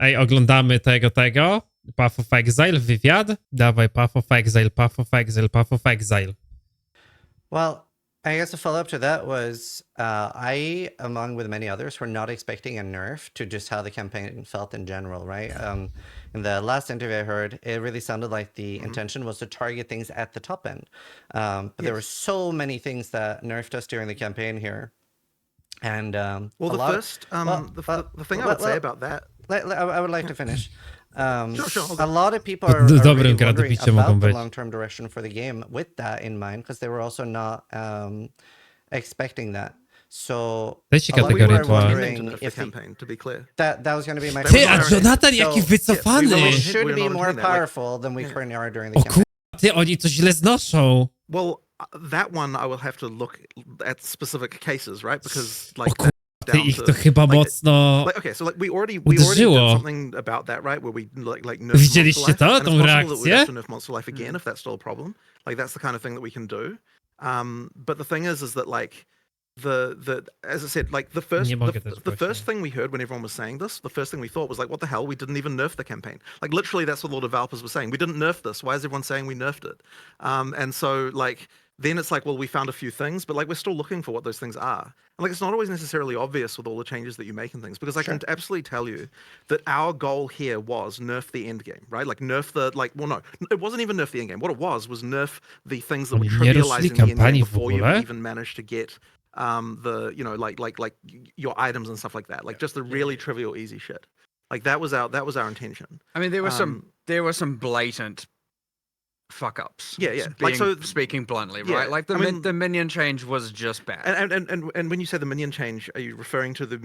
Ej, oglądamy tego. Path of Exile, wywiad. Dawaj, Path of Exile, Path of Exile, Path of Exile. Well, I guess a follow-up to that was I, among with many others, were not expecting a nerf to just how the campaign felt in general, right? In the last interview I heard, it really sounded like the intention was to target things at the top end. But there were so many things that nerfed us during the campaign here. And well, the thing I would say about that, I would like to finish. Sure. A lot of people are really wondering gradobicie mogą about the być. long-term direction for the game with that in mind, because they were also not expecting that. So Dajcie a lot of people are kategorię wondering if campaign, to be clear. that was going to be my Ty, a question. Jonathan jaki So, wycofany! we should We're be not more doing that, like- powerful than we currently are during the O campaign. kurwa, ty, oni to źle znoszą. Well, that one I will have to look at specific cases, right? Because O like kurwa, ty, down ich to- to chyba like, mocno... Like, okay, so like we already Uderzyło. did something about that, right? Where we like nerfed Widzieliście Monster Life, to? and Tą it's possible that we'd reakcję? have to nerf Monster Life again if that's still a problem. Like that's the kind of thing that we can do. But the thing is that like the as I said, like the first Nie mogę też the brać, first nie. thing we heard when everyone was saying this, the first thing we thought was like, what the hell? We didn't even nerf the campaign. Like literally, that's what all the developers were saying. We didn't nerf this. Why is everyone saying we nerfed it? And so like. Then it's like, well, we found a few things, but like we're still looking for what those things are. And like it's not always necessarily obvious with all the changes that you make and things, because I can absolutely tell you that our goal here was nerf the end game, right? Like nerf the well, no, it wasn't even nerf the end game. What it was nerf the things that were Oni nie trivializing ruszyli the end game kampanii w before you ogóle? even managed to get the like your items and stuff like that. Like just the really trivial, easy shit. Like that was our intention. I mean, there were some blatant fuck ups. Yeah. Like so, speaking bluntly, yeah, right? Like the minion change was just bad. And when you say the minion change, are you referring to the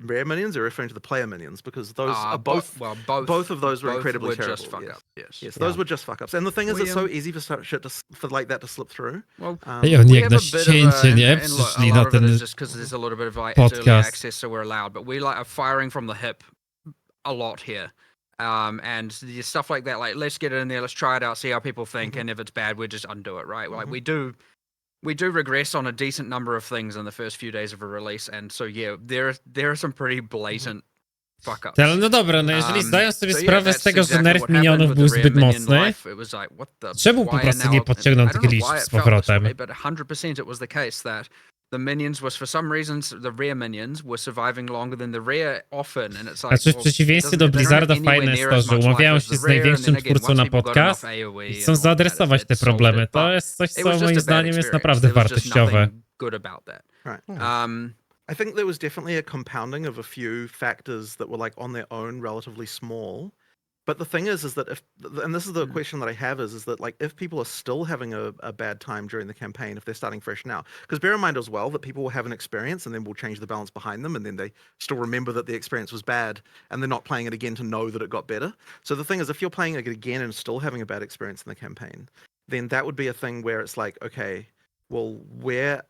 rare minions or referring to the player minions? Because those are both. Well, both of those were incredibly terrible. Just fuck yes. up. Yes. Yes, those were just fuck ups. And the thing is, it's so easy for shit for like that to slip through. Well, Ej, oni we jak have na a bit of ścięcie, nie? and look, Przyszli a na lot of it ten is just because there's a little bit of like it's early podcast. access, so we're allowed. But we like are firing from the hip a lot here. And the stuff like that, like let's get it in there, let's try it out, see how people think, and if it's bad, we just undo it, right? Like we do regress on a decent number of things in the first few days of a release, and so yeah, there are some pretty blatant fuck ups. Ale no dobra, no jeżeli zdają sobie So yeah, sprawę z that's tego, że exactly nerf what happened minionów with był the rare zbyt minion mocny, life. It was like, what the, czemu po why prostu now- nie podciągnął I don't tych know liczb why z it felt this powrotem? way, but 100% it was the case that the minions was for some reasons the rare minions were surviving longer than the rare often, and it's like, Znaczy w well, przeciwieństwie do they don't have Blizzarda anywhere fajne jest near to, as że much umawiają life się as z the rare, and największym then again, twórcą once na people got podcast enough AoE i and chcą all that, zaadresować it te solved problemy. it, To but jest coś, it co was just moim a bad zdaniem jest experience. naprawdę There was just wartościowe. nothing good about that. Right. I think there was definitely a compounding of a few factors that were like on their own relatively small. But the thing is that if, and this is the question that I have is that like if people are still having a bad time during the campaign, if they're starting fresh now, because bear in mind as well that people will have an experience and then we'll change the balance behind them, and then they still remember that the experience was bad and they're not playing it again to know that it got better. So the thing is, if you're playing it again and still having a bad experience in the campaign, then that would be a thing where it's like, okay, well, where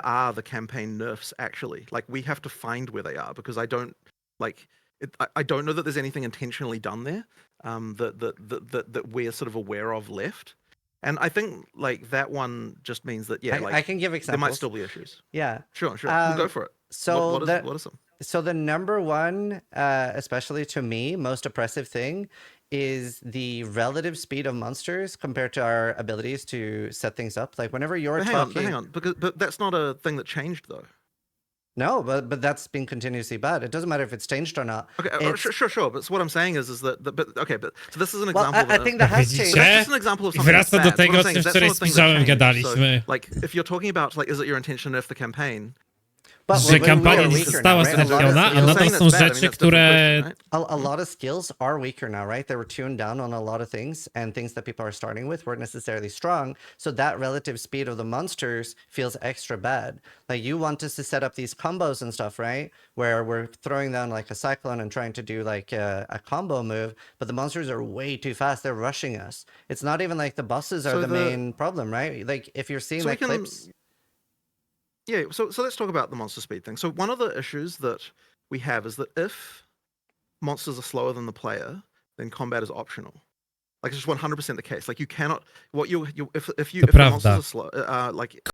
are the campaign nerfs actually? Like we have to find where they are, because I don't like. I don't know that there's anything intentionally done there that we're sort of aware of left, and I think like that one just means that I can give examples. There might still be issues. Yeah, sure. We'll go for it. So what are some? So the number one, especially to me, most oppressive thing is the relative speed of monsters compared to our abilities to set things up. Like whenever you're talking, hang on, but that's not a thing that changed though. No, but that's been continuously bad. It doesn't matter if it's changed or not. Okay, sure. But what I'm saying is that so this is an Well, example. I think that has changed. That's just an example of I something wraca that's do bad. So tego, what o I'm czym saying is that's wczoraj not z a thing that Michałem changed. gadaliśmy. So, like, if you're talking about like, is it your intention to nerf the campaign? Że kampania nie została znerfiona, a nadal są rzeczy, które... A lot of skills are weaker now, right? They were tuned down on a lot of things, and things that people are starting with weren't necessarily strong. So that relative speed of the monsters feels extra bad. Like you want us to set up these combos and stuff, right? Where we're throwing down like a cyclone and trying to do like a combo move, but the monsters are way too fast. They're rushing us. It's not even like the bosses are the main problem, right? Like if you're seeing like clips... Yeah, so let's talk about the monster speed thing. So one of the issues that we have is that if monsters are slower than the player, then combat is optional. Like it's just 100% the case. Like you cannot if the monsters are slow, like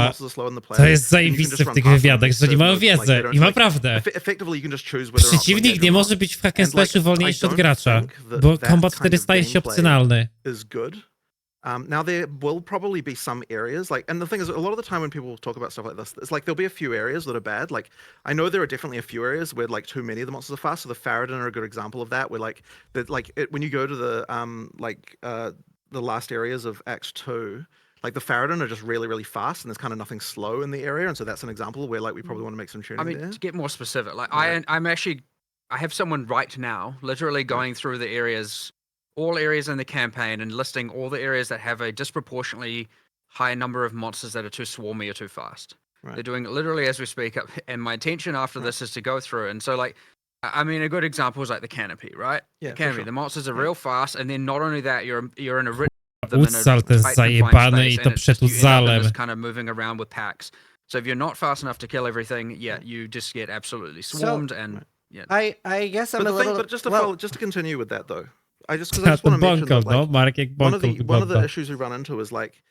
monsters are slower than the player. To jest then you can zajebiste just w run tych past them wywiadach, with że nie certain mają moves, like, wiedzę. they don't, I ma like, prawdę. Effectively, you can just choose whether or not to Przeciwnik engage nie or not. może być w hack and And, like, slashu wolniejszy I od don't gracza, think that bo that combat kind wtedy of staje się gameplay opcjonalny. is good. Now there will probably be some areas and the thing is, a lot of the time when people talk about stuff like this, it's like there'll be a few areas that are bad. Like I know there are definitely a few areas where like too many of the monsters are fast. So the Faradin are a good example of that. Where when you go to the last areas of Act 2, like the Faradin are just really, really fast, and there's kind of nothing slow in the area, and so that's an example where like we probably want to make some tuning I mean, there. to get more specific, like Yeah. I have someone right now literally going through the areas, all areas in the campaign, and listing all the areas that have a disproportionately high number of monsters that are too swarmy or too fast. Right. They're doing it literally as we speak, and my intention after this is to go through. And so, like, I mean, a good example is like the canopy, right? Yeah, The for canopy. sure. The monsters are Yeah. real fast, and then not only that, you're in a rich of them in a Ucal ten tight, confined zajebany i space, to and it's just, przed you end up in Uzalem. this kind of moving around with packs. So if you're not fast enough to kill everything, you just get absolutely swarmed, and Right. I guess I'm But a the thing, little. but just to well, follow, just to continue with that though, I just A want ten to mention bąkol, that no? like Marek jak one of bąkol the wygląda. issues we run into is like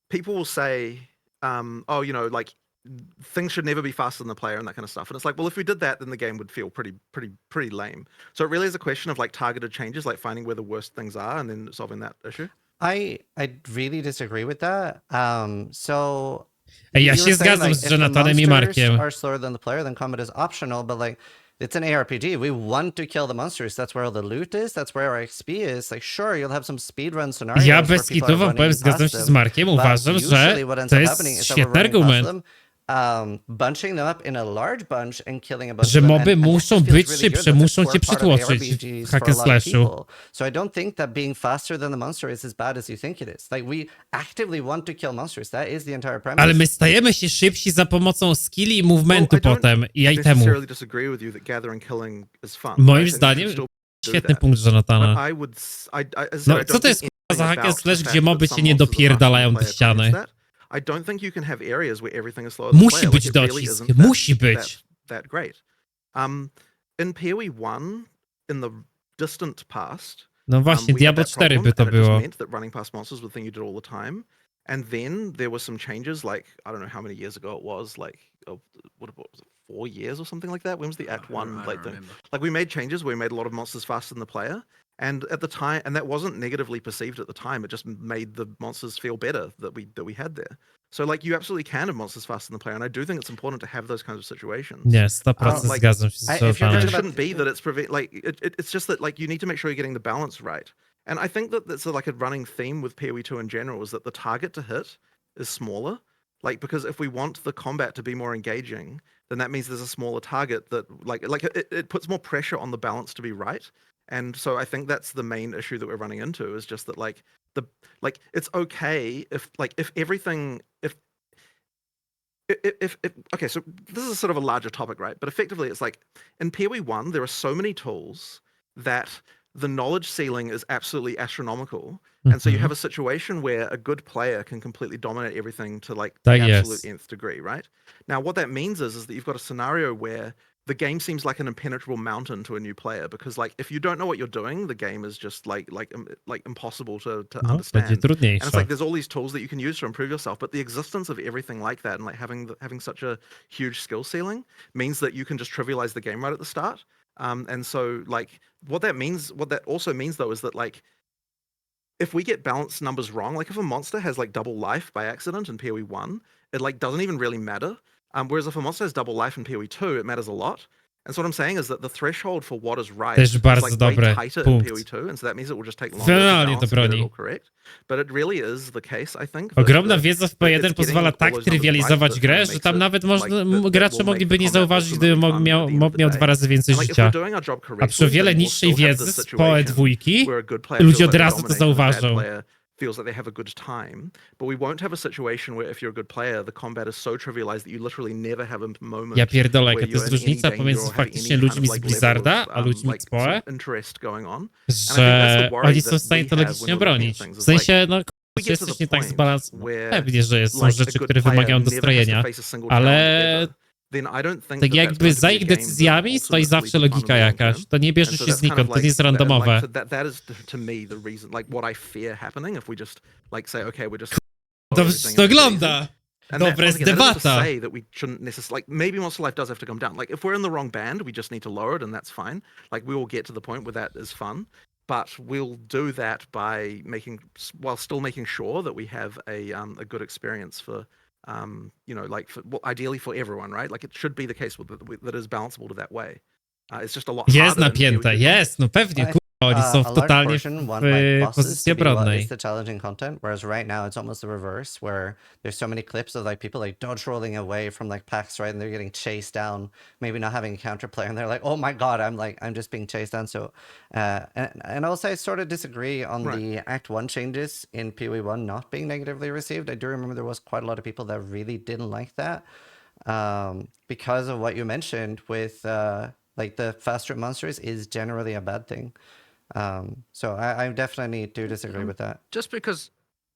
people will say, oh, you know, like things should never be faster than the player and that kind of stuff. And it's like, well, if we did that, then the game would feel pretty lame. So it really is a question of like targeted changes, like finding where the worst things are and then solving that issue. I really disagree with that. So Ej, ja you się were saying, zgadzam like, z if the Jonathanem i monsters Markiem. are slower than the player, then combat is optional. But like, it's an ARPG. We want to kill the monsters. That's where all the loot is. That's where our XP is. Like, sure, you'll have some speedrun scenarios. Ja where bez people kitu are wam running powiem, zgadzam past się z them, Markiem. but Uważam, usually że what ends to up jest happening is that we're świetny running past argument. them, bunching them up in a large bunch and killing a bunch Że of them. moby And that muszą feels być really good. szybsze, That's a muszą core cię part of przytłoczyć ARPGs w hack for a and lot of slashu. people. So I don't think that being faster than the monster is as bad as you think it is. Like, we actively want to kill monsters. That is the entire premise. Ale my stajemy się szybsi za pomocą skilli i movementu Well, I don't potem i itemów. necessarily disagree with you that gathering killing is fun. Moim right? And you zdaniem should still do świetny that. punkt But Jonathana. I would, as I said, No, I co don't to jest think kurwa za anything hack and about the slash, fact gdzie that moby some cię nie monsters are faster than dopierdalają the do player ściany? promotes that. I don't think you can have areas where everything is slower than the Musi player. być Like, it really docisk, isn't musi być. that great. In PoE 1, in the distant past, No właśnie, we had Diablo that 4 problem, by to and it just było. meant that running past monsters was the thing you did all the time. And then there were some changes, like, I don't know how many years ago it was, like, what was it, 4 years or something like that? When was the Act 1 I like don't thing? remember. Like, we made changes where we made a lot of monsters faster than the player. And at the time, and that wasn't negatively perceived at the time. It just made the monsters feel better that we had there. So like, you absolutely can have monsters faster than the player, and I do think it's important to have those kinds of situations. Nie, 100% like, zgadzam się z if you're Jonathanem. talking It about- shouldn't be that it's it's just that like you need to make sure you're getting the balance right. And I think that that's like a running theme with PoE 2 in general, is that the target to hit is smaller. Like, because if we want the combat to be more engaging, then that means there's a smaller target that it puts more pressure on the balance to be right. And so I think that's the main issue that we're running into, is just that it's okay if okay, so this is sort of a larger topic, right? But effectively it's like in PoE 1 there are so many tools that the knowledge ceiling is absolutely astronomical. And so you have a situation where a good player can completely dominate everything to like the Tak jest. absolute nth degree, right? Now what that means is that you've got a scenario where the game seems like an impenetrable mountain to a new player, because like if you don't know what you're doing, the game is just like impossible to No, understand. będzie And it's trudniejsze. like there's all these tools that you can use to improve yourself, but the existence of everything like that and like having such a huge skill ceiling means that you can just trivialize the game right at the start. And so like what that also means though is that like if we get balance numbers wrong, like if a monster has like double life by accident in PoE 1, it like doesn't even really matter. Whereas if a monster has double life in PoE 2, it matters a lot. And so what I'm saying is that the threshold for what is right Też is bardzo like dobre. way tighter Punkt. in PoE 2, and so that means it will just take longer Fenomenalnie to to balance and get broni. it all correct. But it really is the case, I think. that- Ogromna that- wiedza w that P1 it's pozwala getting tak all those numbers trywializować right grę, that że makes tam it, nawet like, można, that gracze will mogliby make the nie combat zauważyć, gdyby ultimately fun miał, at the end of the miał day. 2 razy więcej And, like, if życia. we're doing our job A correctly, przy o wiele then we'll niższej still have wiedzy this z PoE situation 2 where a good player ludzie feels od like razu they're to dominating, a bad zauważą. player feels like they have a good time, but we won't have a situation where if you're a good player, the combat is so trivialized that you literally never have a moment. Ja pierdolę, jaka where to jest you're in any różnica danger pomiędzy or have faktycznie any kind ludźmi of, z like, Blizzarda, level of, a ludźmi like, z PoE, sort of interest going on. that's że the worry oni that są w stanie we to have logicznie when we're looking bronić. at things. W It's like, sensie, no, we czy get to jest the coś nie tak z point balansem? where, Pewnie, że są like, a rzeczy, good które player wymagają never has to dostrojenia, face a single ale challenge ever, then I don't think tak that jakby that's za going ich to be a game decyzjami that stoi zawsze ultimately logika fun in the long jakaś. term. To nie And bierze so się that's znikąd, kind of to nie jest randomowe. so that is to me the reason, like what I fear happening if we just like say, okay, we're just To ogląda! And that, Dobra jest once again, that isn't to debata. say that we shouldn't necessarily, like, maybe Monster Life does have to come down. Like, if we're in the wrong band, we just need to lower it, and that's fine. Like, we will get to the point where that is fun, but we'll do that by while still making sure that we have a good experience for, like, ideally for everyone, right? Like, it should be the case that is balanceable to that way. It's just a lot Jest harder in napięte, PoE jest, no pewnie, kurwa, oni są A w large totalnie portion want like w bosses pozycji to be what obronnej. is the challenging content, whereas right now it's almost the reverse, where there's so many clips of like people like dodge rolling away from like packs, right, and they're getting chased down, maybe not having a counterplay, and they're like, oh my god, I'm just being chased down. So, and also I sort of disagree on the Act 1 changes in PoE 1 not being negatively received. I do remember there was quite a lot of people that really didn't like that, because of what you mentioned with like the fast root monsters is generally a bad thing. So I definitely do disagree with that. Just because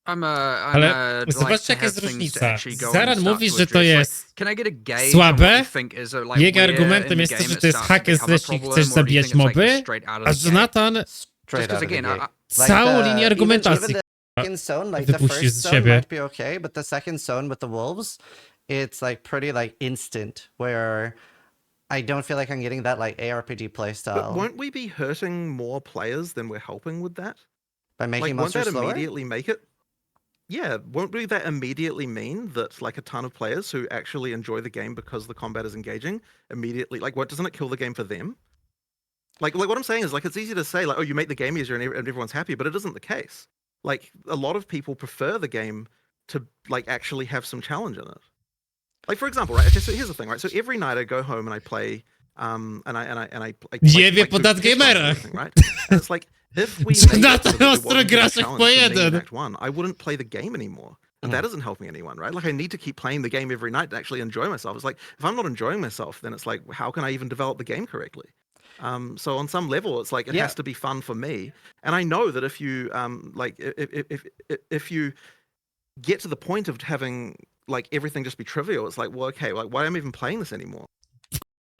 I'm Ale like zobaczcie, to jaka have jest things to różnica. actually go Zaran and start mówi, to że to address. jest Like, can I get a gauge słabe. on what you think is like Jego where in argumentem the jest to, game że it to jest starts to hack and become a slash, jeśli problem, chcesz or do you zabijać think it's, like, moby, straight out of a the gate? Jonathan Straight Just out of the again, gate. całą linię argumentacji even the second zone, like the wypuścisz first z zone siebie. might be okay, but the second zone with the wolves, it's like pretty like instant, where I don't feel like I'm getting that like ARPG But playstyle won't we be hurting more players than we're helping with that? by making Like, won't that monsters slower. immediately make it? Yeah, won't that immediately mean that like a ton of players who actually enjoy the game because the combat is engaging immediately, like, what, doesn't it kill the game for them? Like what I'm saying is, like, it's easy to say like, oh, you make the game easier and everyone's happy, but it isn't the case. Like, a lot of people prefer the game to like actually have some challenge in it. Like, for example, right? Okay, so here's the thing, right? So every night I go home and I play, and I Jebie do podat test runs and gamera. everything, right? And it's like, if we made it so that there ostro wasn't a grasz challenge po for me in jeden. Act 1, I wouldn't play the game anymore. And that isn't helping anyone, right? Like, I need to keep playing the game every night to actually enjoy myself. It's like, if I'm not enjoying myself, then it's like, how can I even develop the game correctly? So on some level, it's like, it has to be fun for me. And I know that if you like, if you get to the point of having like everything just be trivial, it's like, well, okay, like, why am I even playing this anymore?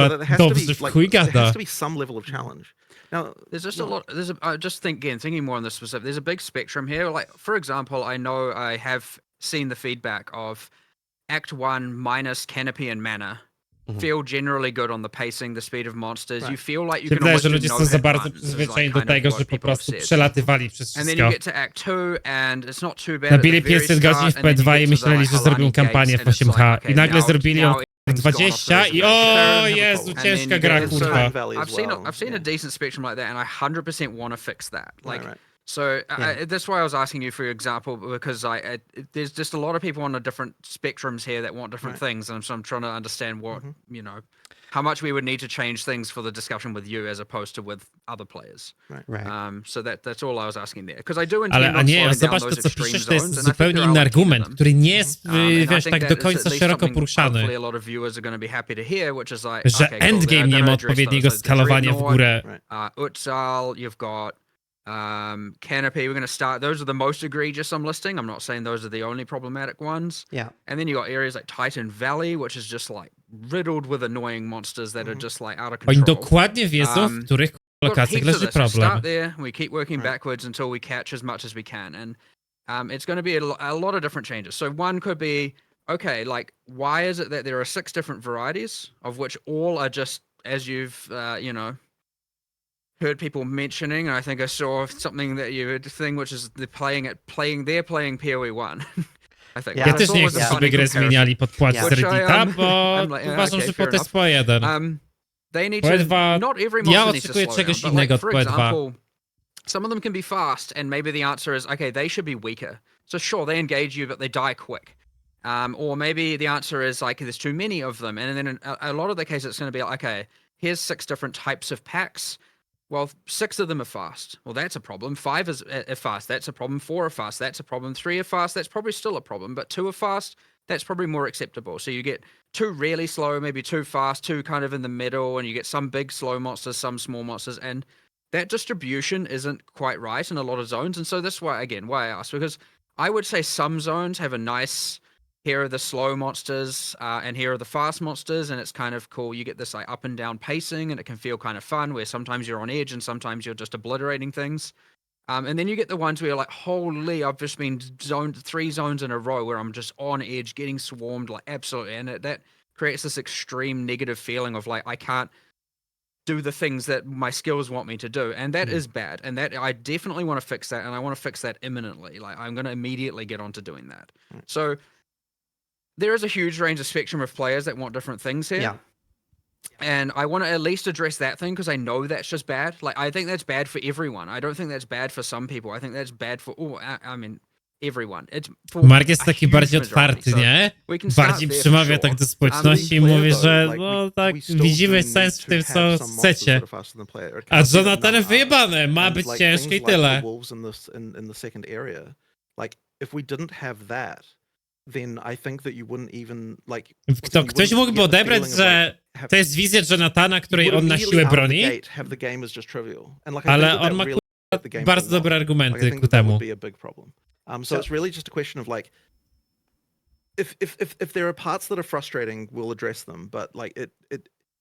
So there has to Dobrze, be w like, chuj there has gada. to be some level of challenge. Now, There's just a lot. I just thinking more on this specific. There's a big spectrum here. Like, for example, I know I have seen the feedback of Act 1 minus canopy and mana feel generally good on the pacing, the speed of monsters. You feel like you Się can wydaje, almost że do ludzie no są za hit bardzo buttons, is przyzwyczajeni like do kind of tego, what że po people prostu said. przelatywali przez And then you wszystko. get to Act 2 and it's not too bad at Nabili the very 500 godzin start, w and then you P2 i get to the, myśleli, like, że zrobią Halani kampanię w gates, and it's 8H. like, okay, I nagle now- zrobili ją now w everything's gone off 20 those i rails. o And Jezu, then ciężka you gra, get kurwa. Time Valley as I've seen well, a decent spectrum like that, and I 100% want to fix that. Like, right. so that's why I was asking you for your example, because there's just a lot of people on the different spectrums here that want different things, and so I'm trying to understand what how much we would need to change things for the discussion with you as opposed to with other players. Right. So that's all I was asking there, because I do Ale intend a on nie, slowing down zobacz those to, co extreme piszesz, to jest zones, and I think zupełnie there are inny like 10 of argument, them. który nie jest, And I wiesz, think tak that do it's końca at least szeroko something hopefully poruszany. a lot of viewers are going to be happy to hear, which is like, Że okay, cool, endgame they're nie ma gonna address odpowiedniego those. So the skalowania w Dreadnought, górę. Exile, you've got Canopy. We're going to start. Those are the most egregious I'm listing. I'm not saying those are the only problematic ones. Yeah. And then you got areas like Titan Valley, which is just like riddled with annoying monsters that are just like out of Oni control. dokładnie wiedzą, w których Got lokacjach heaps of leży this. We problem. start there, we keep working backwards until we catch as much as we can, and it's going to be a lot of different changes. So one could be, okay, like, why is it that there are 6 different varieties, of which all are just, as you've heard people mentioning, and I think I saw something that you thing, which is they're playing PoE 1. I think. Yeah. Ja Which I też thought nie was chcę a funny sobie grę comparison. zmieniali pod płać Yeah. z Reddita, bo I'm like, uważam, okay, że fair pot jest po jeden. They need PoE to. 2, Not every ja monster needs to oczekuję slow czegoś down, but innego like, od for PoE 2. example, some of them can be fast, and maybe the answer is, okay, they should be weaker. So sure, they engage you, but they die quick. Or maybe the answer is like, there's too many of them, and then in a lot of the cases, it's going to be like, okay, here's 6 different types of packs. Well, 6 of them are fast. Well, that's a problem. 5 is fast. That's a problem. 4 are fast. That's a problem. 3 are fast. That's probably still a problem. But 2 are fast. That's probably more acceptable. So you get 2 really slow, maybe 2 fast, 2 kind of in the middle, and you get some big slow monsters, some small monsters, and that distribution isn't quite right in a lot of zones. And so that's why I asked, because I would say some zones have a nice, here are the slow monsters, and here are the fast monsters, and it's kind of cool. You get this like up and down pacing, and it can feel kind of fun, where sometimes you're on edge and sometimes you're just obliterating things. And then you get the ones where you're like, holy, I've just been zoned 3 zones in a row where I'm just on edge, getting swarmed, like absolutely. And that creates this extreme negative feeling of like, I can't do the things that my skills want me to do. And that is bad. And that I definitely want to fix that. And I want to fix that imminently. Like I'm going to immediately get onto doing that. So there is a huge range of spectrum of players that want different things here. Yeah. And I want to at least address that thing because I know that's just bad. Like, I think that's bad for everyone. I don't think that's bad for some people. I think that's bad for, I mean, everyone. It's for Mark jest a taki huge bardziej majority. otwarty, So nie? we can start Bardziej there for przemawia sure. tak do społeczności i Being mówi, clear, że though, no like, tak, we still widzimy do sens w need tym, to co have some monsters chcecie. that are faster than the player. It A can't be that Jonathan none are. wyjebane, ma And, być like, ciężkie i things like tyle. the wolves in the second area, like if we didn't have that, then I think that you wouldn't even like. Ktoś mógłby odebrać, że to jest wizja Jonathana, której on na siłę broni, ale on ma bardzo dobre argumenty ku temu. So it's really just a question of like, if there are parts that are frustrating, we'll address them. But like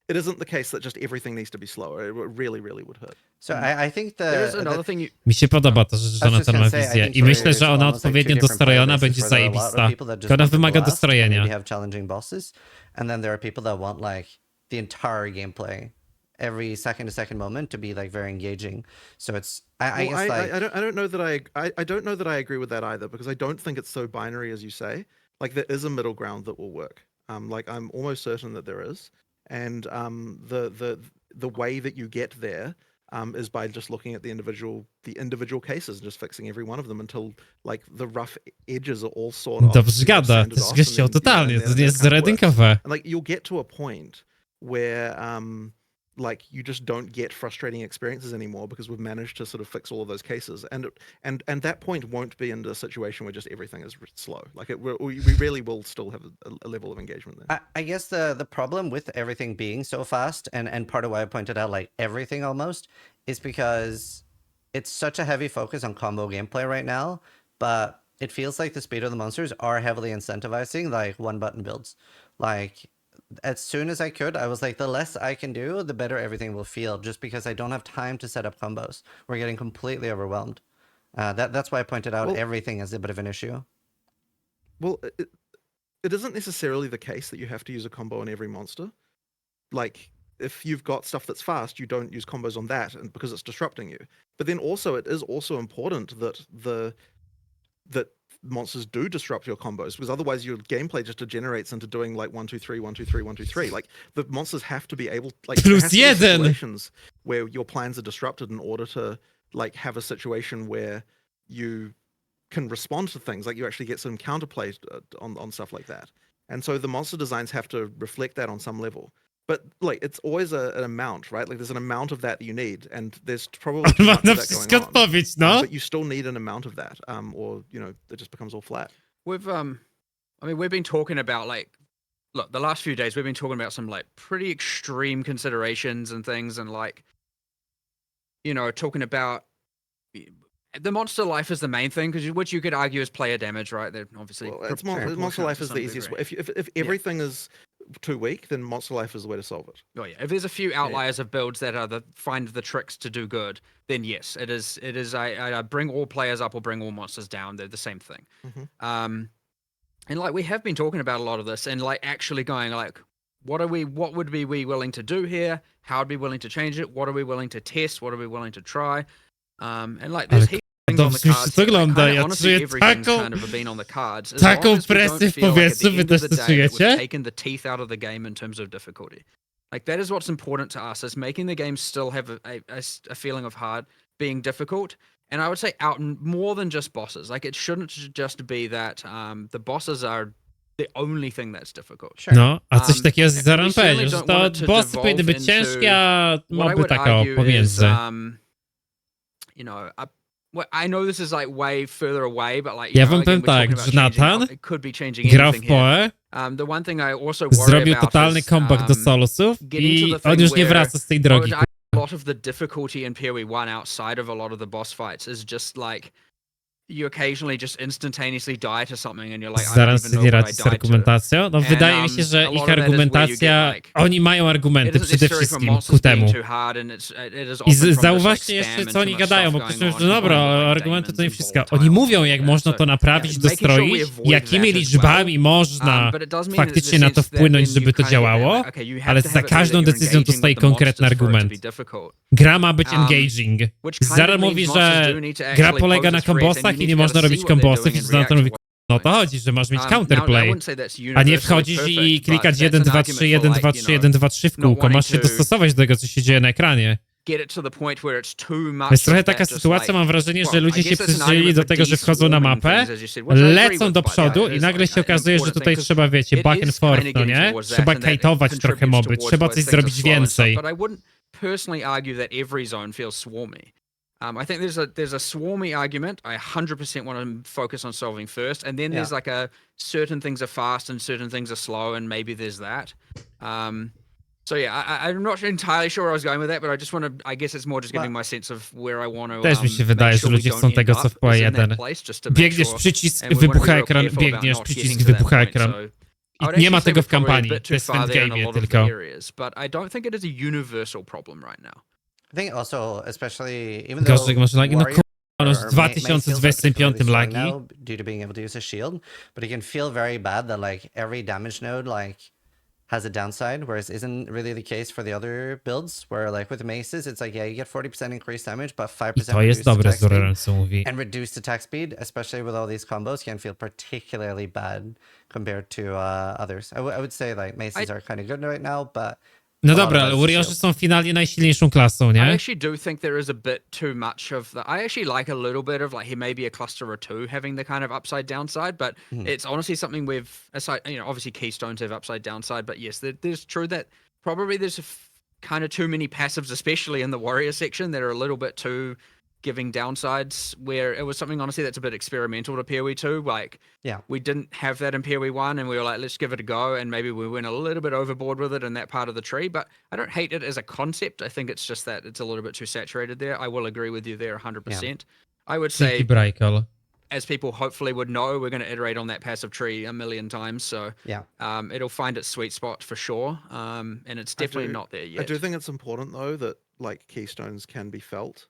it isn't the case that just everything needs to be slower. It really would hurt. So I think There's another thing Mi się podoba to, że Jonathan ma wizję i myślę, że ona odpowiednio dostrojona będzie zajebista. Tylko ona wymaga dostrojenia. Maybe have challenging bosses, and then there are people that want like the entire gameplay, every second moment to be like very engaging. So it's I guess like I don't know that I don't know that I agree with that either, because I don't think it's so binary as you say. Like there is a middle ground that will work. Like I'm almost certain that there is. And the way that you get there is by just looking at the individual cases and just fixing every one of them until like the rough edges are all sorted off. Dobrze gada, to zgościł totalnie, to nie jest zero-jedynkowe. And like you'll get to a point where like you just don't get frustrating experiences anymore because we've managed to sort of fix all of those cases, and that point won't be in a situation where just everything is slow. Like we really will still have a level of engagement there. I guess the problem with everything being so fast, and part of why I pointed out like everything almost, is because it's such a heavy focus on combo gameplay right now, but it feels like the speed of the monsters are heavily incentivizing like one button builds. Like as soon as I could, I was like, the less I can do, the better everything will feel, just because I don't have time to set up combos. We're getting completely overwhelmed. That's why I pointed out everything as a bit of an issue. Well, it isn't necessarily the case that you have to use a combo on every monster. Like, if you've got stuff that's fast, you don't use combos on that, and because it's disrupting you. But then also, it is also important that monsters do disrupt your combos, because otherwise your gameplay just degenerates into doing like 1 2 3 1 2 3 1 2 3. Like the monsters have to be able, like, there has to be situations where your plans are disrupted in order to like have a situation where you can respond to things, like you actually get some counterplay on stuff like that. And so the monster designs have to reflect that on some level. But like it's always an amount, right? Like there's an amount of that you need, and there's probably too much of that going on. But you still need an amount of that, or you know, it just becomes all flat. We've I mean, we've been talking about like, look, the last few days we've been talking about some like pretty extreme considerations and things, and like, you know, talking about the monster life is the main thing, because which you could argue is player damage, right? They're obviously monster life is the easiest way. If everything is too weak, then monster life is the way to solve it. Oh yeah, if there's a few outliers of builds that are find the tricks to do good, then yes, it is. I bring all players up or bring all monsters down. They're the same thing. And like we have been talking about a lot of this, and like actually going like, what would we be willing to do here? How would we be willing to change it? What are we willing to test? What are we willing to try? And like there's heaps of things on the cards. Wygląda, ja honestly, czuję taką, kind of been on the cards. taką presję w powietrzu, wy też to czujecie? Taken the teeth out of the game in terms of difficulty. Like that is what's important to us, is making the game still have a feeling of hard, being difficult. And I would say out more than just bosses. Like it shouldn't just be that the bosses are the only thing that's difficult. No, a coś takiego z Zaran powiedział, że to bossy powinny być ciężkie, a moby taka pomiędzy. You know, well, I know this is like way further away, but like ja wam powiem tak, że Nathan grał w PoE, zrobił totalny comeback do solosów i on już nie wraca z tej drogi. A lot of the difficulty in PoE 1 outside of a lot of the boss fights is just like you occasionally just instantaneously die to something and you're like, I don't Zaraz even sobie know nie what I radzi z died to. argumentacją. No And, wydaje mi się, a że lot ich of that is where you argumentacja... get, like, Oni mają it argumenty isn't przede necessarily from wszystkim ku monsters being temu. too hard and it is I often from this, like, zauważcie jeszcze, spam co and oni too much gadają, bo stuff ktoś going mówi, że on, dobra, like argumenty to nie demons and wszystko. volatiles Oni and mówią, all jak that. można So, to naprawić, making sure we dostroić, avoid jakimi that as liczbami well. można But it does mean faktycznie in the na to sense that wpłynąć, then żeby you to kinda get that, działało, like, okay, you have ale to za have it so każdą that you're decyzją engaging dostaje with the konkretny monsters for it to argument. be difficult. Gra ma być engaging. Which kind Zara of mówi, means monsters że do need to gra actually polega pose na a threat and kombosach you i need nie to be able można to robić see what they're kombosów doing i and Zara to react mówi, to no to chodzi, że masz mieć Now, I counterplay. wouldn't say that's A nie universally wchodzisz i perfect, but klikać that's 1, an 2, argument 3, for, 1, like, 2, you 3, know, 1, 2, 3 w not kółko. Masz wanting się to dostosować do tego, co się dzieje na ekranie. get it to the point where it's too much Jest trochę of that taka just, sytuacja, like, mam wrażenie, że well, I ludzie się guess it's an przyzwyczaili argument do for tego, że wchodzą na de-swarming mapę, things, as you said, which I agree lecą with, do but przodu yeah, it i is, nagle like, się an okazuje, że important tutaj thing, 'cause trzeba, wiecie, it back and is forth, kinda no getting nie? towards that, Trzeba and that kajtować trochę contributes moby, towards trzeba why coś things are zrobić slow and stuff, więcej. but I wouldn't personally argue that every zone feels swarmy. I think there's a swarmy argument I 100% want to focus on solving first, and then there's like a certain things are fast and certain things are slow, and maybe there's that. So yeah, I'm not entirely sure where I was going with that, but I just want to. I guess it's more just giving my sense of where I want to. Też mi się wydaje, że ludzie chcą tego, co w PoE 1. Biegniesz, przycisk, wybucha ekran, biegniesz, przycisk, wybucha ekran. I nie ma tego w kampanii, to jest w endgame'ie tylko. But I don't think it is a universal problem right now. I think also, especially even though Gorzej masz lagi, no kurwa, masz w 2025 lagi. due to being able to use a shield, but it can feel very bad that like every damage node like has a downside, whereas isn't really the case for the other builds, where like with maces, it's like, yeah, you get 40% increased damage, but 5% I to jest reduced dobre attack z Zorerem, speed. co mówi. And reduced attack speed, especially with all these combos, can feel particularly bad compared to others. I would say like maces are kind of good right now, but No dobra, ale Warriorzy są finalnie najsilniejszą klasą, nie? I actually do think there is a bit too much of the. I actually like a little bit of like, he may be a cluster or two having the kind of upside downside, but it's honestly something aside, you know, obviously keystones have upside downside, but yes, there's true that probably there's kind of too many passives, especially in the warrior section, that are a little bit too giving downsides, where it was something honestly that's a bit experimental to PoE 2. Like, we didn't have that in PoE 1, and we were like, let's give it a go, and maybe we went a little bit overboard with it in that part of the tree. But I don't hate it as a concept. I think it's just that it's a little bit too saturated there. I will agree with you there 100%. I would say, as people hopefully would know, we're going to iterate on that passive tree a million times, so it'll find its sweet spot for sure, and it's definitely not there yet. I do think it's important though that like keystones can be felt.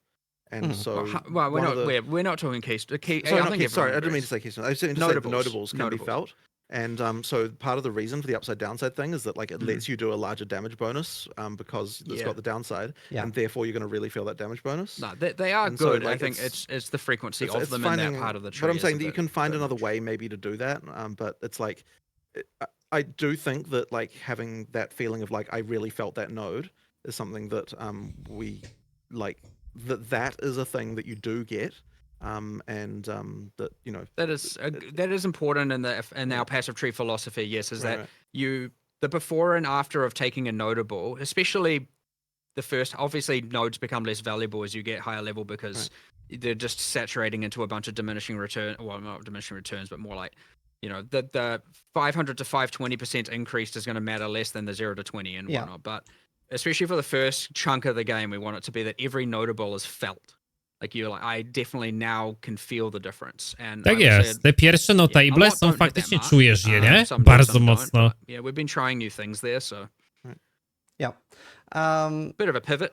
And so, well, we're not talking keystone. Sorry, I didn't mean to say keystone. I was saying notables can be felt. And so part of the reason for the upside downside thing is that like it lets you do a larger damage bonus because it's got the downside, and therefore you're going to really feel that damage bonus. No, they are and good. So, like, I think it's the frequency of them finding, in that part of the tree. But I'm saying that you can find another way maybe to do that. But it's like, I do think that like having that feeling of like I really felt that node is something that we like. That is a thing that you do get, and that you know that is important in our passive tree philosophy. Yes, is that the before and after of taking a notable, especially the first. Obviously, nodes become less valuable as you get higher level because they're just saturating into a bunch of diminishing return. Well, not diminishing returns, but more like, you know, the 500 to 520% increase is going to matter less than the 0 to 20 and whatnot, but. Especially for the first chunk of the game, we want it to be that every notable is felt. Like you're like, I definitely now can feel the difference. And tak jest. Te pierwsze notable są faktycznie, czujesz je, nie? Bardzo mocno. Yeah, we've been trying new things there, so. Yeah. Bit of a pivot.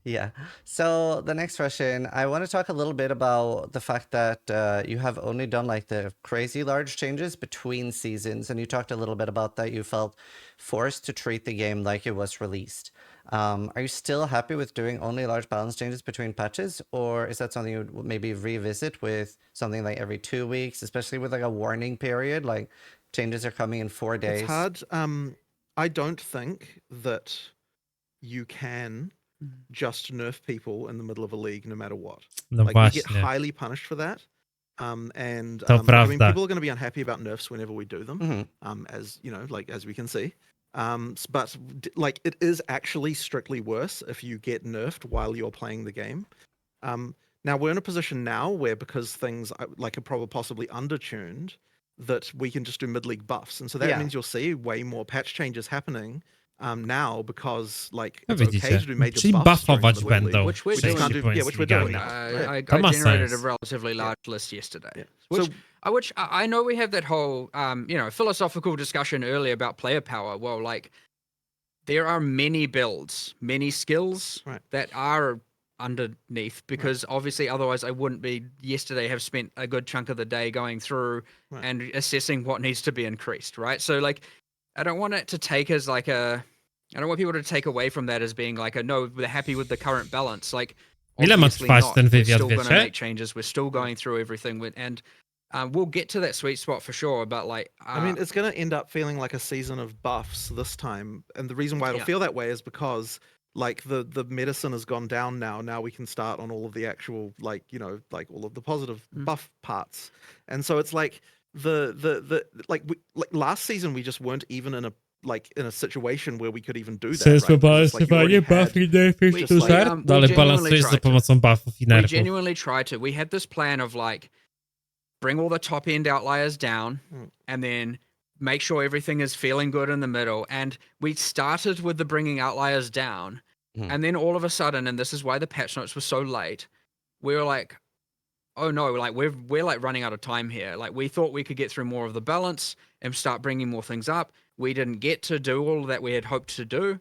Yeah. So the next question, I want to talk a little bit about the fact that you have only done like the crazy large changes between seasons, and you talked a little bit about that. You felt forced to treat the game like it was released. Are you still happy with doing only large balance changes between patches, or is that something you would maybe revisit with something like every 2 weeks, especially with like a warning period, like changes are coming in 4 days? It's hard. I don't think that you can just nerf people in the middle of a league no matter what. No like właśnie. you get highly punished for that. I mean, people are going to be unhappy about nerfs whenever we do them, as you know, like as we can see. But like it is actually strictly worse if you get nerfed while you're playing the game. Now we're in a position now where because things like are possibly undertuned, that we can just do mid-league buffs, and so that means you'll see way more patch changes happening now because like No it's okay widzicie. to do major Czyli buffs during buffować the Little League, będą. Which we're which you doing. can't do, yeah, which we're doing now. I To ma generated sens. a relatively large list yesterday. Yeah. Which, So which I know we have that whole, philosophical discussion earlier about player power. Well, like, there are many builds, many skills Right. that are underneath because obviously otherwise I wouldn't be have spent a good chunk of the day going through Right. and assessing what needs to be increased, right? So like, I don't want it to take as like I don't want people to take away from that as being like no, we're happy with the current balance. Like, Ile ma obviously trwać not. ten We're wywiad, still going to wiecie? make changes. We're still going through everything and we'll get to that sweet spot for sure. But like, I mean, it's going to end up feeling like a season of buffs this time, and the reason why it'll feel that way is because like the medicine has gone down now. Now we can start on all of the actual like all of the positive buff parts, and so it's like the last season we just weren't even in a situation where we could even do that. Przez Right? Because it's like you already balansowanie had- buff i nerfów just to like- żart, we no ale genuinely balansujesz za tried to. pomocą buffów i we nerfów. genuinely try to. We had this plan of like bring all the top end outliers down and then make sure everything is feeling good in the middle. And we started with the bringing outliers down. And then all of a sudden, and this is why the patch notes were so late, we were like, oh no, like we're like running out of time here. Like we thought we could get through more of the balance and start bringing more things up. We didn't get to do all that we had hoped to do.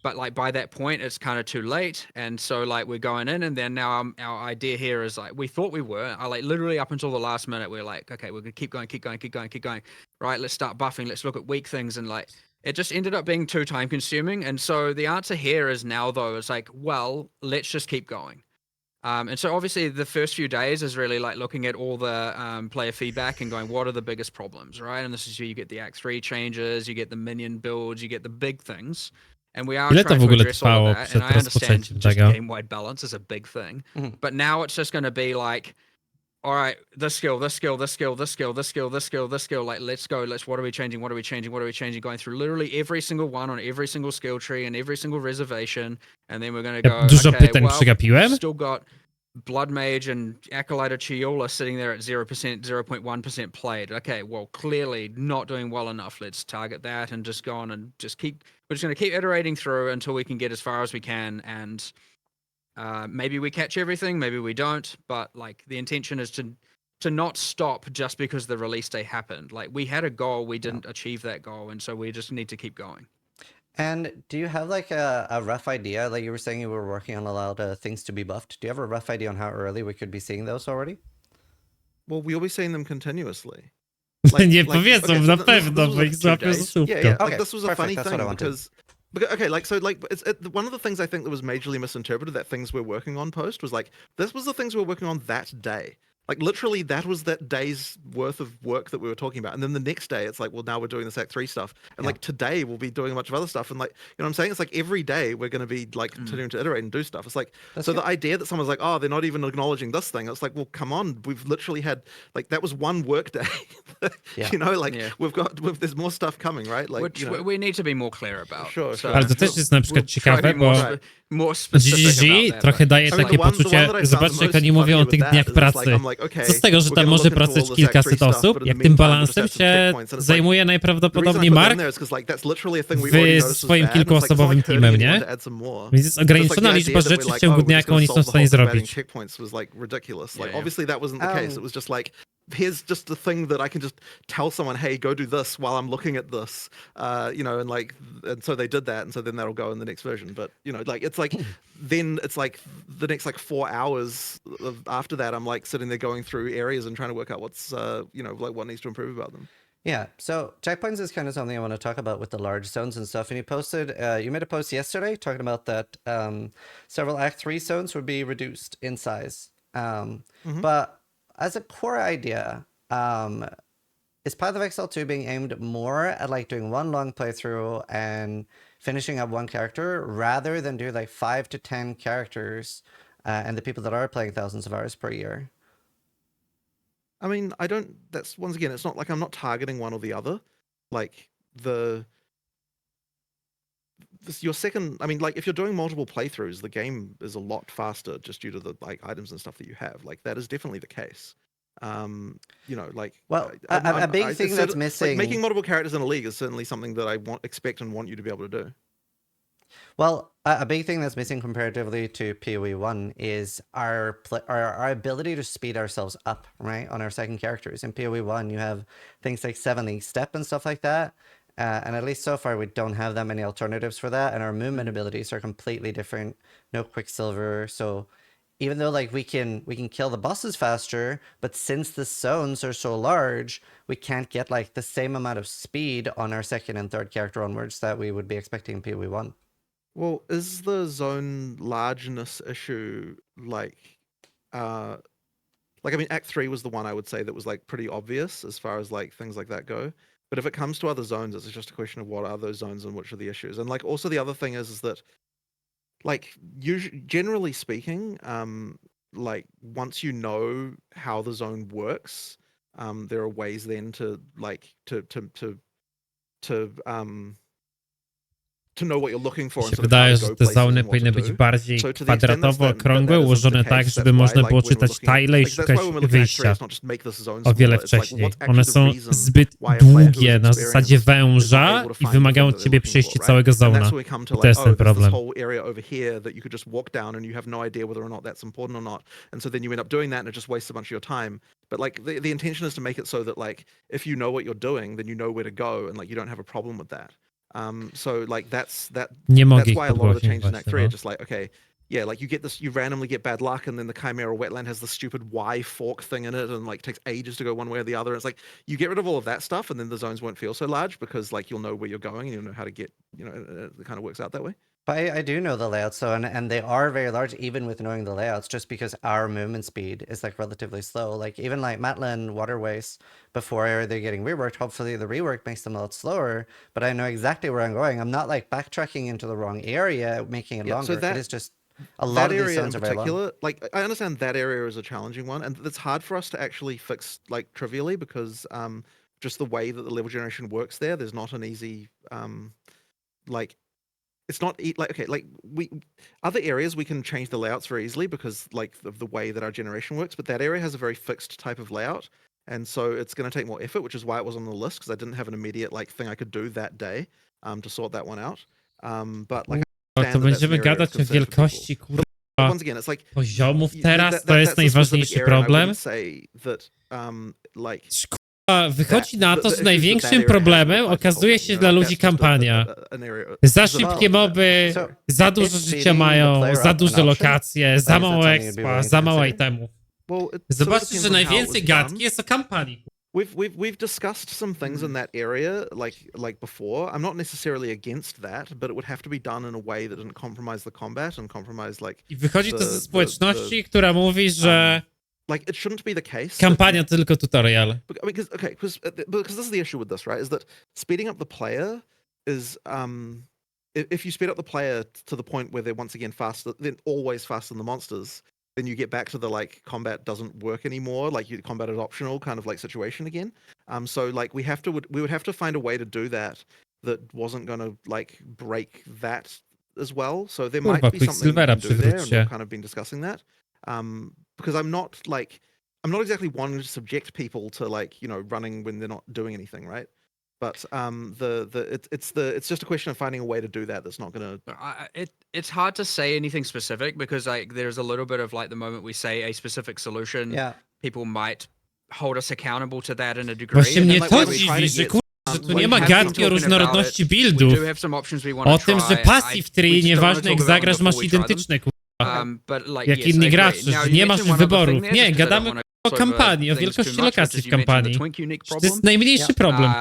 But like by that point, it's kind of too late. And so like we're going in, and then now our idea here is like we thought we were. I like literally up until the last minute, we're like, okay, we're gonna keep going. Right, let's start buffing. Let's look at weak things, and like it just ended up being too time consuming. And so the answer here is now though, it's like, well, let's just keep going. And so obviously the first few days is really like looking at all the player feedback and going, what are the biggest problems, right? And this is where you get the Act 3 changes, you get the minion builds, you get the big things. And we are Ile to trying w to ogóle address all trwało of that. And przed I understand rozpoczęciem just tego? game-wide balance is a big thing. But now it's just going to be like, all right, this skill. Like, let's go. What are we changing? Going through literally every single one on every single skill tree and every single reservation. And then we're going to go, Dużo okay, pytań well, przegapiłem? still got Blood Mage and Acolyte of Chiola sitting there at 0.1% played. Okay, well, clearly not doing well enough. Let's target that and just go on and just keep. We're just going to keep iterating through until we can get as far as we can. And maybe we catch everything, maybe we don't. But like the intention is to not stop just because the release day happened. Like we had a goal, we didn't achieve that goal, and so we just need to keep going. And do you have like a rough idea? Like you were saying you were working on a lot of things to be buffed. Do you have a rough idea on how early we could be seeing those already? Well, we'll be seeing them continuously. Nie powiedzą na pewno, bo ich złapią za słówko. Yeah. Okay, Like this was a funny perfect, that's what I thing wanted. because okay, like so, like one of the things I think that was majorly misinterpreted that things we're working on post was like this was the things we were working on that day. Like literally, that was that day's worth of work that we were talking about, and then the next day, it's like, well, now we're doing this Act 3 stuff, and like today we'll be doing a bunch of other stuff, and like, you know what I'm saying? It's like every day we're going to be like continuing to iterate and do stuff. It's like That's so good. the idea that someone's like, oh, they're not even acknowledging this thing. It's like, well, come on, we've literally had like that was one work day. You know, like there's more stuff coming, right? Like Which you know, we need to be more clear about. Sure. So Ale to też jest na przykład we'll try to ciekawe, be bo more specific GGG about that, trochę but- daje I mean, takie the one poczucie, that I found zobaczcie jak the oni most mówią o funny tych with dniach that is it's pracy. like, I'm like, okay, Co z tego, że we're tam gonna może look into pracować all this kilkaset Act 3 stuff, osób, but in jak the tym meantime, we'll balansem just add some się checkpoints, and it's like, zajmuje the reason I najprawdopodobniej put them Mark there is 'cause, like, that's literally a thing we already w noticed was swoim bad, and it's like, it's not kilkuosobowym like hurting teamem, anyone nie? to add some more. Więc jest So it's like ograniczona the liczba idea that rzeczy we're w like, ciągu oh, we're dnia, just jaką gonna oni są solve w the stanie whole thing by adding zrobić. checkpoints was like ridiculous. Like Yeah. obviously that wasn't the case. It was just like here's just the thing that I can just tell someone, hey, go do this while I'm looking at this, you know, and like, and so they did that, and so then that'll go in the next version. But you know, like it's like then it's like the next like 4 hours after that, I'm like sitting there going through areas and trying to work out what's you know, like what needs to improve about them. Yeah, so checkpoints is kind of something I want to talk about with the large zones and stuff. And you made a post yesterday talking about that several Act 3 zones would be reduced in size. But as a core idea, is Path of Exile 2 being aimed more at like doing one long playthrough and finishing up one character rather than do like 5 to 10 characters and the people that are playing thousands of hours per year? I mean, I don't. That's once again, it's not like I'm not targeting one or the other. Like your second. I mean, like if you're doing multiple playthroughs, the game is a lot faster just due to the like items and stuff that you have. Like that is definitely the case. You know, like Well, a big thing that's missing. Like making multiple characters in a league is certainly something that I expect and want you to be able to do. Well, a big thing that's missing comparatively to PoE 1 is our ability to speed ourselves up, right, on our second characters. In PoE 1, you have things like 7 League Step and stuff like that. And at least so far, we don't have that many alternatives for that. And our movement abilities are completely different. No Quicksilver. So even though like we can kill the bosses faster, but since the zones are so large, we can't get like the same amount of speed on our second and third character onwards that we would be expecting in PoE 1. Well, is the zone largeness issue like I mean, Act 3 was the one I would say that was like pretty obvious as far as like things like that go. But if it comes to other zones, it's just a question of what are those zones and which are the issues. And like also the other thing is that like generally speaking, like once you know how the zone works, there are ways then to like to know what you're looking for. Mi się wydaje, że te zony powinny być bardziej kwadratowo okrągłe, ułożone tak, żeby można było czytać tile i szukać wyjścia o wiele wcześniej. One są zbyt długie, na zasadzie węża i wymagają od ciebie przejścia całego zona. I to jest ten problem. But like the intention is to make it so that like if you know what you're doing, then you know where to go and like you don't have a problem with that. So like that's why a lot of the changes in Act 3 are just like, okay, yeah, like you randomly get bad luck, and then the Chimera wetland has the stupid Y fork thing in it, and like takes ages to go one way or the other. It's like you get rid of all of that stuff, and then the zones won't feel so large because like you'll know where you're going and you'll know how to get, you know, it kind of works out that way. But I do know the layouts, so and they are very large even with knowing the layouts, just because our movement speed is like relatively slow. Like even like Matlan waterways, before they're getting reworked, hopefully the rework makes them a lot slower. But I know exactly where I'm going. I'm not like backtracking into the wrong area, making it longer. So it is just a lot of these zones are very long. Like I understand that area is a challenging one, and it's hard for us to actually fix like trivially because just the way that the level generation works there, there's not an easy like. It's not like okay, like other areas we can change the layouts very easily because like of the way that our generation works, but that area has a very fixed type of layout, and so it's going to take more effort, which is why it was on the list because I didn't have an immediate like thing I could do that day to sort that one out. But like to będziemy gadać o wielkości kurwa poziomów teraz, to jest najważniejszy problem. Wychodzi na to, że największym problemem okazuje się dla ludzi kampania. Za szybkie moby, za dużo życia mają, za duże lokacje, za mało expa, za mało itemów. Zobaczcie, że najwięcej gadki jest o kampanii. We've discussed some things in that area like before. I'm not necessarily against that, but it would have to be done in a way that didn't compromise the combat and compromise like. I wychodzi to ze społeczności, która mówi, że like it shouldn't be the case. Kampania to tylko tutorial. I mean, because this is the issue with this, right? Is that speeding up the player is if you speed up the player to the point where they're once again faster, then always faster than the monsters, then you get back to the like combat doesn't work anymore, like combat is optional kind of like situation again. So like we would have to find a way to do that wasn't going to like break that as well. So there might be something we can do there, and we've kind of been discussing that. Because I'm not exactly wanting to subject people to like, you know, running when they're not doing anything, right? But it's just a question of finding a way to do that that's not gonna. It's hard to say anything specific because like there's a little bit of like the moment we say a specific solution, people might hold us accountable to that in a degree. Właśnie mnie to dziwi, że że tu nie ma gadki o różnorodności buildów, o tym, że passive tree, nieważne jak zagrasz, masz identyczne jak inni gracze, że nie masz wyborów. Nie, gadamy o kampanii, o wielkości lokacji w kampanii. To jest najmniejszy problem.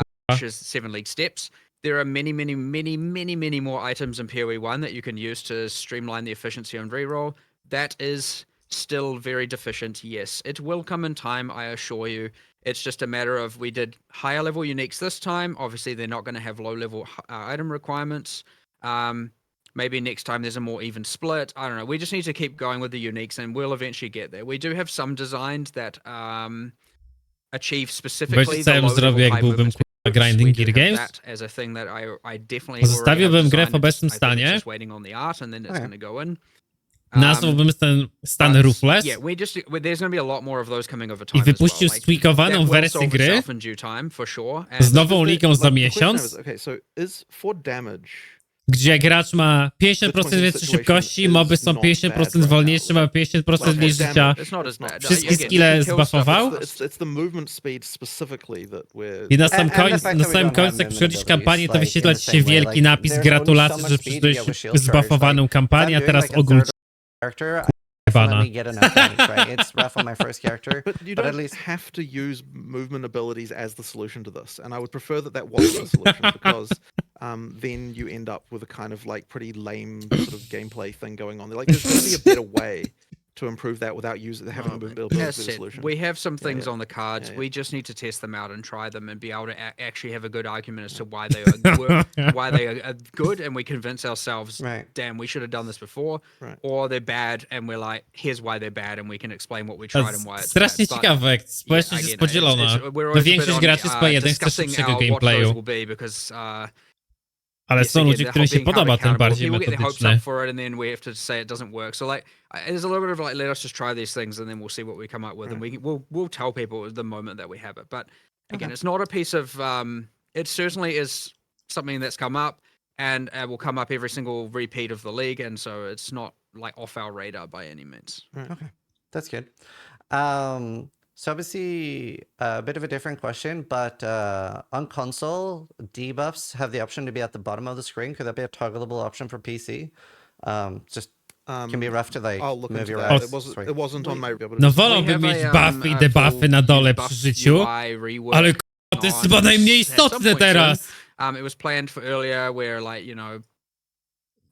There are many more items in PoE 1 that you can use to streamline the efficiency on reroll. That is still very deficient, yes. It will come in time, I assure you. It's just a matter of we did higher level uniques this time. Obviously, they're not going to have low level item requirements. Maybe next time there's a more even split. I don't know. We just need to keep going with the uniques and we'll eventually get there. We do have some designs that achieve specifically the low level high movement grinding gear games. As a thing that I definitely pozostawiłbym grę w obecnym stanie. Just waiting on the art and then it's going to go in. Nazwałbym ten stan But, roofless yeah, there's going to be a lot more of those coming over time. i wypuścił as well. tweakowaną that will wersję solve gry itself in due time, for sure. And z nową ligą za the question miesiąc, is, okay, so is for damage gdzie gracz ma 50% więcej szybkości, moby są 50% wolniejsze, ma 50% mniej życia. it's not as bad. Wszystkie Again, skille you can kill stuff, zbuffował. it's the movement speed specifically that we're I na And the fact that we samym don't końcu, have jak przychodzisz abilities, kampanię, to like, wyświetla in the ci się same way, wielki like, napis there's only gratulacje, so że much speed you przyszedłeś get with shield zbuffowaną charge, kampanię, a if I'm teraz doing, like, a ogólnie third character, bana. definitely get enough damage, right? It's rough on my first character, But you but at don't least have to use movement abilities as the solution to this, and I would prefer that wasn't the solution because then you end up with a kind of like pretty lame sort of gameplay thing going on there. Like there's going to be a better way to improve that without having movement abilities As as a said, solution. we have some things yeah. on the cards. Yeah. We just need to test them out and try them and be able to actually have a good argument as to why they are why they are good, and we convince ourselves, Right. damn, we should have done this before, Right. or they're bad, and we're like, here's why they're bad, and we can explain what we tried and why it's Strasznie bad. But, ciekawe, jak yeah, społeczność jest again, podzielona. we're To always a bit większość on, graczy z P1 chce discussing szybszego what those gameplayu, will be because ale yes, są again, ludzie, the którym whole się being held podoba ten accountable. bardziej People get their hopes metodyczny. up for it, and then we have to say it doesn't work. So like, there's a little bit of like, let us just try these things, and then we'll see what we come up with, and we'll tell people the moment that we have it. But again, it's not a piece of. It certainly is something that's come up, and will come up every single repeat of the league, and so it's not like off our radar by any means. okay, that's good. So obviously a bit of a different question, but on console, debuffs have the option to be at the bottom of the screen. Could that be a toggleable option for PC? Just can be rough to like I'll look move into your that. eyes. It wasn't on my. No wolałbym mieć buffy i debuffy na dole przy życiu, ale k***a, to jest chyba najmniej istotne teraz. It was planned for earlier, where like, you know,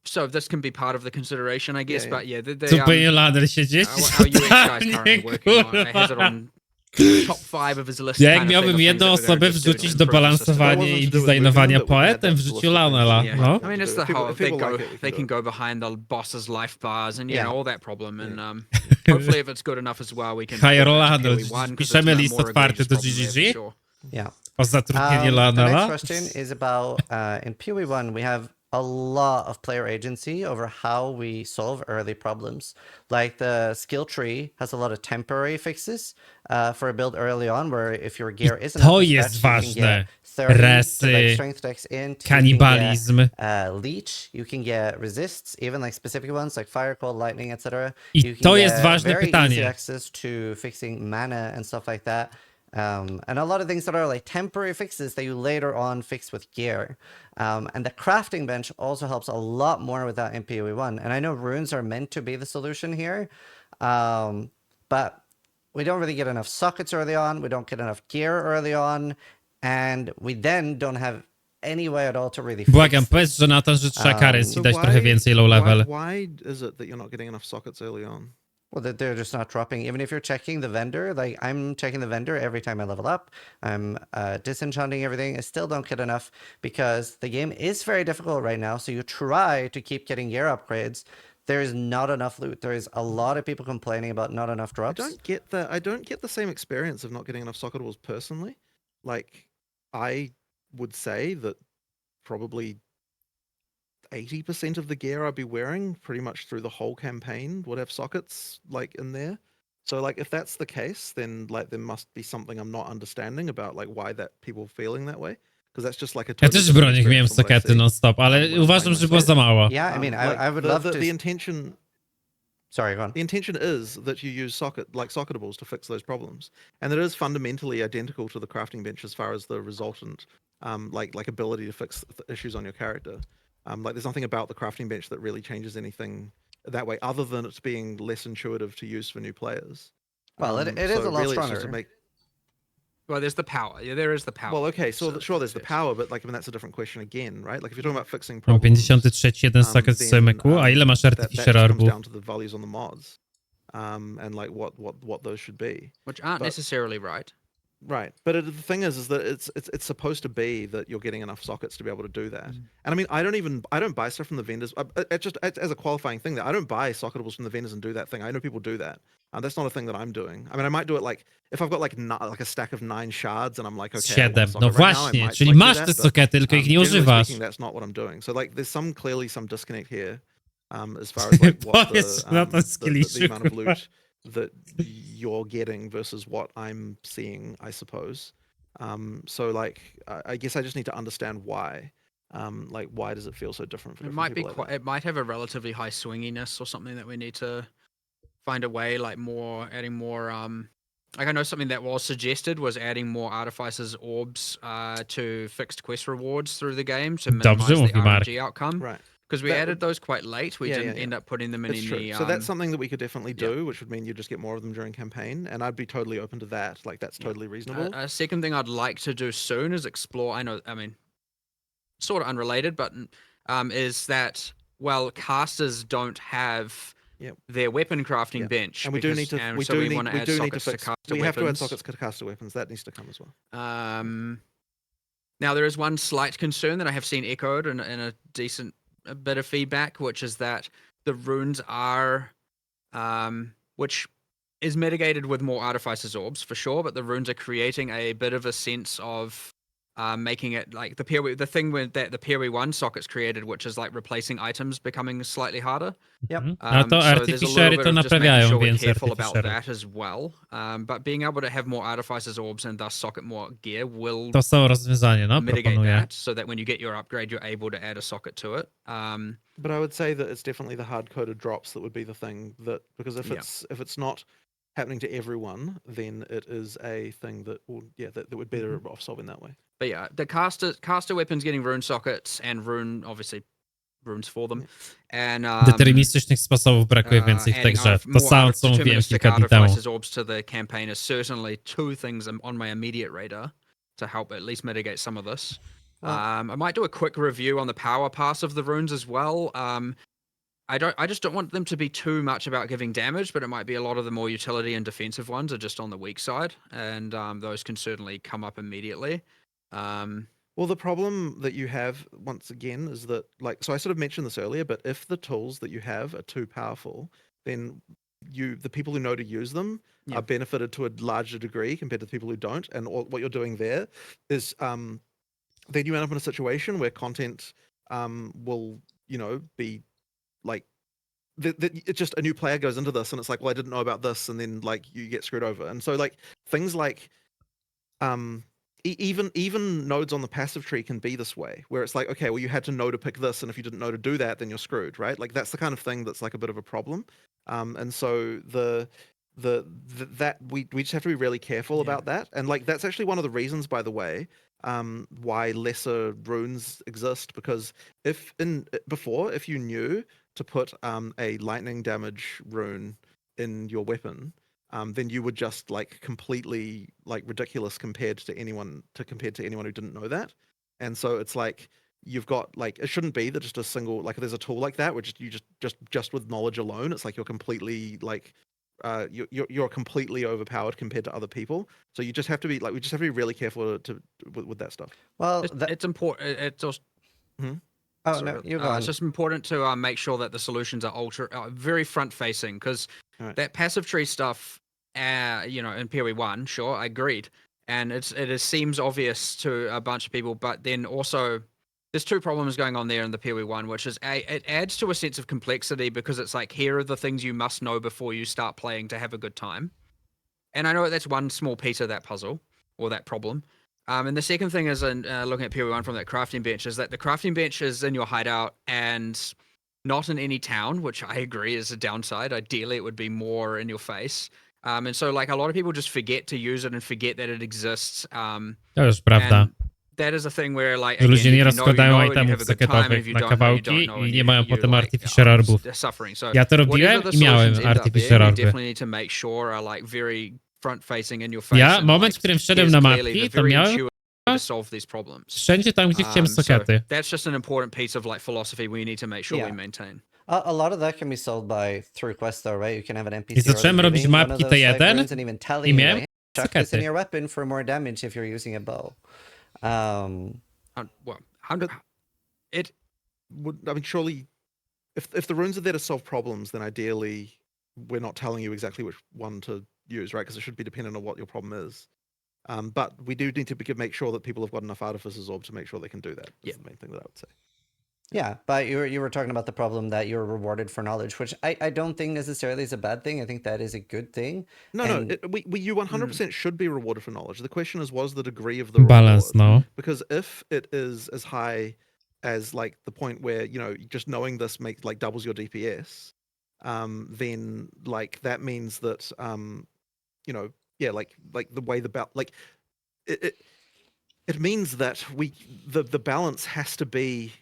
so this can be part of the consideration, I guess. Yeah, But yeah, they Zupełnie lader się dzieje. our UX guy's currently working on it. Has it on top 5 of his list. Ja kind jak of miałbym thing of jedną things that we're osobę gonna just do to wrzucić do improve the system. balansowania i designowania poetem, wrzucił Launela. Yeah. No. I mean, it's the If whole people they like go it, we can they do can it. go behind the boss's life bars and you Yeah. know all that problem, and hopefully if it's good enough as well, we can. Hire port it to Launel. Kiwi 1, 'cause Piszemy it's a list more otwarty egregious do problem there for GGG. sure. Yeah. O zatrudnienie The next Launela. question is about in PoE1 we have a lot of player agency over how we solve early problems. Like the skill tree has a lot of temporary fixes for a build early on, where if your gear isn't to up to jest scratch, you can ważne. get 30 to Resy, like strength decks int, kanibalizm. you can get, leech, you can get resists, even like specific ones like fire, cold, lightning, etc. I You to can jest get ważne very easy pytanie. access to fixing mana and stuff like that. And a lot of things that are like temporary fixes that you later on fix with gear. And the crafting bench also helps a lot more with that in PoE1. And I know runes are meant to be the solution here, but we don't really get enough sockets early on. We don't get enough gear early on, and we then don't have any way at all to really fix Błagam, this. powiedz Jonathan, że trzeba currency So dać trochę więcej low level. Why is it that you're not getting enough sockets early on? Well, they're just not dropping. Even if you're checking the vendor, like I'm checking the vendor every time I level up, I'm disenchanting everything. I still don't get enough because the game is very difficult right now. So you try to keep getting gear upgrades. There is not enough loot. There is a lot of people complaining about not enough drops. I don't get the same experience of not getting enough socketables personally. Like, I would say that probably 80% of the gear I'd be wearing pretty much through the whole campaign would have sockets like in there. So like if that's the case, then like there must be something I'm not understanding about like why that people feeling that way. Because that's just like a Ja totally też w different broniach miałem experience from what I sokety see. non-stop, ale uważam, że było za mało. Yeah, I mean, I would love to. The intention. Sorry, go on. The intention is that you use socketables to fix those problems, and it is fundamentally identical to the crafting bench as far as the resultant, like ability to fix issues on your character. Like there's nothing about the crafting bench that really changes anything that way, other than it's being less intuitive to use for new players. Well, it is a lot really it's just to stronger. make. Well, there's the power. Yeah, there is the power. Well, okay, so So, sure, there's the yes. power, but like I mean that's a different question again, right? Like if you're talking about fixing Mam problems, 53, jeden socket z CMQ, a ile masz that Artificer just comes Orbów? down to the values on the mods, and like what those should be. Which aren't but- necessarily right. Right, but the thing is that it's supposed to be that you're getting enough sockets to be able to do that. And I mean, I don't buy stuff from the vendors. It's just as a qualifying thing that I don't buy socketables from the vendors and do that thing. I know people do that. That's not a thing that I'm doing. I mean, I might do it like if I've got like a stack of 9 shards and I'm like, okay, I want a 7. socket No right now, I właśnie, might czyli like do masz that, te but, sokety, tylko ich nie generally używasz. speaking, that's not what I'm doing. So like, there's clearly some disconnect here. as far as like what Powiedz na to, the Skilliszu, amount of kurwa. loot that you're getting versus what I'm seeing, I suppose. So like I guess I just need to understand why. Like why does it feel so different for It different might be people? quite. It might have a relatively high swinginess or something that we need to find a way, like adding more. Like I know something that was suggested was adding more artificers orbs to fixed quest rewards through the game to minimize Dobrze the mówi Mark. RNG outcome. Right. Because we That added would- those quite late. We Yeah, didn't yeah, end up putting them in It's true. any. So that's something that we could definitely yeah. do, which would mean you just get more of them during campaign, and I'd be totally open to that. Like that's totally reasonable. A second thing I'd like to do soon is explore. I mean, sort of unrelated, but is that casters don't have Yep. their weapon crafting Yeah. bench, And we do need to. and We so do we need. want to We add do need to sockets to fix. caster We have to add weapons. sockets to caster weapons. That needs to come as well. Now there is one slight concern that I have seen echoed in a decent bit of feedback, which is that the runes are, which is mitigated with more artificers orbs for sure, but the runes are creating a bit of a sense of making it like the thing with that the PoE1 sockets created, which is like replacing items becoming slightly harder. Yep. No to So there's a little artificery bit to of just making naprawiają, sure we're więc careful about artificerów. that as well. But being able to have more artificers orbs and thus socket more gear will To są rozwiązanie, no, mitigate proponuję. that, so that when you get your upgrade, you're able to add a socket to it. But I would say that it's definitely the hard-coded drops that would be the thing that because if it's not happening to everyone, then it is a thing that will that would be better off solving that way. But yeah, the caster weapons getting rune sockets and obviously runes for them, and Deterministycznych sposobów brakuje więcej w tej grze. To samo, co mówiłem kilka dni temu. artificers orbs to the campaign is certainly two things on my immediate radar to help at least mitigate some of this. I might do a quick review on the power pass of the runes as well. I just don't want them to be too much about giving damage, but it might be a lot of the more utility and defensive ones are just on the weak side, and those can certainly come up immediately. Well, the problem that you have once again is that so I sort of mentioned this earlier, but if the tools that you have are too powerful, then the people who know to use them are benefited to a larger degree compared to the people who don't. And what you're doing there is then you end up in a situation where content will be like it's just a new player goes into this and it's like, well, I didn't know about this, and then like you get screwed over. And so like things like even nodes on the passive tree can be this way, where it's like, okay, well, you had to know to pick this, and if you didn't know to do that, then you're screwed, right? Like that's the kind of thing that's like a bit of a problem. And so that we just have to be really careful about that. And like that's actually one of the reasons, by the way, why lesser runes exist, because if you knew to put a lightning damage rune in your weapon, then you would just like completely like ridiculous compared to anyone who didn't know that. And so it's like you've got like it shouldn't be that just a single like there's a tool like that which you just with knowledge alone, it's like you're completely like you're completely overpowered compared to other people. So you just have to be like we just have to be really careful with that stuff. Well, it's important. It's also Oh no, you go on. it's just important to make sure that the solutions are very front facing, because that passive tree stuff, in PoE1, sure, I agreed, and it seems obvious to a bunch of people, but then also there's two problems going on there in the PoE1, which is it adds to a sense of complexity, because it's like, here are the things you must know before you start playing to have a good time, and I know that's one small piece of that puzzle or that problem. And the second thing is, looking at PoE1 from that crafting bench, is that the crafting bench is in your hideout and not in any town, which I agree is a downside. Ideally, it would be more in your face. And so, like, a lot of people just forget to use it and forget that it exists. To już prawda. That is a thing where, like, Że ludzie nie again, rozkładają if you know, and you have itemów a good time, and if socketowych you na don't know, you kawałki don't know, i and nie mają you, potem like, artificer are orbów. suffering. So Ja to whatever robiłem the i miałem solutions end up being, artificer we orby. definitely need to make sure are, like, very front-facing in your face. Ja, and, moment, w like, którym wszedłem here's na clearly mapki, the to very miałem intuitive way to solve these problems. wszędzie tam, gdzie chciałem sokety. So that's just an important piece of like philosophy we need to make sure we maintain. A lot of that can be solved through quests, though, right? You can have an NPC I zacząłem robić giving one of mapki those type T1 runes and even i telling you, miałem hey, chuck this in sokety. your weapon for more damage if you're using a bow. Surely, if the runes are there to solve problems, then ideally we're not telling you exactly which one to use, right? Because it should be dependent on what your problem is. But we do need to make sure that people have got enough artificers orb to make sure they can do that. That's the main thing that I would say. Yeah, but you were talking about the problem that you're rewarded for knowledge, which I don't think necessarily is a bad thing. I think that is a good thing. No, And you 100% should be rewarded for knowledge. The question is, was the degree of the Balans, reward? no. Because if it is as high as like the point where, you know, just knowing this makes like doubles your DPS, then like that means that you know, yeah, like the way it means that the balance has to be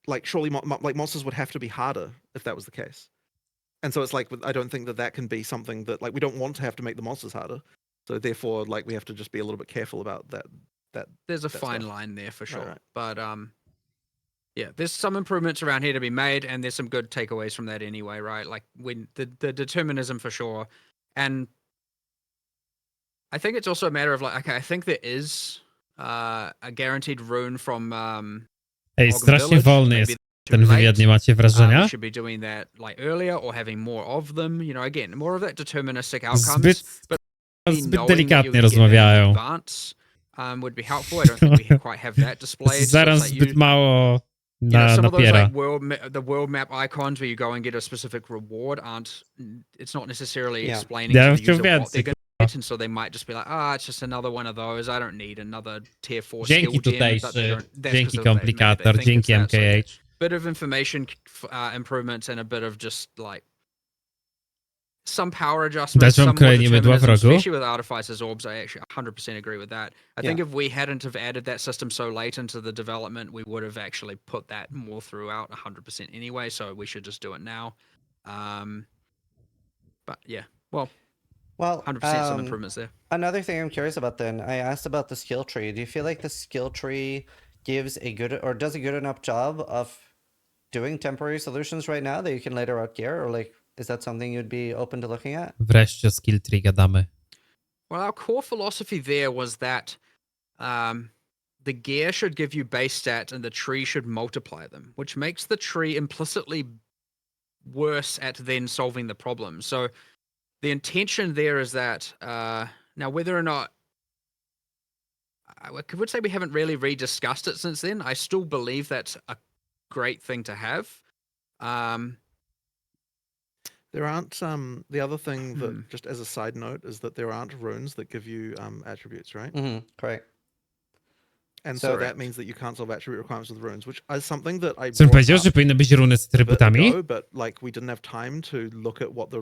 like surely like monsters would have to be harder if that was the case. And so it's like, I don't think that can be something that, like, we don't want to have to make the monsters harder. So therefore, like, we have to just be a little bit careful about that. There's a that fine stuff. line there for sure. Right. But yeah, there's some improvements around here to be made, and there's some good takeaways from that anyway, right? Like when the determinism for sure. And I think it's also a matter of like, okay, I think there is a guaranteed rune from Ej, strasznie wolny jest ten wywiad, nie macie we wrażenia? should be doing that like earlier or having more of them. You know, again, more of that deterministic outcomes. Zbyt, but zbyt delikatnie rozmawiają. Advance, would be helpful. I don't think we quite have that displayed. Zaraz so it's like zbyt mało you know, some of those napiera. like the world map icons where you go and get a specific reward aren't. It's not necessarily Yeah. explaining Ja to bym the chciał user what więcej. they're going to get, and so they might just be like, it's just another one of those. I don't need another tier 4 Dzięki skill gem. But they tutejszy, don't. That's dzięki 'cause of they komplikator, think dzięki it's that, so yeah. MKH. Bit of information improvements and a bit of just like some power adjustments. Dać wam some more krojenie mydła w determinism, rogu? especially with Artificers Orbs. I actually 100% agree with that. I think if we hadn't have added that system so late into the development, we would have actually put that more throughout 100% anyway. So we should just do it now. But yeah, well, 100% some improvements there. Another thing I'm curious about then, I asked about the skill tree. Do you feel like the skill tree gives a good or does a good enough job of doing temporary solutions right now that you can later out gear, or like is that something you'd be open to looking at? Wreszcie o skill tree gadamy. Well, our core philosophy there was that the gear should give you base stat and the tree should multiply them, which makes the tree implicitly worse at then solving the problem. So the intention there is that now whether or not I would say we haven't really rediscussed it since then. I still believe that's a great thing to have. There aren't the other thing that, just as a side note, is that there aren't runes that give you attributes, right? Correct. And so that means that you can't solve attribute requirements with runes, which is something that I Co brought powiedział, up że powinny być runy z atrybutami? ago, but like we didn't have time to look at what the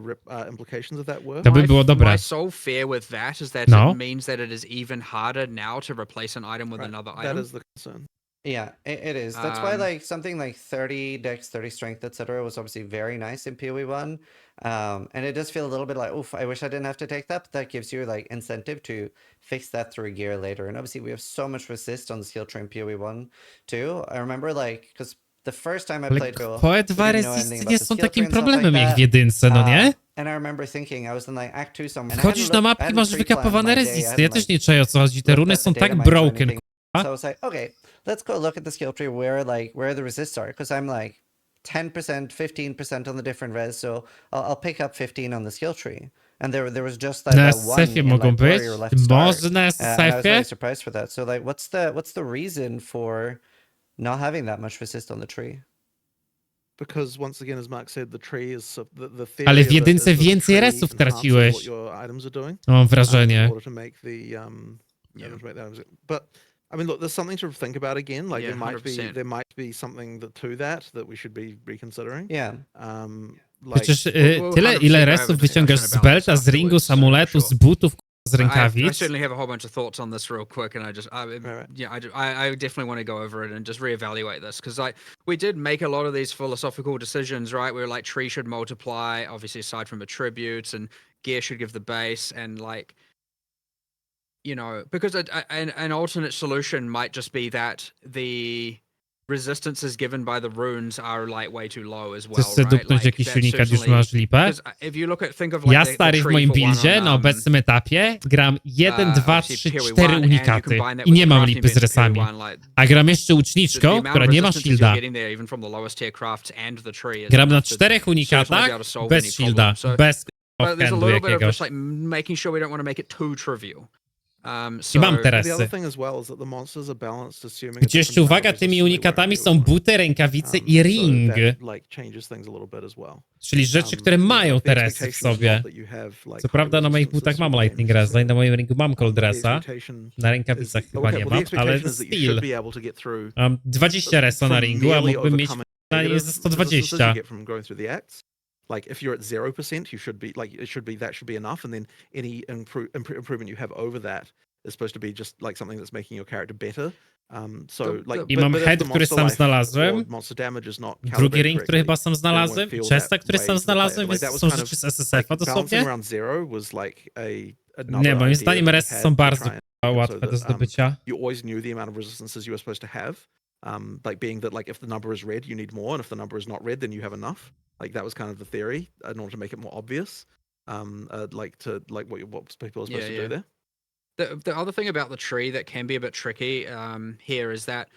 implications of that were. To by było dobre. My sole fear with that is that No. it means that it is even harder now to replace an item with another item. That is the concern. Yeah, it is. That's why like something like 30 dex, 30 strength, etc. was obviously very nice in PoE 1. And it does feel a little bit like, oof, I wish I didn't have to take that, but that gives you like incentive to fix that through gear later. And obviously we have so much resist on the skill tree in PoE 1 too. I remember like, because the first time I played Go, Poe 2 resisty nie są takim problemem jak w jedynce, no nie? And I remember thinking, I was in like Act 2 somewhere. Wchodzisz na mapki, masz wykapowane resisty. Ja też nie czuję, o co chodzi. Te runy są tak broken, So I was like, okay, let's go look at the skill tree where the resists are, because I'm like 10%, 15% on the different res, so I'll pick up 15 on the skill tree. And there was just that, Na that one SEF-ie in, mogą like, być, warrior left star. może na And I was really SEF-ie. surprised for that. So like, what's the reason for not having that much resist on the tree? Because once again, as Mark said, the tree is the theory Ale w of it jedynce is that the więcej tree resów enhances traciłeś. what your items are doing. Mam In wrażenie. order to make the but I mean, look, there's something to think about again. Like Yeah, there might be something to that we should be reconsidering. Yeah. Like, Przecież tyle, ile resów wyciągasz z belta, z ringu, z amuletu, z butów, z I rękawic. certainly have a whole bunch of thoughts on this real quick, and I definitely want to go over it and just reevaluate this, because like we did make a lot of these philosophical decisions, right? We were like, tree should multiply, obviously aside from attributes, and gear should give the base, and like, you know, because an alternate solution might just be that the resistances given by the runes are like way too low as well, Chcesz sobie right? dupnąć Like, jakiś that's unikat, już certainly- masz lipę? because if you look at think of like Ja the stary w tree moim for one buildzie on, na obecnym etapie gram 1, 2, 3, obviously PoE 4 1, and you unikaty combine that i with nie the mam crafting lipy z events in resami. PoE 1, like, A gram jeszcze the łuczniczką, amount która of nie ma resistances you're shielda. getting there, even from the lowest tier crafts and the tree, is Gram na enough to 4 certainly be unikatach, able to solve bez any shielda, problem. So, bez but there's a offhandu little bit of jakiegoś. just like making sure we don't want to make it too trivial. I mam The teresy. other thing as well is that the monsters are balanced, assuming a Gdzie jeszcze different uwaga, amount of tymi resistance unikatami they są weren't buty, rękawice i so ring. that, like, changes things a little bit as well. Czyli rzeczy, które You know, mają like, the teresy w expectation is sobie. not that you have, like, Co high prawda na moich resistances butach mam through the game lightning resa i na moim ringu mam cold but the resa. expectation Na is rękawicach chyba okay, nie well, the mam, ale expectation is that you should still. be able to get through Mam 20 resa na from ringu, a merely mógłbym mieć overcoming na nie ze negative resistances 120. you get from going through the acts. Like if you're at 0%, you should be like that should be enough, and then any improvement you have over that is supposed to be just like something that's making your character better. I mam head, który sam znalazłem. Drugi ring, który chyba sam znalazłem. I chesta, który sam znalazłem, więc to są rzeczy z SSF-a dosłownie. Nie, moim zdaniem resy są bardzo łatwe do zdobycia. You always knew the amount of resistances you were supposed to have. Like being that like if the number is red, you need more, and if the number is not red, then you have enough. Like that was kind of the theory in order to make it more obvious. What people are supposed to do there. The other thing about the tree that can be a bit tricky here is that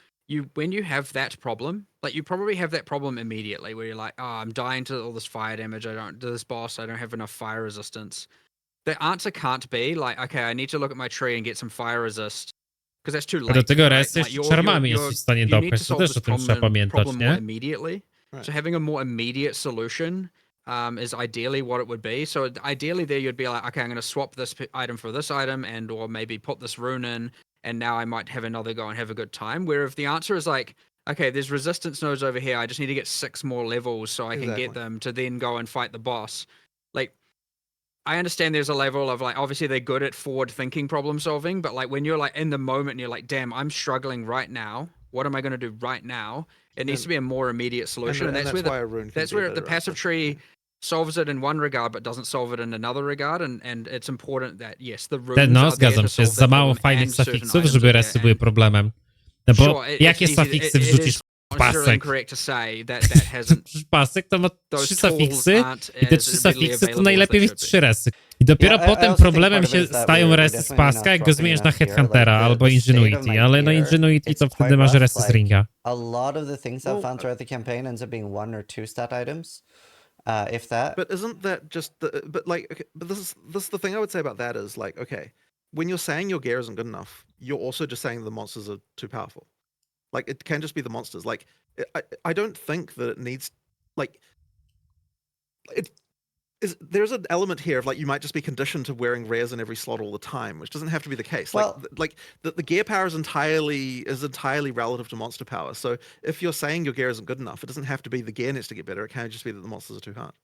when you have that problem, like you probably have that problem immediately where you're like, oh, I'm dying to all this fire damage. This boss, I don't have enough fire resistance. The answer can't be like, okay, I need to look at my tree and get some fire resist. Because that's too late. Do tego right? res jeszcze czarmami jesteś w stanie dopchać, to też o tym trzeba pamiętać, nie? Immediately. Right. So having a more immediate solution is ideally what it would be. So ideally there you'd be like, okay, I'm going to swap this item for this item or maybe put this rune in, and now I might have another go and have a good time. Where if the answer is like, okay, there's resistance nodes over here, I just need to get 6 more levels so I can get them to then go and fight the boss. Like, I understand there's a level of like, obviously they're good at forward thinking problem solving, but like when you're like in the moment and you're like, damn, I'm struggling right now. What am I going to do right now? It needs to be a more immediate solution. And that's where the passive tree solves it in one regard, but doesn't solve it in another regard. And it's important that, yes, the runes No, are there zgadzam to się, solve jest za that mało problem fajnych and certain sufiksów, items żeby are resy there. były problemem. No bo Sure, jakie it's easy, sufiksy it wrzucisz is w necessarily pasek? incorrect to say that hasn't Przecież pasek to ma 3 those sufiksy tools aren't i te as 3 readily sufiksy to available najlepiej as mieć they 3 should be. resy. I dopiero Yeah, I potem also think problemem part of it się is that stają we're resy z definitely not paska, jak go dropping zmieniasz na enough gear. Headhuntera Like albo the state of Ingenuity, my ale no gear, Ingenuity to it's wtedy quite masz rough. resy z Like ringa. a lot of the things I've found throughout the campaign ends up being 1 or 2 stat items, if that. But isn't that just but this is the thing I would say about that is like, okay, when you're saying your gear isn't good enough, you're also just saying the monsters are too powerful. Like it can just be the monsters. Like I don't think that it needs like there's an element here of like you might just be conditioned to wearing rares in every slot all the time, which doesn't have to be the case. Well, Like the gear power is entirely relative to monster power. So if you're saying your gear isn't good enough, it doesn't have to be the gear needs to get better. It can just be that the monsters are too hard.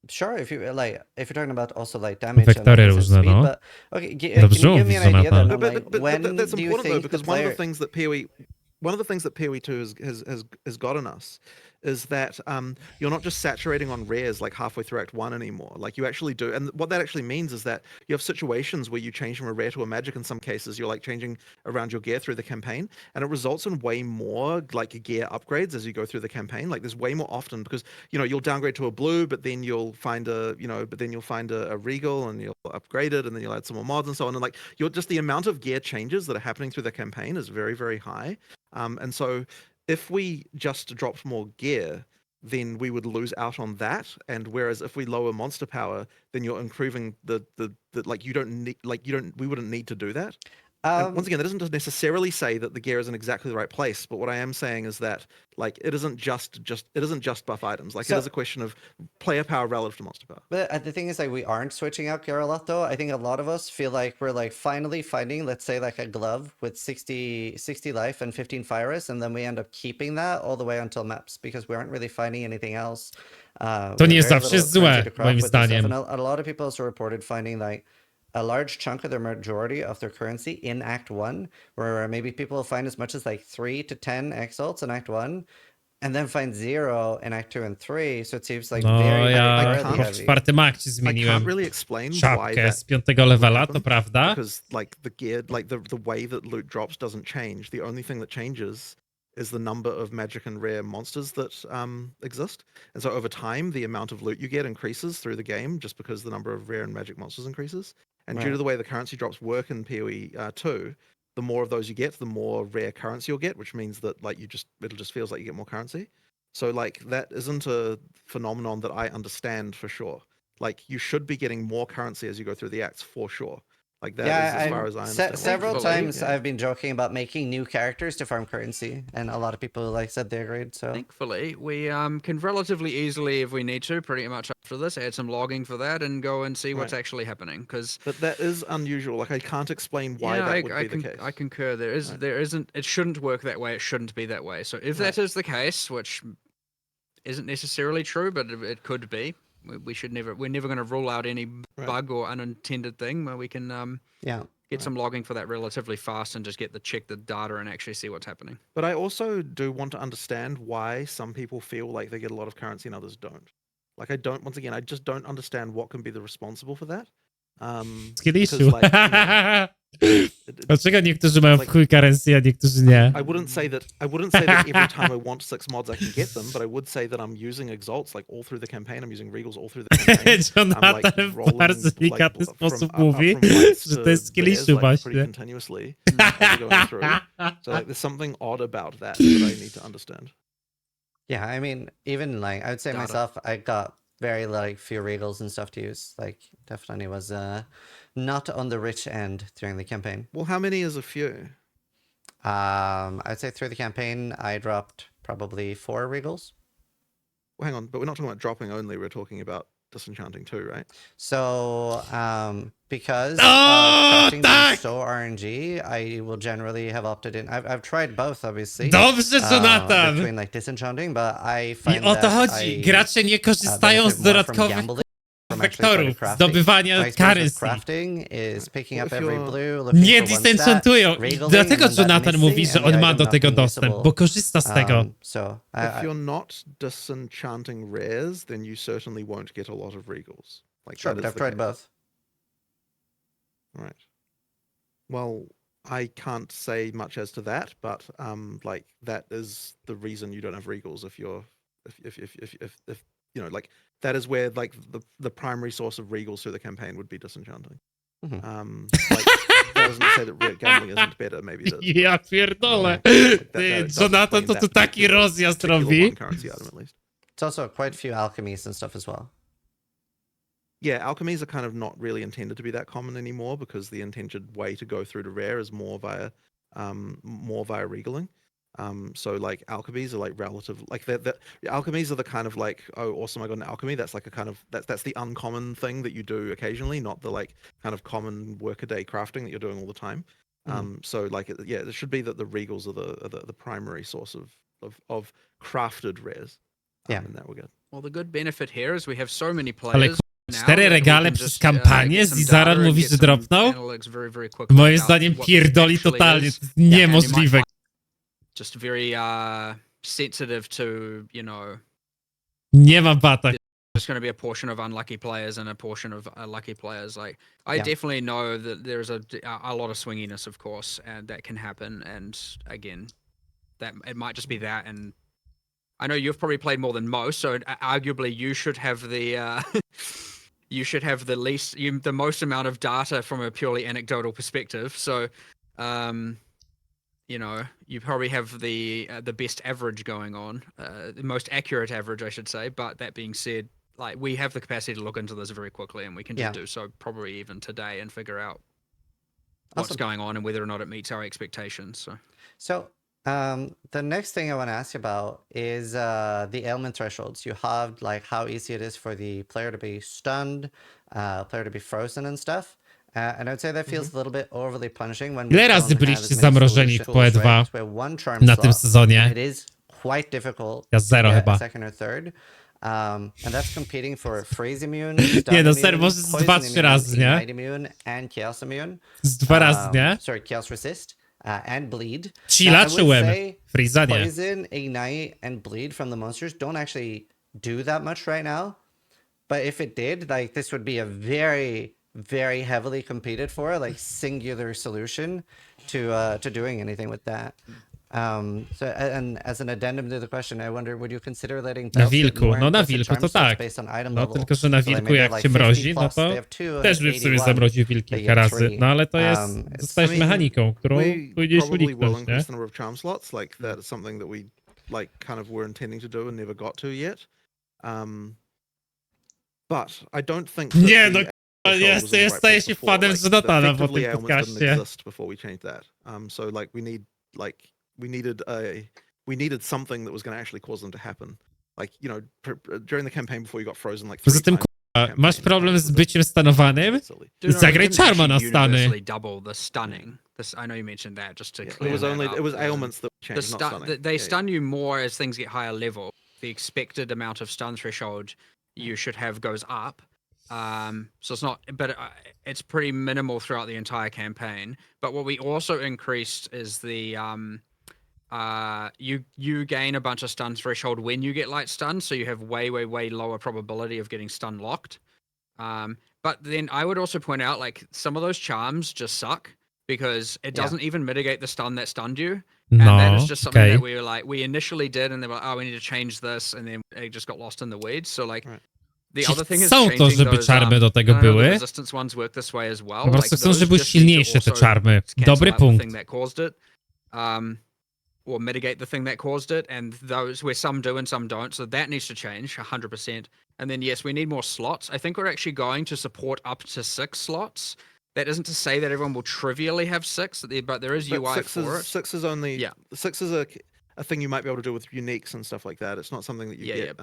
Sure, if you're talking about also like damage Wektory and różne, speed, no. but okay, can Dobrze you give me mówisz, an idea Jonathan. then? But, Like, but when that's do you important though, think because the one of player... the things that PoE 2 has gotten us is that you're not just saturating on rares like halfway through Act 1 anymore. Like you actually do, and what that actually means is that you have situations where you change from a rare to a magic. In some cases, you're like changing around your gear through the campaign, and it results in way more like gear upgrades as you go through the campaign. Like there's way more often because you'll downgrade to a blue, but then you'll find a regal and you'll upgrade it, and then you'll add some more mods and so on. And like the amount of gear changes that are happening through the campaign is very, very high. And so if we just dropped more gear, then we would lose out on that. And whereas if we lower monster power, then you're improving the like we wouldn't need to do that. And once again, that doesn't necessarily say that the gear is in exactly the right place, but what I am saying is that like it isn't just buff items. Like it is a question of player power relative to monster power. But the thing is, like, we aren't switching out gear a lot, though. I think a lot of us feel like we're like finally finding, let's say, like a glove with 60 life and 15 fire res, and then we end up keeping that all the way until maps because we aren't really finding anything else. To nie zawsze jest złe, moim zdaniem. A lot of people also reported finding like a large chunk of their majority of their currency in Act 1, where maybe people find as much as like 3 to 10 exalts in Act 1, and then find 0 in Act 2 and 3, so it seems like No, very, ja very chyba w heavy. 4. akcie I zmieniłem can't really explain why czapkę that z 5. levela, to happen, prawda? because like the gear, like the way that loot drops doesn't change. The only thing that changes is the number of magic and rare monsters that exist. And so over time, the amount of loot you get increases through the game just because the number of rare and magic monsters increases. And due to the way the currency drops work in PoE 2, the more of those you get, the more rare currency you'll get, which means that like it'll just feels like you get more currency. So like that isn't a phenomenon that I understand for sure. Like you should be getting more currency as you go through the acts for sure. Like that is as far as I understand. Several Thankfully, times I've been joking about making new characters to farm currency, and a lot of people like said they agreed. So Thankfully, we can relatively easily, if we need to, pretty much after this, add some logging for that and go and see what's actually happening. Because But that is unusual. Like I can't explain why that would be the case. I concur. There isn't. It shouldn't work that way. It shouldn't be that way. So if that is the case, which isn't necessarily true, but it could be, we're never going to rule out any bug or unintended thing where we can get some logging for that relatively fast and just check the data and actually see what's happening. But I also do want to understand why some people feel like they get a lot of currency and others don't. Like I just don't understand what can be the responsible for that. Skidishu. Dlaczego niektórzy mają w chuj currency, a niektórzy nie? I wouldn't say that every time I want 6 mods I can get them, but I would say that I'm using exalts like all through the campaign. I'm using regals all through the campaign. Jonathan w bardzo delikatny sposób mówi, że to jest Skidishu właśnie. Pretty continuously as we're going through. So like there's something odd about that I need to understand. yeah, I mean, even like I would say myself, I got very like few regals and stuff to use. Like definitely was not on the rich end during the campaign. Well, how many is a few? I'd say through the campaign I dropped probably 4 regals. Well, hang on, but we're not talking about dropping only. We're talking about disenchanting too, right? So because crafting being so RNG, I will generally have opted in. I've tried both, obviously. Dobrze, Jonathan! Between like disenchanting, but I I find o to that chodzi. I Gracze nie korzystają z dodatkowych wektorów zdobywania currency. Crafting is picking up If every you're- blue, looking Nie for one disenchantują. stat, regaling, Dlatego and then that Jonathan mówi, missing, że and the on ma item do not tego being dostęp, missable. bo korzysta z tego. So If you're not disenchanting rares, then you certainly won't get a lot of regals. Like sure, that but is I've the tried case. both. Right. Well, I can't say much as to that, but like that is the reason you don't have regals if you know, like that is where like the primary source of regals through the campaign would be disenchanting. Mhm. Like that doesn't say that gambling isn't better, maybe it is. Ja pierdolę. Like, Ty, does Jonathan explain to that tu taki particular rozjazd robi. one currency item at least. It's also quite a few alchemies and stuff as well. Yeah, alchemies are kind of not really intended to be that common anymore because the intended way to go through to rare is more via regaling. So like alchemies are like relative, like that alchemies are the kind of like, oh awesome, I got an alchemy. That's like a kind of that's the uncommon thing that you do occasionally, not the like kind of common workaday crafting that you're doing all the time. So like it should be that the regals are the primary source of crafted rares. Yeah. In that regard. Well, the good benefit here is we have so many Ale players. k***a, 4 regale przez kampanię? Zizaran mówi, że dropnął? Moim zdaniem pierdoli totalnie. To jest niemożliwe. Just very sensitive to, you know, Nie mam bata. there's going to be a portion of unlucky players and a portion of lucky players. Like I definitely know that there's a lot of swinginess, of course, and that can happen. And again, that it might just be that. And I know you've probably played more than most, so arguably you should have the you should have the most amount of data from a purely anecdotal perspective. So, you know, you probably have the best average going on, the most accurate average, I should say. But that being said, like we have the capacity to look into this very quickly, and we can just do so probably even today and figure out what's going on and whether or not it meets our expectations. So the next thing I want to ask you about is the ailment thresholds. You have like how easy it is for the player to be stunned, player to be frozen and stuff. And I would say that feels a little bit overly punishing when Ile razy byliście zamrożeni w PoE2 na tym sezonie? It is quite difficult. Ja 0 chyba. Second or third. And that's competing for freeze immune, Nie no, serio, może z 2-3 razy, nie? ignite immune and chaos immune. Z 2 razy, nie? Sorry, chaos resist. And bleed. Chilla czy łeb? Freeza nie. Poison, ignite, and bleed from the monsters don't actually do that much right now. But if it did, like this would be a very, very heavily competed for, like singular solution to doing anything with that. So and as an addendum to the question, I wonder, would you consider letting Na wilku, no na wilku to tak. No tylko, że na wilku jak cię mrozi, no to też bym sobie zamroził wilk kilka razy. No ale to jest, zostajesz mechaniką, którą pójdziesz uniknąć, nie? The number of charm slots, like that is something that we like kind of were intending to do and never got to yet. But I don't think Nie no, threshold was in the right staje place się before. fanem Like, Jonathana po effectively, tym ailments didn't podcaście. exist before we changed that. So like we needed something that was going to actually cause them to happen. Like, you know, during the campaign before you got frozen like 3 Poza tym, times. masz problem z byciem stanowanym? Zagraj Charma na stany. Double the stunning. I know you mentioned that just to It clear was that up. it was ailments that changed, not stunning. They stun you more as things get higher level. The expected amount of stun threshold you should have goes up. So it's not, but it's pretty minimal throughout the entire campaign. But what we also increased is the you gain a bunch of stun threshold when you get light stun, so you have way lower probability of getting stun locked. But then I would also point out, like, some of those charms just suck because it doesn't even mitigate the stun that stunned you. And that is just something that we were like, we initially did, and they were like, oh, we need to change this, and then it just got lost in the weeds. So like, the other thing is Chcą to, changing żeby those, czarmy do tego I know the były. resistance ones work this way as well. Po prostu Like, chcą, those żeby były just need to silniejsze te also czarmy. cancel Dobry out the punkt. thing that caused it. Or mitigate the thing that caused it, and those where some do and some don't. So that needs to change 100%. And then yes, we need more slots. I think we're actually going to support up to 6 slots. That isn't to say that everyone will trivially have 6, but there is UI for it. 6 is only 6 is a thing you might be able to do with uniques and stuff like that. It's not something that you get.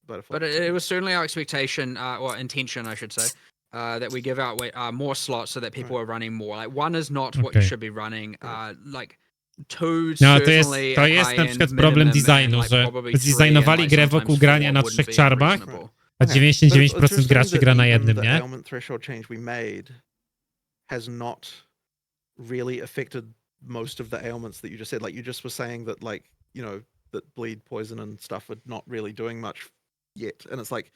But it was certainly our expectation, or intention, I should say, that we give out more slots so that people are running more. Like 1 is not what you should be running. Like 2 No, certainly to jest na przykład problem designu, że zdesignowali grę wokół grania na 3 czarmach, a 99% graczy gra na jednym, nie? Ailment threshold change we made has not really affected most of the ailments that you just said. Like, you just were saying that, like, you know, that bleed, poison, and stuff are not really doing much yet. And it's like,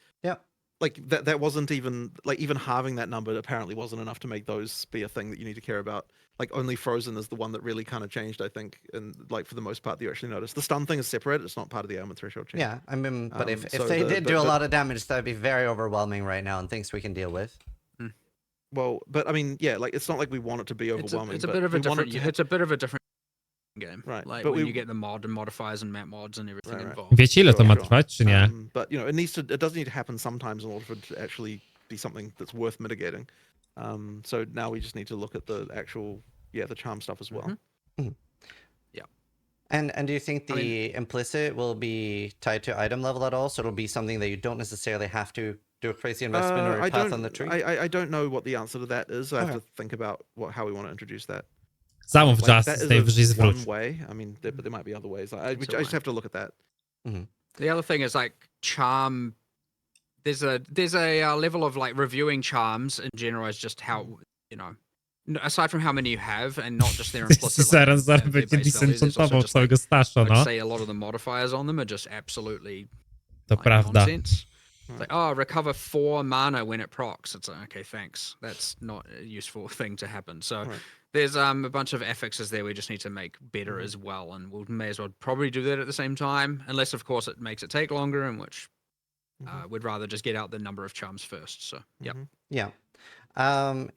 like that wasn't even, like, even halving that number apparently wasn't enough to make those be a thing that you need to care about. Like, only Frozen is the one that really kind of changed, I think, and like for the most part that you actually notice. The stun thing is separate; it's not part of the ailment threshold change. Yeah, I mean, but if they did do a lot of damage, that'd be very overwhelming right now, and things we can deal with. Well, but I mean, yeah, like, it's not like we want it to be overwhelming. It's a bit of a different. It's a bit of a different game, right? Like, but when you get the mod and modifiers and map mods and everything involved. Wiecie, ile to ma trwać, czy nie? But you know, it does need to happen sometimes in order for it to actually be something that's worth mitigating. So now we just need to look at the actual, the charm stuff as well. Yeah. And do you think the implicit will be tied to item level at all? So it'll be something that you don't necessarily have to do a crazy investment or a path on the tree? I don't know what the answer to that is. I have to think about how we want to introduce that. Zamów Like, Justice, that najwyżej is zwróć. one way. I mean, but there might be other ways. I just have to look at that. The other thing is, like, charm. There's a level of, like, reviewing charms in general is just how, you know, aside from how many you have and not just their implicit. Zaraz będzie disenchantował całego stasza, no. Say a lot of the modifiers on them are just absolutely To prawda. nonsense. It's like, oh, recover 4 mana when it procs. It's like, okay, thanks. That's not a useful thing to happen. So there's a bunch of affixes there we just need to make better as well, and we may as well probably do that at the same time, unless of course it makes it take longer, in which we'd rather just get out the number of charms first. So Yeah.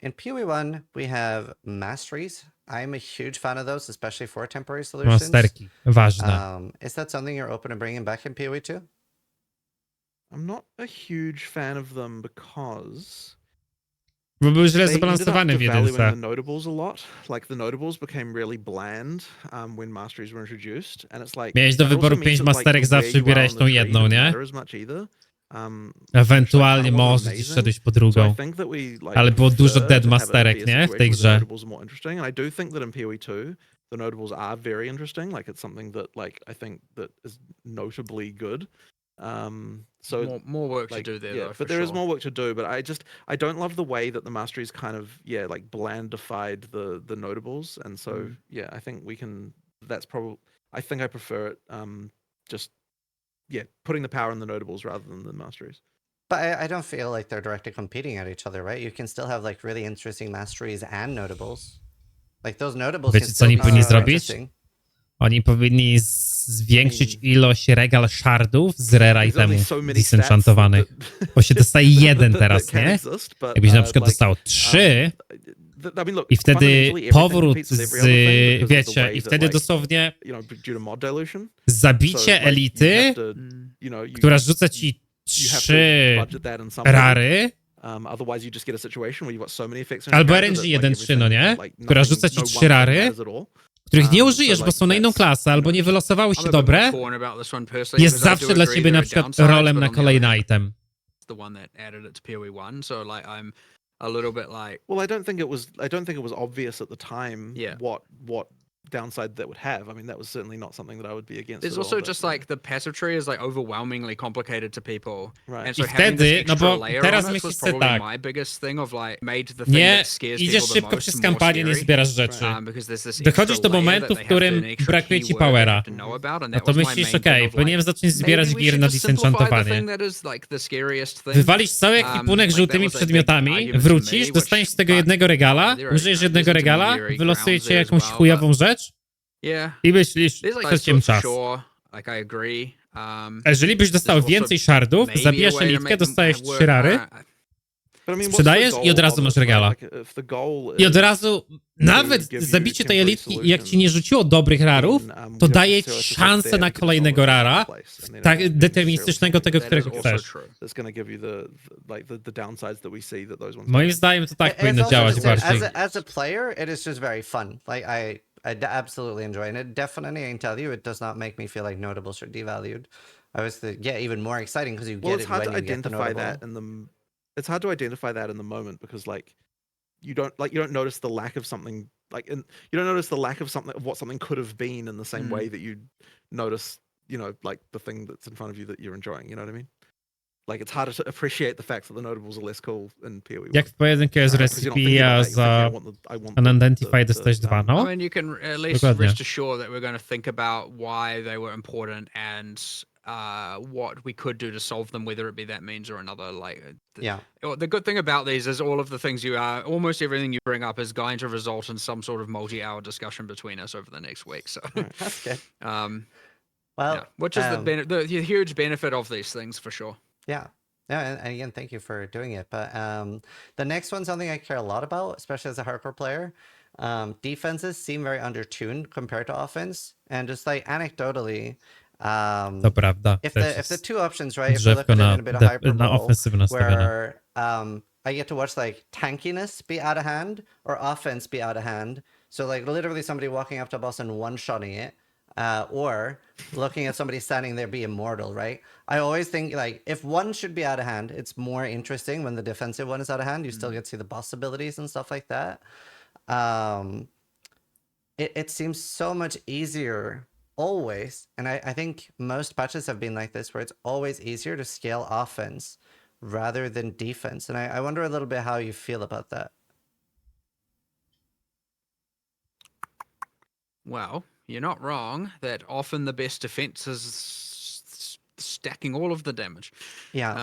In PoE 1, we have masteries. I'm a huge fan of those, especially for temporary solutions. Masterki, ważne. Is that something you're open to bringing back in PoE 2? I'm not a huge fan of them because Bo był źle they ended up zbalansowany w devaluing jedynce. the notables a lot. Like, the notables became really bland when masteries were introduced, and it's like, Miałeś do that also wyboru means 5 that, like, masterek, where zawsze you are wybierałeś on tą the tree jedną, doesn't nie? matter as much either. Ewentualnie Which, like, może amazing. gdzieś szedłeś po So I drugą. think that we, like, Ale było dużo prefer dead to have it masterek, be a nie? W situation tej where the grze. notables are more interesting, and I do think that in PoE 2 the notables are very interesting. Like, it's something that, like, I think that is notably good. So more work like, to do there, yeah, though. For but there is sure. more work to do. But I don't love the way that the masteries kind of like blandified the notables, and so I think we can. That's probably. I think I prefer it. Just putting the power in the notables rather than the masteries. But I don't feel like they're directly competing at each other, right? You can still have, like, really interesting masteries and notables. Like, those notables Wiecie, can co still oni be powinni super zrobić? interesting. Oni powinni zwiększyć ilość regal shardów z rare itemów disenchantowanych. Bo się dostaje 1 teraz, nie? Jakbyś na przykład dostał 3 i wtedy powrót wiecie, i wtedy dosłownie zabicie elity, która rzuca ci 3 rary, Otherwise you just get a situation where you've got so many effects on Albo your character RNG that, 1.3, no nie? like, Która nothing- rzuca ci no 3 one thing rary, matters at all. których nie So, użyjesz, bo like, są na inną that's, klasę, albo nie wylosowały I'm się a bit dobre. torn about this one personally, Jest because I do zawsze dla agree ciebie there na are przykład downsides, rolem but na on the other kolejny hand, item. it's the one that added it to PoE1, so like I'm a little bit like, well, I don't think it was obvious at the time Yeah. what downside that would have. I mean, that was certainly not something that I would be against. there's at all, also but, just you know. like the passive tree is like overwhelmingly complicated to people. Right. And so I having wtedy, this no extra bo layer teraz on it myślisz was sobie probably tak. my biggest thing of like made the thing Nie, that scares idziesz people the szybko most przez more kampanię, nie scary. zbierasz rzeczy. Because there's this Dochodzisz extra do layer momentu, that w they have to którym an extra brakuje ci keyword they powera. have to know about, and No that to was my myślisz, main okej, thing of powinienem like, zacząć zbierać maybe we gear should na just simplify the disenchantowanie. thing that is like the scariest thing. Wywalisz cały ekwipunek like żółtymi that was a big przedmiotami, argument to me, wrócisz, which- dostaniesz z tego but jednego regala, there are, użyjesz you know, jednego there's regala, intermediary wylosuje grounds cię there as jakąś well, chujową rzecz Yeah. i myślisz, There's like straciłem for czas. sure, like I agree. A jeżeli byś dostał there's also więcej shardów, maybe zabijasz a way to elitkę, make them dostajesz work. 3 rary But I mean, what's the sprzedajesz i od goal razu of masz it, right? regala. Like, if the goal I od is razu, nawet give you zabicie tej temporary elitki, jak ci nie solutions, rzuciło dobrych rarów, then, we to don't daje necessarily ci have to szansę there na to get kolejnego solved in the rara, place, and they don't tak necessarily deterministycznego tego, That is którego also chcesz. true. That's going to give you the downsides that we see that those ones. Moim zdaniem to tak It's powinno also działać just that bardziej. as a player, it is just very fun. Like absolutely enjoy, and it definitely, I can tell you, it does not make me feel like notables are devalued. I was even more exciting because you Well, get it's it hard when to you get the identify notable. that in the. It's hard to identify that in the moment because like you don't notice the lack of something like you don't notice the lack of something of what something could have been in the same way that you notice, you know, like the thing that's in front of you that you're enjoying. You know what I mean? Like it's harder to appreciate the fact that the notables are less cool in PoE. Jak w pojedynku jest recipe, a za unidentified dostajesz 2, I no? mean, you can at least Dokładnie. rest assured that we're going to think about why they were important and what we could do to solve them, whether it be that means or another. Like, the good thing about these is all of the things almost everything you bring up is going to result in some sort of multi-hour discussion between us over the next week. So That's good. Well, yeah, which is the huge benefit of these things for sure. Yeah. Yeah, and again, thank you for doing it. But the next one's something I care a lot about, especially as a hardcore player. Defenses seem very undertuned compared to offense, and just like anecdotally, To prawda. if the two options, right, if we look Drzewko at it na, in a bit of na hyperbole, ofensywę nastawione. where I get to watch like tankiness be out of hand or offense be out of hand. So like literally somebody walking up to a boss and one-shotting it, or looking at somebody standing there be immortal, right? I always think like if one should be out of hand, it's more interesting when the defensive one is out of hand. You still get to see the boss abilities and stuff like that. It seems so much easier always, and I think most patches have been like this, where it's always easier to scale offense rather than defense. And I wonder a little bit how you feel about that. Well, you're not wrong that often the best defense is stacking all of the damage. Yeah.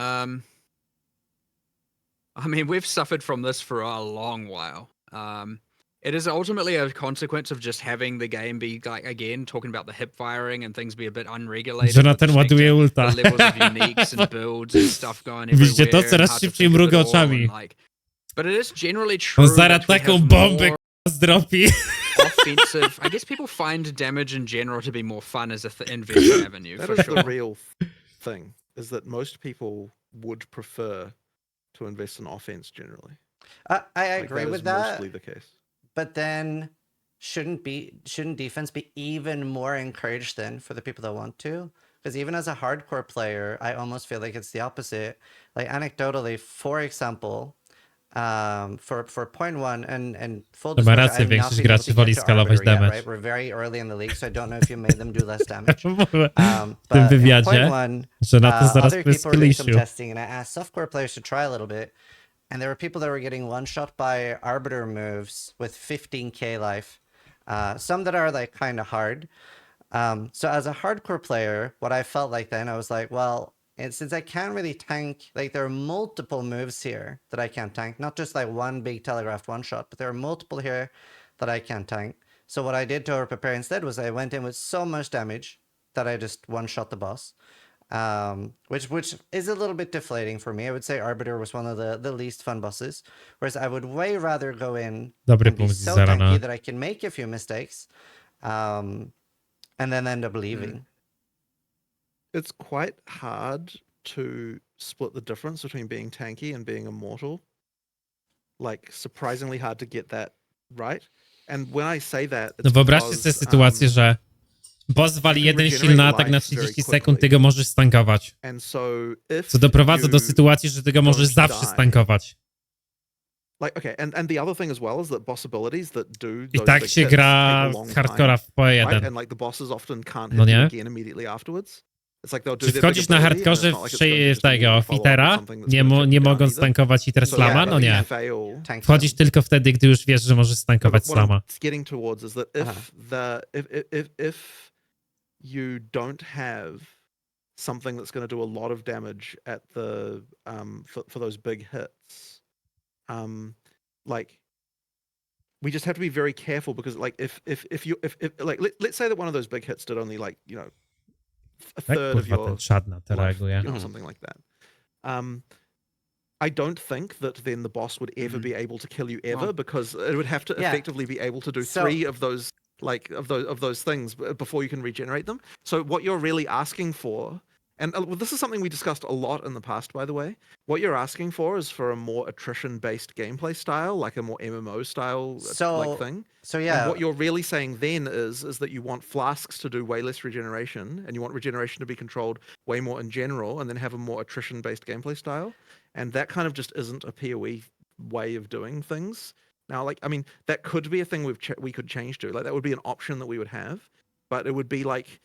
I mean, we've suffered from this for a long while. It is ultimately a consequence of just having the game be like, again, talking about the hip firing and things be a bit unregulated. Jonathan ładuje The ulta. levels of uniques and builds and stuff going everywhere. Widzicie to? Coraz hard to szybciej think of it mruga all, oczami. and, like, but it is generally true. On zaraz that we taką have bombę more zdropi. offensive. I guess people find damage in general to be more fun as an investment avenue. That For is sure. the real thing, is that most people would prefer to invest in offense generally. I Like, agree that with is that. mostly the case. But then shouldn't defense be even more encouraged then for the people that want to? Because even as a hardcore player, I almost feel like it's the opposite. Like anecdotally, for example, for point one and full To ma disclosure, rację, I've not większość been able graczy to woli get to skalować Arbiter yet, damage. right? We're very early in the league, so I don't know if you made them do less damage. W But tym in wywiadzie, point one, że na to zaraz other people were doing some pysklisiu. testing, and I asked softcore players to try a little bit. And there were people that were getting one shot by Arbiter moves with 15k life. Some that are like kind of hard. So as a hardcore player, what I felt like then, I was like, well, and since I can't really tank, like there are multiple moves here that I can't tank, not just like one big telegraphed one shot, but there are multiple here that I can't tank. So what I did to prepare instead was I went in with so much damage that I just one shot the boss. Which is a little bit deflating for me. I would say Arbiter was one of the least fun bosses, whereas I would way rather go in Dobry and be punkt so Zara tanky na... that I can make a few mistakes, and then end up leaving. It's quite hard to split the difference between being tanky and being immortal. Like, surprisingly hard to get that right. And when I say that, No it's wyobraźcie sobie because, sytuację, że boss wali you can jeden silny regenerate atak na life very 30 sekund, ty quickly. go możesz stankować. and so if Co doprowadza do you sytuacji, że ty go możesz don't zawsze die, stankować. like, okay, and the other thing as well is that boss abilities that do I those tak big się hits gra take a long hardcora w PoE time, right? 1. And like the bosses often can't No hit you nie? again immediately afterwards. It's like they'll do Czy their big wchodzisz na ability, and it's hardkorze not like it's going to just tego immediately follow up with fitera, something that's gonna chip nie you down mogą either. stankować hiter So slama? yeah, No if you nie. fail, Tank Wchodzisz them. tylko wtedy, gdy już wiesz, że możesz stankować what I'm slama. getting towards is that if Uh-huh. if you don't have something that's going to do a lot of damage at the for those big hits, like, we just have to be very careful, because like if like let's say that one of those big hits did only, like, you know, a Jak third of kurwa your ten czad na to life, reaguje? you know, something like that. I don't think that then the boss would ever be able to kill you ever, Well, because it would have to yeah. effectively be able to do So- 3 of those, like, of those things before you can regenerate them. So what you're really asking for, and this is something we discussed a lot in the past, by the way, what you're asking for is for a more attrition-based gameplay style, like a more MMO style like thing. So And yeah, what you're really saying then is that you want flasks to do way less regeneration, and you want regeneration to be controlled way more in general, and then have a more attrition-based gameplay style. And that kind of just isn't a PoE way of doing things. Now, like, I mean, that could be a thing we could change to. Like, that would be an option that we would have, but it would be like,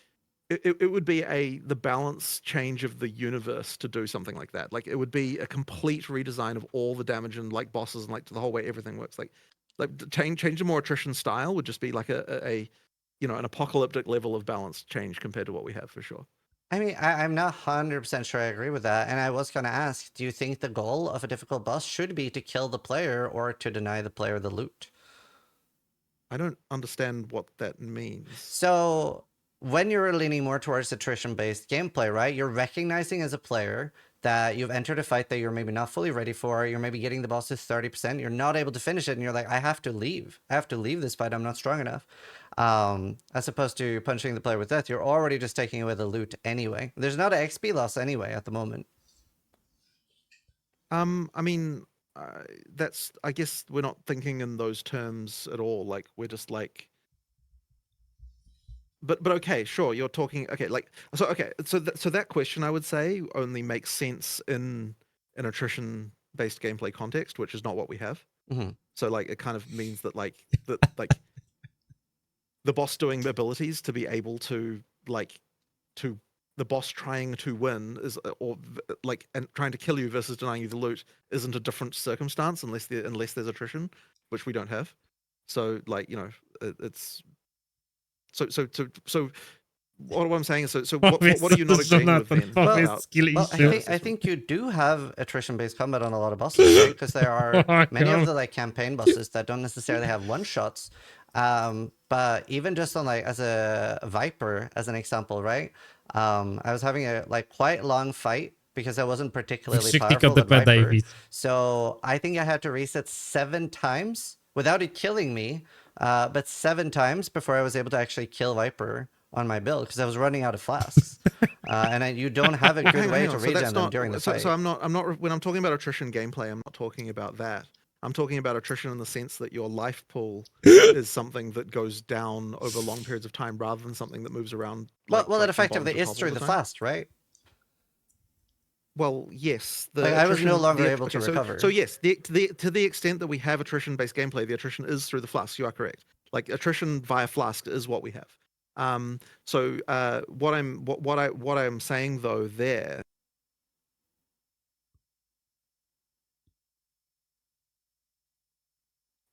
it would be the balance change of the universe to do something like that. Like, it would be a complete redesign of all the damage and like bosses and like the whole way everything works. Like change to more attrition style would just be like a you know, an apocalyptic level of balance change compared to what we have, for sure. I mean, I'm not 100% sure I agree with that. And I was going to ask, do you think the goal of a difficult boss should be to kill the player or to deny the player the loot? I don't understand what that means. So when you're leaning more towards attrition-based gameplay, right, you're recognizing as a player that you've entered a fight that you're maybe not fully ready for. You're maybe getting the boss to 30%. You're not able to finish it. And you're like, I have to leave. I have to leave this fight. I'm not strong enough. As opposed to punching the player with death, you're already just taking away the loot anyway. There's not an XP loss anyway at the moment. I mean, that's, I guess we're not thinking in those terms at all. Like, we're just like, but okay, sure, you're talking, okay, like, so okay, so that question, I would say, only makes sense in an attrition based gameplay context, which is not what we have. Mm-hmm. So like, it kind of means that like the boss doing abilities to be able to like to the boss trying to win is or like and trying to kill you versus denying you the loot isn't a different circumstance unless there's attrition, which we don't have. So like, you know, it's so what I'm saying is so what are you not agreeing with then? I think you do have attrition-based combat on a lot of bosses, right? Because there are many of the like campaign bosses that don't necessarily have one-shots. But even just on like as a Viper, as an example, right? I was having a like quite long fight because I wasn't particularly powerful with Viper. So I think I had to reset 7 times without it killing me, but 7 times before I was able to actually kill Viper on my build because I was running out of flasks. And you don't have a good way to regen them during the fight. So I'm not when I'm talking about attrition gameplay, I'm not talking about that. I'm talking about attrition in the sense that your life pool is something that goes down over long periods of time rather than something that moves around. Well, it effectively is through the flask, right? Well, yes. I was no longer able to recover. So yes, to the extent that we have attrition-based gameplay, the attrition is through the flask. You are correct. Like attrition via flask is what we have. So what I'm saying though there.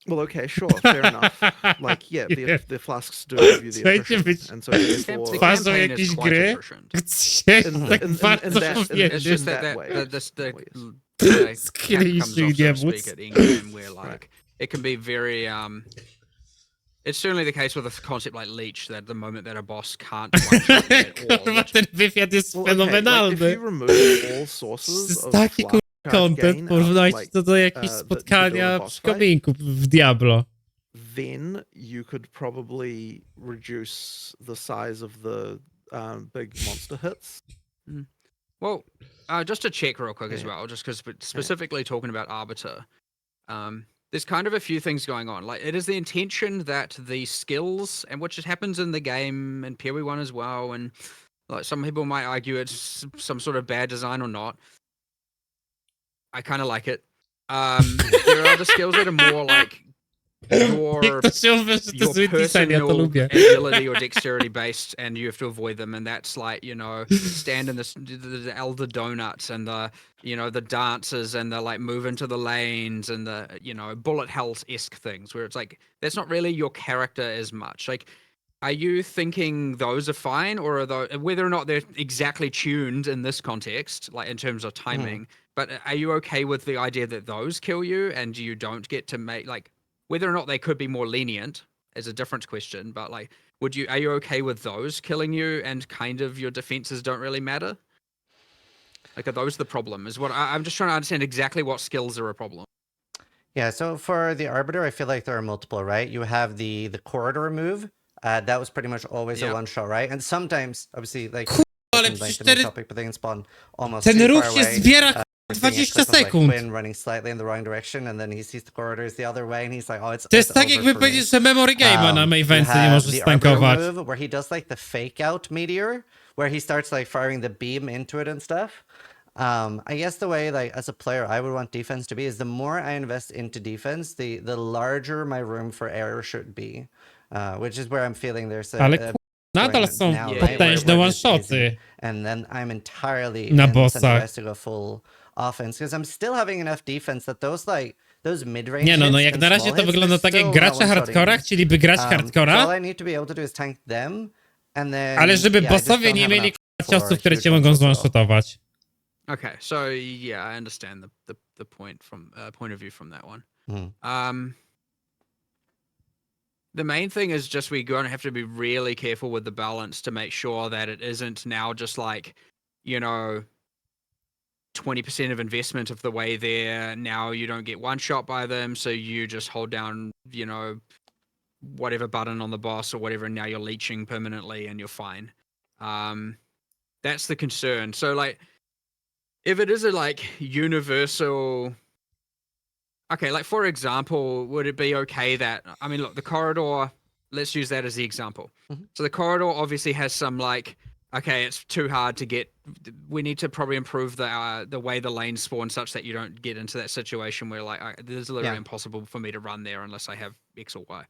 Well, okay, sure, fair enough. Like, yeah, the flasks do give you the attrition, and so therefore, twarzą jakieś gry, it's just that where like it can be very it's certainly the case with a concept like Leech that the moment that a boss can't one-shot at all, Kurwa, ten wywiad jest like, fenomenalny. if you remove all sources To of jest taki content, porównajcie like, to do jakichś spotkania przy kominku w Diablo. Then you could probably reduce the size of the big monster hits. Well, just to check real quick as well, just because specifically talking about Arbiter, there's kind of a few things going on. Like, it is the intention that the skills, and which it happens in the game and PoE1 as well, and like some people might argue it's some sort of bad design or not. I kind of like it. There are the skills that are more like your personal agility or dexterity based, and you have to avoid them, and that's like, you know, stand in the elder donuts and the, you know, the dances and the like move into the lanes and the, you know, bullet hells-esque things where it's like that's not really your character as much. Like, are you thinking those are fine, or are those, whether or not they're exactly tuned in this context, like in terms of timing, but are you okay with the idea that those kill you and you don't get to make, like, whether or not they could be more lenient is a different question, but like, are you okay with those killing you and kind of your defenses don't really matter? Like, are those the problem? Is what I'm just trying to understand exactly what skills are a problem. Yeah, so for the Arbiter, I feel like there are multiple, right? You have the corridor move. That was pretty much always a one-shot, right? And sometimes, obviously, like, Ale like przecież the main ten, topic, but they can spawn almost ten too far ruch się away. zbiera We're seeing a 20 clip of, like, sekund. Quinn running slightly in the wrong direction, and then he sees the corridors the other way, and he's like, oh, it's To jest it's tak, over jakby for me. powiedzieć, że memory game'a na You Mavence nie have możesz the Arbiter stankować. move where he does like the fake out meteor, where he starts like firing the beam into it and stuff. I guess the way, like, as a player I would want defense to be is the more I invest into defense, the larger my room for error should be, which is where I'm feeling there's Ale a nadal point są now, right, potężne where it is easy. one-shoty And then I'm entirely na incentivized bossach. to go full offense because I'm still having enough defense that those mid-range Nie no, hits jak and na razie small to hits, wygląda they're tak, jak still gracze not one-shotting hardcora me. chcieliby grać So all hardcora, I need to be able to do is tank them, and then ale żeby yeah, I just bossowie don't nie have mieli enough for ciosów, które huge cię mogą one-shots at all. zone-shotować. Okay, so yeah, I understand the point of view from that one. The main thing is just we're going to have to be really careful with the balance to make sure that it isn't now just like, you know, 20% of investment of the way there. Now you don't get one shot by them, so you just hold down, you know, whatever button on the boss or whatever, and now you're leeching permanently and you're fine. That's the concern. So like, if it is a like universal, okay, like for example, would it be okay that, I mean, look, the corridor, let's use that as the example. So the corridor obviously has some like, okay, it's too hard to get, we need to probably improve the way the lanes spawn such that you don't get into that situation where like, this is literally impossible for me to run there unless I have X or Y.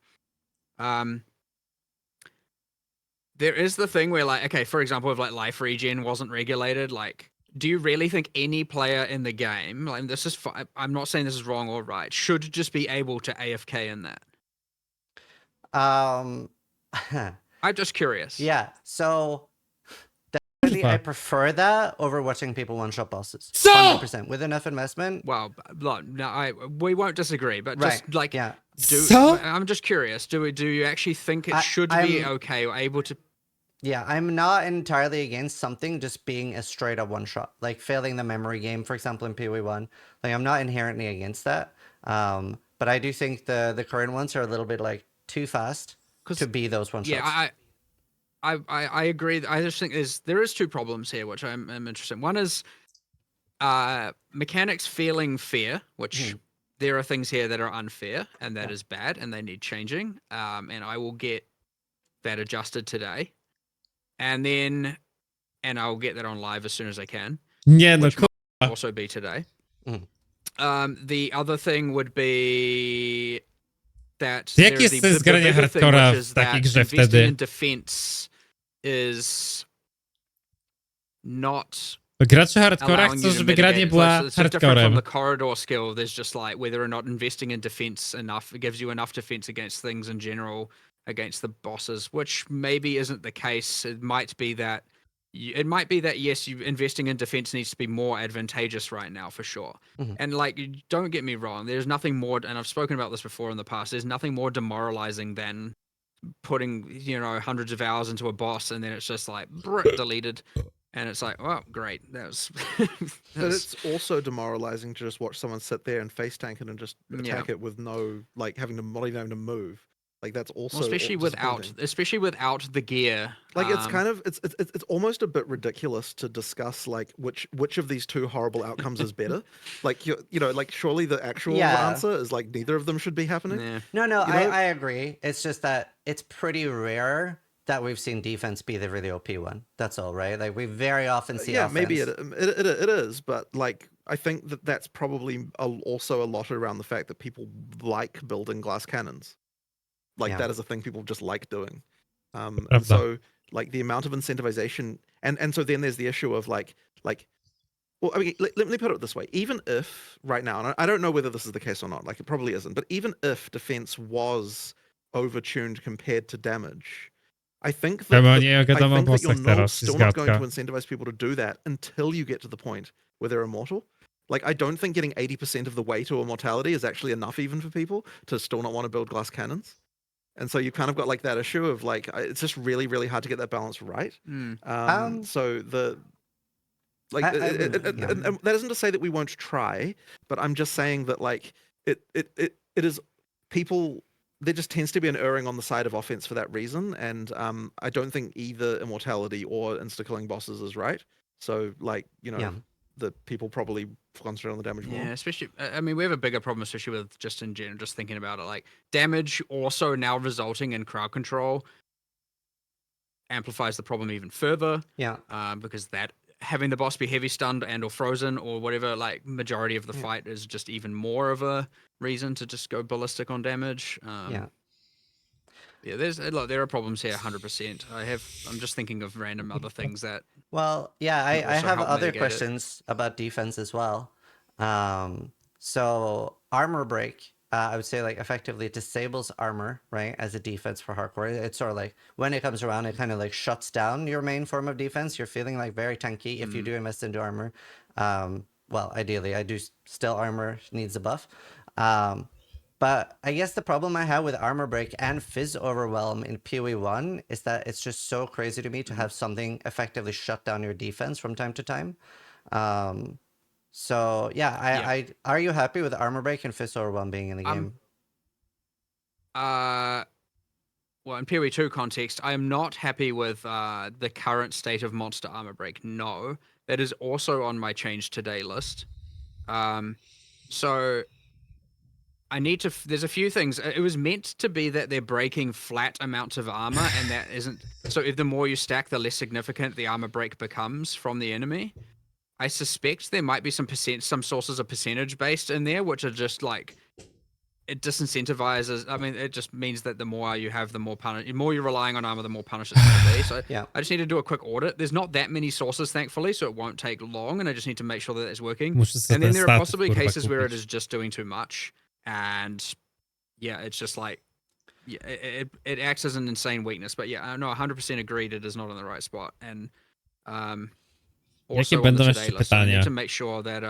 There is the thing where like, okay, for example, if like life regen wasn't regulated, like, do you really think any player in the game, like this is, I'm not saying this is wrong or right, should just be able to AFK in that? I'm just curious. Yeah, so definitely I prefer that over watching people one-shot bosses. So 100% with enough investment. Well, no, we won't disagree, but just Right, like, yeah. I'm just curious. Do you actually think it should be okay or able to? Yeah, I'm not entirely against something just being a straight up one shot, like failing the memory game, for example, in PoE1. Like, I'm not inherently against that. But I do think the current ones are a little bit like too fast to be those one shots. Yeah, I agree. I just think there is two problems here, which I'm interested in. One is mechanics feeling fair, which there are things here that are unfair, and that is bad, and they need changing. And I will get that adjusted today. And I'll get that on live as soon as I can. Nie no, which might also be today. The other thing would be that jaki jest sens grania hardcora w takiej grze wtedy? In defense is not. Gracze hardcora chcą, żeby gra nie była hardcorem. From the corridor skill, there's just like whether or not investing in defense enough, it gives you enough defense against things in general, against the bosses, which maybe isn't the case. It might be that yes, you investing in defense needs to be more advantageous right now for sure. And like, don't get me wrong, there's nothing more, and I've spoken about this before in the past, there's nothing more demoralizing than putting, you know, hundreds of hours into a boss and then it's just like deleted. And it's like, oh, great. That was. But it's also demoralizing to just watch someone sit there and face tank it and just attack it with no, like, not even having to move. Like that's also Well, especially without the gear. Like it's kind of it's almost a bit ridiculous to discuss like which of these two horrible outcomes is better. Like you know like surely the actual Yeah. answer is like neither of them should be happening. Yeah. No, You know? I agree. It's just that it's pretty rare that we've seen defense be the really OP one. That's all, right? Like we very often see Yeah, offense. maybe it is, but like I think that's probably also a lot around the fact that people like building glass cannons. Like that is a thing people just like doing. And so like the amount of incentivization and so then there's the issue of like well, I mean, let me put it this way. Even if right now, and I don't know whether this is the case or not, like it probably isn't, but even if defense was overtuned compared to damage, I think that, you're still not going to incentivize people to do that until you get to the point where they're immortal. Like, I don't think getting 80% of the way to immortality is actually enough even for people to still not want to build glass cannons. And so you kind of got like that issue of like, it's just really, really hard to get that balance right. So the... Like, and that isn't to say that we won't try, but I'm just saying that like it is people. There just tends to be an erring on the side of offense for that reason, and I don't think either immortality or insta-killing bosses is right. So like the people probably concentrate on the damage more. Yeah, especially I mean we have a bigger problem, especially with just in general, just thinking about it, like damage also now resulting in crowd control amplifies the problem even further. Yeah. Because that. Having the boss be heavy stunned and or frozen or whatever, like majority of the fight is just even more of a reason to just go ballistic on damage. Yeah, there are problems here, 100%. I'm just thinking of random other things that. Well, yeah, I have other questions about defense as well. So armor break. I would say like effectively disables armor, right, as a defense for hardcore. It's sort of like when it comes around, it kind of like shuts down your main form of defense. You're feeling like very tanky if you do invest into armor. Well, ideally, I do still armor needs a buff. But I guess the problem I have with armor break and fizz overwhelm in PoE1 is that it's just so crazy to me to have something effectively shut down your defense from time to time. So yeah, I are you happy with armor break and fist overwhelm being in the game? Well, in PoE2 context, I am not happy with the current state of monster armor break. No, that is also on my change today list. So I need to. There's a few things. It was meant to be that they're breaking flat amounts of armor, and that isn't. So if the more you stack, the less significant the armor break becomes from the enemy. I suspect there might be some sources of percentage based in there, which are just like, it disincentivizes. I mean, it just means that the more you have, the more you're relying on armor, the more punished it's going to be. So I just need to do a quick audit. There's not that many sources, thankfully, so it won't take long, and I just need to make sure that it's working. And then there are possibly cases where it is just doing too much, and yeah, it's just like, yeah, it acts as an insane weakness. But yeah, no, 100% agreed. It is not in the right spot, and Jakie będą jeszcze pytania? To make sure that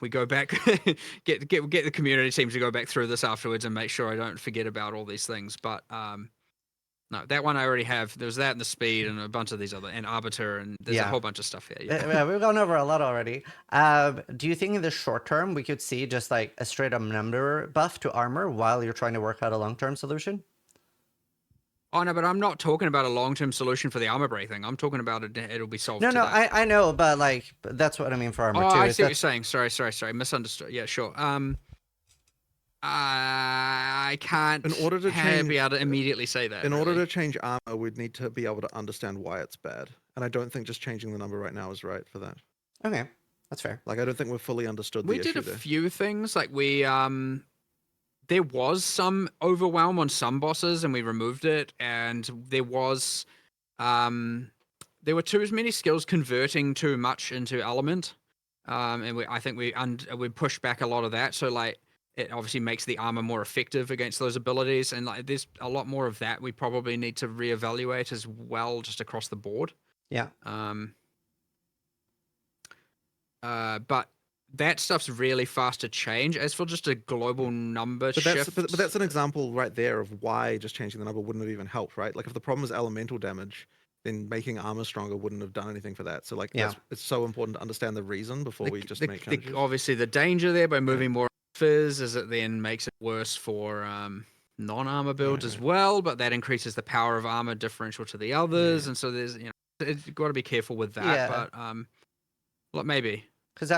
we go back, get the community team to go back through this afterwards and make sure I don't forget about all these things. But no, that one I already have. There's that and the speed and a bunch of these other, and arbiter, and there's a whole bunch of stuff here. Yeah, we've gone over a lot already. Do you think in the short term we could see just like a straight up number buff to armor while you're trying to work out a long-term solution? Oh no, but I'm not talking about a long-term solution for the armor break thing. I'm talking about it'll be solved. No, today. I know, but like that's what I mean for armor too. I see what you're saying. Sorry, misunderstood. Yeah, sure. I can't. In order to be able to immediately say that. In order to change armor, we'd need to be able to understand why it's bad, and I don't think just changing the number right now is right for that. Okay, that's fair. Like I don't think we've fully understood. We did a few things. Like we there was some overwhelm on some bosses and we removed it, and there was there were too many skills converting too much into element, and I think we pushed back a lot of that, so like it obviously makes the armor more effective against those abilities, and like there's a lot more of that we probably need to reevaluate as well, just across the board. Yeah. But that stuff's really fast to change. As for just a global number shift... But that's an example right there of why just changing the number wouldn't have even helped, right? Like if the problem is elemental damage, then making armor stronger wouldn't have done anything for that. So like it's so important to understand the reason before we just make changes. Obviously the danger there by moving more fizz is it then makes it worse for non-armor builds as well, but that increases the power of armor differential to the others, and so there's you've got to be careful with that. But look, maybe Because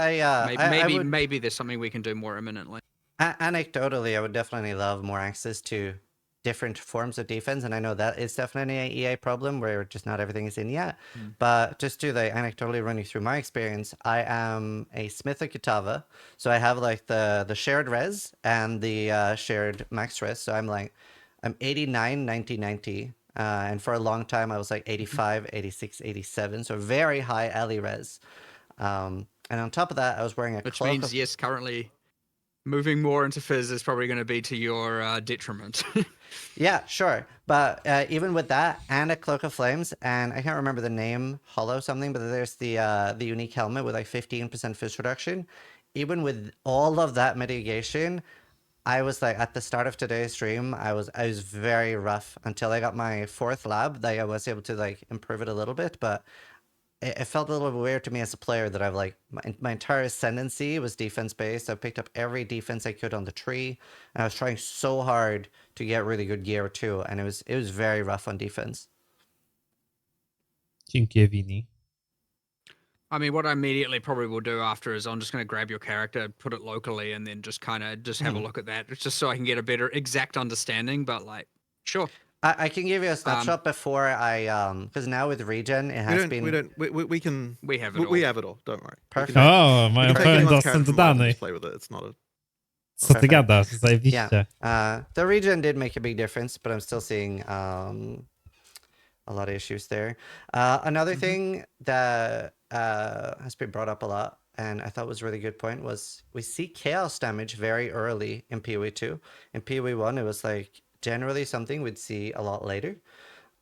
maybe there's something we can do more imminently. Anecdotally, I would definitely love more access to different forms of defense, and I know that is definitely an EA problem where just not everything is in yet. But just to like anecdotally run you through my experience, I am a Smith of Kitava, so I have like the shared res and the shared max res. So I'm 89, 90, 90. And for a long time, I was like 85, 86, 87. So very high alley res. And on top of that, I was wearing a Which cloak means, of... yes, currently moving more into fizz is probably going to be to your detriment. Yeah, sure. But even with that and a cloak of flames, and I can't remember the name, hollow something, but there's the unique helmet with like 15% fizz reduction. Even with all of that mitigation, I was like at the start of today's stream, I was very rough until I got my 4th lab. That I was able to like improve it a little bit, but it felt a little bit weird to me as a player that I've like my entire ascendancy was defense based. I picked up every defense I could on the tree, and I was trying so hard to get really good gear too, and it was very rough on defense. Dzięki, Vini. I mean, what I immediately probably will do after is I'm just going to grab your character, put it locally, and then just kind of have a look at that, just so I can get a better exact understanding. But like, sure. I can give you a snapshot before I because now with regen it has been. We have it all. Don't worry. Perfect. O, mają pełen dostęp do danych. Play with it. It's not a... Co ty gadasz? Zajebiście. The regen did make a big difference, but I'm still seeing a lot of issues there. Another thing that has been brought up a lot, and I thought was a really good point, was we see chaos damage very early in PoE 2. In PoE 1, it was like generally something we'd see a lot later.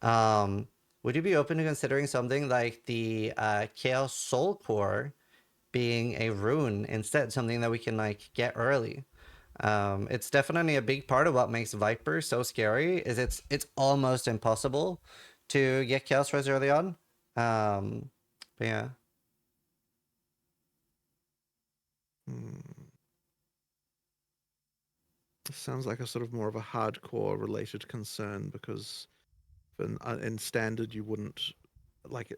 Would you be open to considering something like the Chaos Soul Core being a rune instead, something that we can like get early? It's definitely a big part of what makes Viper so scary. Is it's almost impossible to get Chaos Res early on. But yeah. This sounds like a sort of more of a hardcore related concern, because in standard you wouldn't like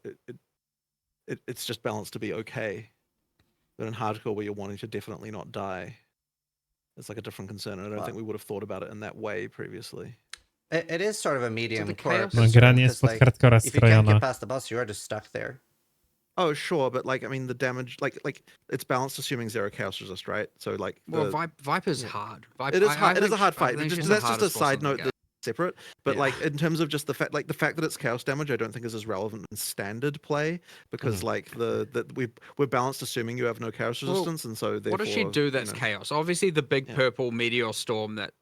it's just balanced to be okay, but in hardcore where you're wanting to definitely not die, it's like a different concern, and I don't think we would have thought about it in that way previously. It is sort of a medium core. No, granie jest pod hardcora if you can't get strojona. past the boss, you are just stuck there. Oh, sure, but like I mean, the damage, like it's balanced assuming 0 chaos resist, right? So like, well, Viper's hard. It is hard. It is a hard fight. That's just a side note that's separate. But Yeah. like in terms of just the fact that it's chaos damage, I don't think is as relevant in standard play, because like we're balanced assuming you have no chaos resistance, and so therefore. What does she do that's chaos? Obviously, the big purple meteor storm that.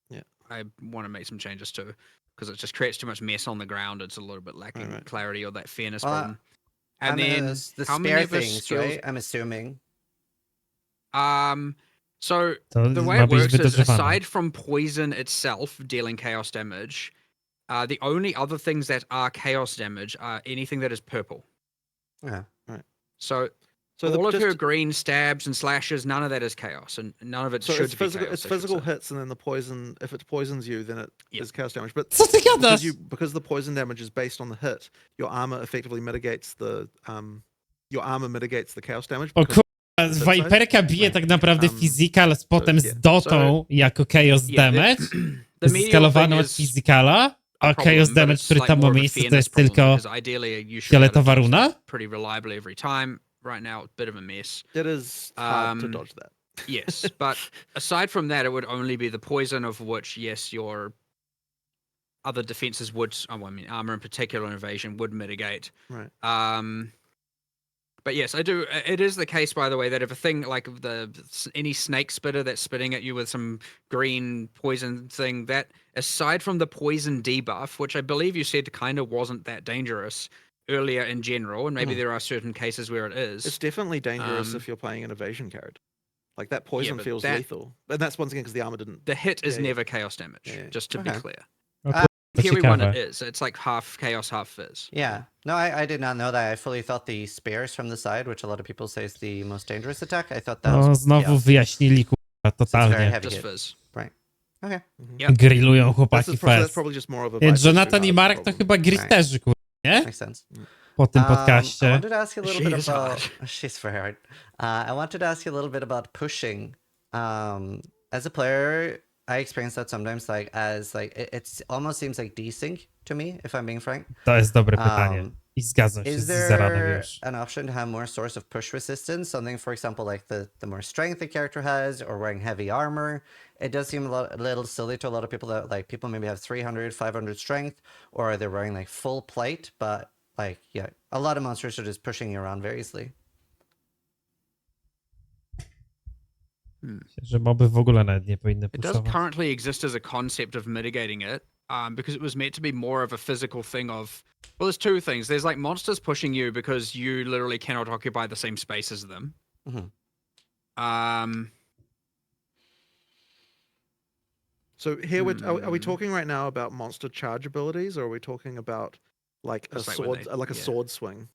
Yeah. I want to make some changes to, because it just creates too much mess on the ground. It's a little bit lacking clarity or that fairness problem. And then the how spare many of things, skills... right? I'm assuming. So To the way ma it być works is, wydrzewane. aside from poison itself dealing chaos damage, the only other things that are chaos damage are anything that is purple. Yeah. So all of her green stabs and slashes, none of that is chaos, and none of it should it's be physical. chaos. It's physical hits, and then the poison. If it poisons you, then it is chaos damage. But Co ty gadasz? because the poison damage is based on the hit, your armor effectively mitigates the chaos damage. O kurwa, Viperka bije tak naprawdę physical z potem z dotą jako chaos damage, skalowaną od physicala, a chaos damage, który tam ma miejsce, to jest tylko fioletowa runa? Pretty reliably every time. Right now, it's a bit of a mess. It is hard to dodge that. Yes, but aside from that, it would only be the poison, of which, yes, your other defenses would, armor in particular and evasion would mitigate. Right. But yes, I do. It is the case, by the way, that if a thing like any snake spitter that's spitting at you with some green poison thing, that aside from the poison debuff, which I believe you said kind of wasn't that dangerous earlier in general, and maybe there are certain cases where it is. It's definitely dangerous if you're playing an evasion character. Like that poison feels lethal, and that's once again because the armor didn't. The hit is never chaos damage, just to be clear. To Here we want ciekawe. it is. It's like half chaos, half fizz. Yeah. No, I did not know that. I fully thought the spears from the side, which a lot of people say is the most dangerous attack. I thought that No, was znowu wyjaśnili So it's very Totalnie. heavy Just hit. fizz. Right. Okay. Yep. Grillują That's, chłopaki that's fest. probably just more of a Więc vibe Jonathan i issue, Marek to problem. chyba grillerzy, nie? Makes sense. Po tym I podcaście. wanted to ask you a little She bit is about. hard. She's very hard. I wanted to ask you a little bit about pushing. As a player, I experience that sometimes, like as like it almost seems like desync to me, if I'm being frank. To jest dobre pytanie. I zgadzam się Is z Zeranem there już. an option to have more source of push resistance? Something, for example, like the more strength the character has, or wearing heavy armor. It does seem a little silly to a lot of people that like people maybe have 300, 500 strength, or they're wearing like full plate, but like yeah, a lot of monsters are just pushing you around very easily. Że moby w ogóle nawet nie powinny It does puszować. currently exist as a concept of mitigating it, because it was meant to be more of a physical thing of, well, there's two things. There's like monsters pushing you because you literally cannot occupy the same space as them. So here are we talking right now about monster charge abilities, or are we talking about like a Just like when sword, like a yeah. sword swing?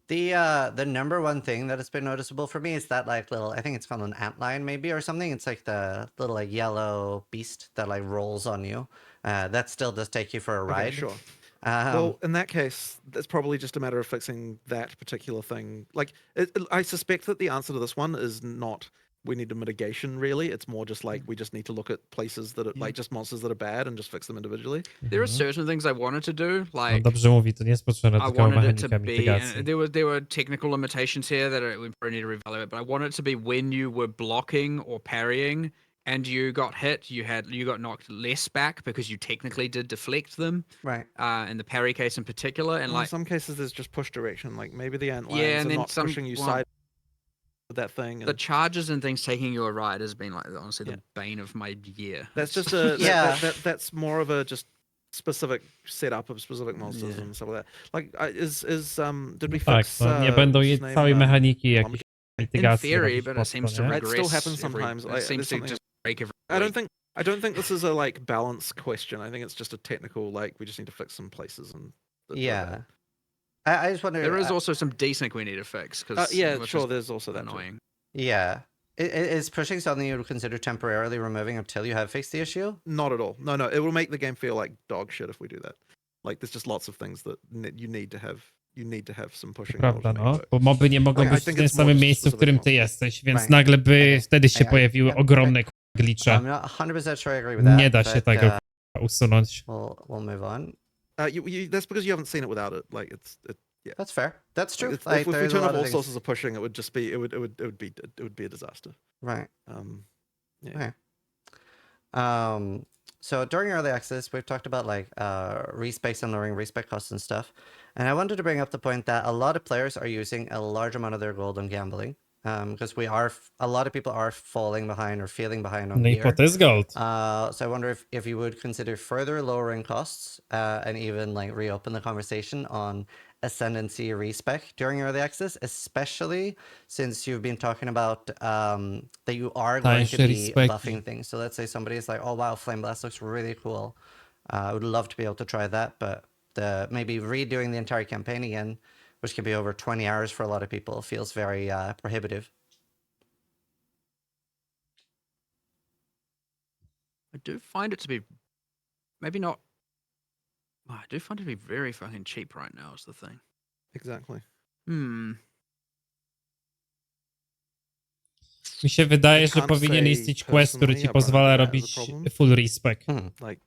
The number one thing that has been noticeable for me is that like little, I think it's called an antlion maybe or something. It's like the little like yellow beast that like rolls on you. That still does take you for a Okay, ride. sure. Um, Well, in that case, it's probably just a matter of fixing that particular thing. Like, I suspect that the answer to this one is not we need a mitigation, really. It's more just like we just need to look at places that are like just monsters that are bad and just fix them individually. There are certain things I wanted to do, No like dobrze mówi, to nie jest potrzebne, I tylko wanted it to mechanika be, mitygacji. and there were technical limitations here that we probably need to reevaluate. But I wanted it to be when you were blocking or parrying and you got hit, you got knocked less back because you technically did deflect them. right. In the parry case in particular, and In like some cases, there's just push direction. Like maybe the ant lions yeah, and are then not some pushing you well, side with that thing. the And charges and things taking you a ride has been like honestly Yeah. the bane of my year. that's just a Yeah. that's more of a just specific setup of specific monsters Yeah. and stuff like that. Like did we Tak, fix? no, nie będą what's jej his name, całej mechaniki jakiejś in mitygacji theory, robić but pod it seems to, to nie? That still regress. happens sometimes. It Like, seems there's to something just break every. I don't think this is a like balance question. I think it's just a technical like we just need to fix some places and that are Yeah. bad. I just wonder. There is also some desync we need to fix because Yeah, sure. There's also that. Too. annoying. Yeah. Is pushing something you would consider temporarily removing until you have fixed the issue? Not at all. No, it will make the game feel like dog shit if we do that. Like there's just lots of things that you need to have. You need to have some pushing. in order Prawda, to make no. it work. Bo moby nie mogą I być w think tym it's more samym just miejscu, w specific którym ty monsters. jesteś, więc Right. nagle by Okay. wtedy się I- pojawiły yep, ogromne glicze. I'm not 100% sure I agree with that. Nie da się but, tego usunąć. We'll move on. That's because you haven't seen it without it. Like yeah. That's fair. That's true. If Like, we there's a turn lot off of all things. sources of pushing, it would just be it would be a disaster. Right. Yeah. Okay. So during early access, we've talked about like respec and lowering respec costs and stuff. And I wanted to bring up the point that a lot of players are using a large amount of their gold on gambling. Because a lot of people are falling behind or feeling behind on No i gear. po to jest gold. So I wonder if you would consider further lowering costs and even like reopen the conversation on ascendancy respec during early access, especially since you've been talking about that you are going to Tańsze be respeki. buffing things. So let's say somebody is like, oh wow, Flame Blast looks really cool. I would love to be able to try that, but maybe redoing the entire campaign again, which can be over 20 hours for a lot of people, feels very prohibitive. I do find it to be maybe not. I do find it to be very fucking cheap right now. Is the thing. Exactly. Hmm. Mi się wydaje, I że can't powinien say istnieć quest, który ci personally pozwala about that as a robić problem. full respec Like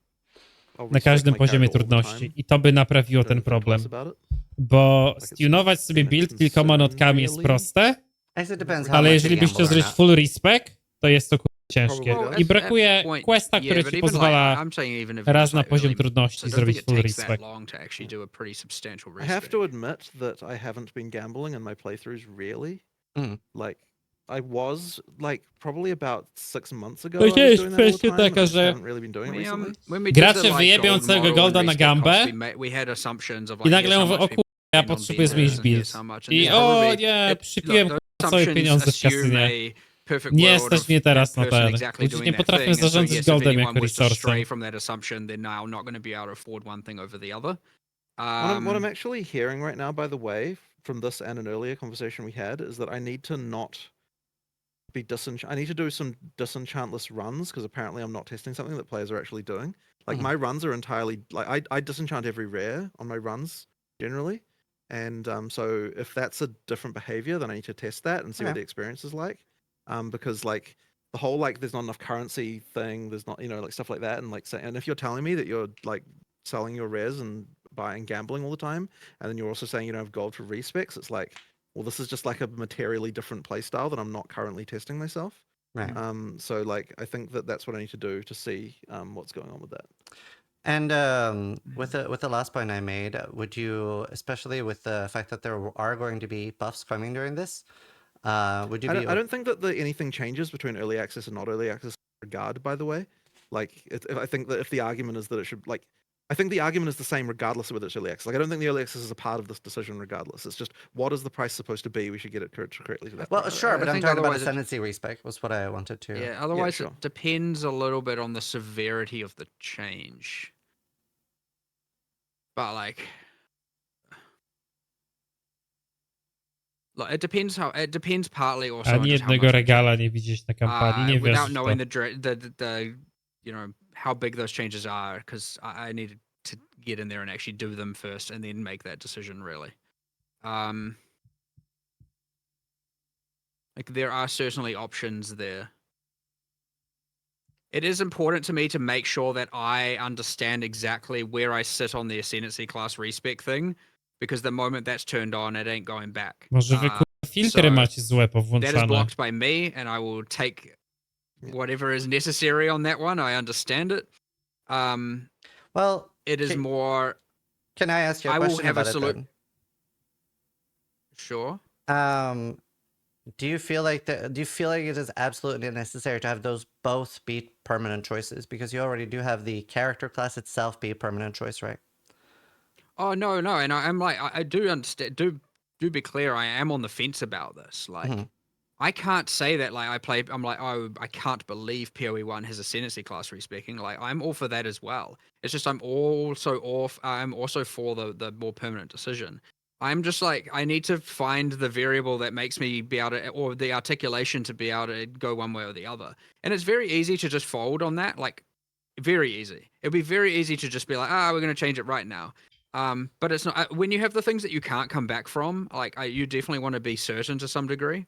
I'll na respect każdym my poziomie character all the trudności. time. I to by naprawiło Don't ten think twice problem. about it. Bo it's stunować sobie been a build kilkoma concern, notkami jest really. proste, I guess it depends how ale much jeżeli you byście gamble or zrobić not. full respec, to jest to ciężkie. Probably I does. brakuje questa, który but ci even pozwala like, I'm saying even if raz it's na like poziom early, trudności so I don't zrobić think it full takes that respec. long to actually do a pretty substantial I have respec. to admit that I haven't been gambling in my playthroughs really. Mm. Like I was like probably about 6 months ago. To I was jest doing that all the kwestia time, and I taka, just że haven't really been doing it We, recently. when we Gracze did the, like, wyjebią gold całego model golda and na respec gambę costs, we had assumptions of i like, nagle here's how mówię, much o we kurwa, ja spend on potrzebuję builders zmienić and build. here's how much, and I then o probably nie, look, przypiłem those całe assumptions pieniądze w assume kasynie. a perfect Nie world stać of mnie teraz that na person ten. exactly Ludzie doing nie that potrafią thing, and so zarządzać yes, if goldem anyone jako was to resursem. stray from that assumption, they're now not going to be able to afford one thing over the other. What I'm actually hearing right now, by the way, from this and an earlier conversation we had, is that I need to not be I need to do some disenchantless runs because apparently I'm not testing something that players are actually doing. Like my runs are entirely like I disenchant every rare on my runs generally, and so if that's a different behavior, then I need to test that and see what the experience is like. Because like the whole like there's not enough currency thing, there's not like stuff like that, and like and if you're telling me that you're like selling your rares and buying gambling all the time, and then you're also saying you don't have gold for respecs, it's like, well, this is just like a materially different playstyle that I'm not currently testing myself. Right. So like I think that's what I need to do to see what's going on with that. And with the last point I made, would you, especially with the fact that there are going to be buffs coming during this, would you I don't think that anything changes between early access and not early access in regard, by the way. Like, I think that if the argument is that it should, like, I think the argument is the same regardless of whether it's early access. Like, I don't think the early access is a part of this decision regardless. It's just, what is the price supposed to be? We should get it correctly to that Well, price. sure, but I'm talking about otherwise ascendancy respec was what I wanted to. Yeah, otherwise sure. it depends a little bit on the severity of the change. But like it depends partly also Ani on just how jednego much regala nie widzisz na kampanii, nie wiesz without w knowing to. the how big those changes are, because I needed to get in there and actually do them first and then make that decision really. Like there are certainly options there. It is important to me to make sure that I understand exactly where I sit on the ascendancy class respec thing, because the moment that's turned on, it ain't going back. Może wy filtry macie złe That is powłączane. blocked by me, and I will take whatever is necessary on that one. I understand it. Well, it is more. Can I ask you a I will question have a about it solution. then? Sure. Do you feel like it is absolutely necessary to have those both be permanent choices? Because you already do have the character class itself be a permanent choice, right? Oh no, and I'm like, I do understand. Do be clear. I am on the fence about this. Like, I can't say that. Like, I'm like, oh, I can't believe PoE1 has ascendancy class respecing. Like, I'm all for that as well. It's just I'm also for the more permanent decision. I'm just like, I need to find the variable that makes me be able to, or the articulation to be able to go one way or the other. And it's very easy to just fold on that. Like, very easy. It'd be very easy to just be like, we're going to change it right now. But it's not, when you have the things that you can't come back from, like you definitely want to be certain to some degree.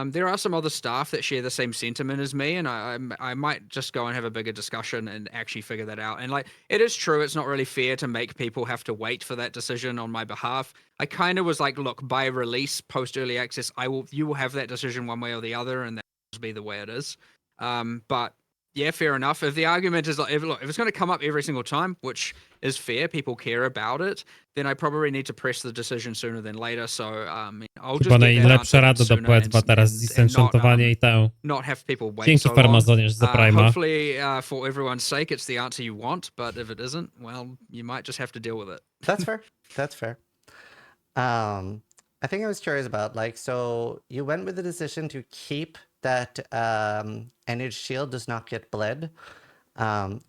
There are some other staff that share the same sentiment as me, and I might just go and have a bigger discussion and actually figure that out. And like, it is true, it's not really fair to make people have to wait for that decision on my behalf. I kind of was like, look, by release, post early access, you will have that decision one way or the other, and that will be the way it is. But yeah, fair enough. If the argument is like, if it's going to come up every single time, which is fair, people care about it, then I probably need to press the decision sooner than later. So I'll just Chyba get that najlepsza answer rada do sooner płetwa teraz, disenchantowanie i tę. not have people wait Dzięki so long. Farmazoniarz za Prima. Hopefully, for everyone's sake, it's the answer you want. But if it isn't, well, you might just have to deal with it. That's fair. That's fair. I think I was curious about, like, so you went with the decision to keep that energy shield does not get bled,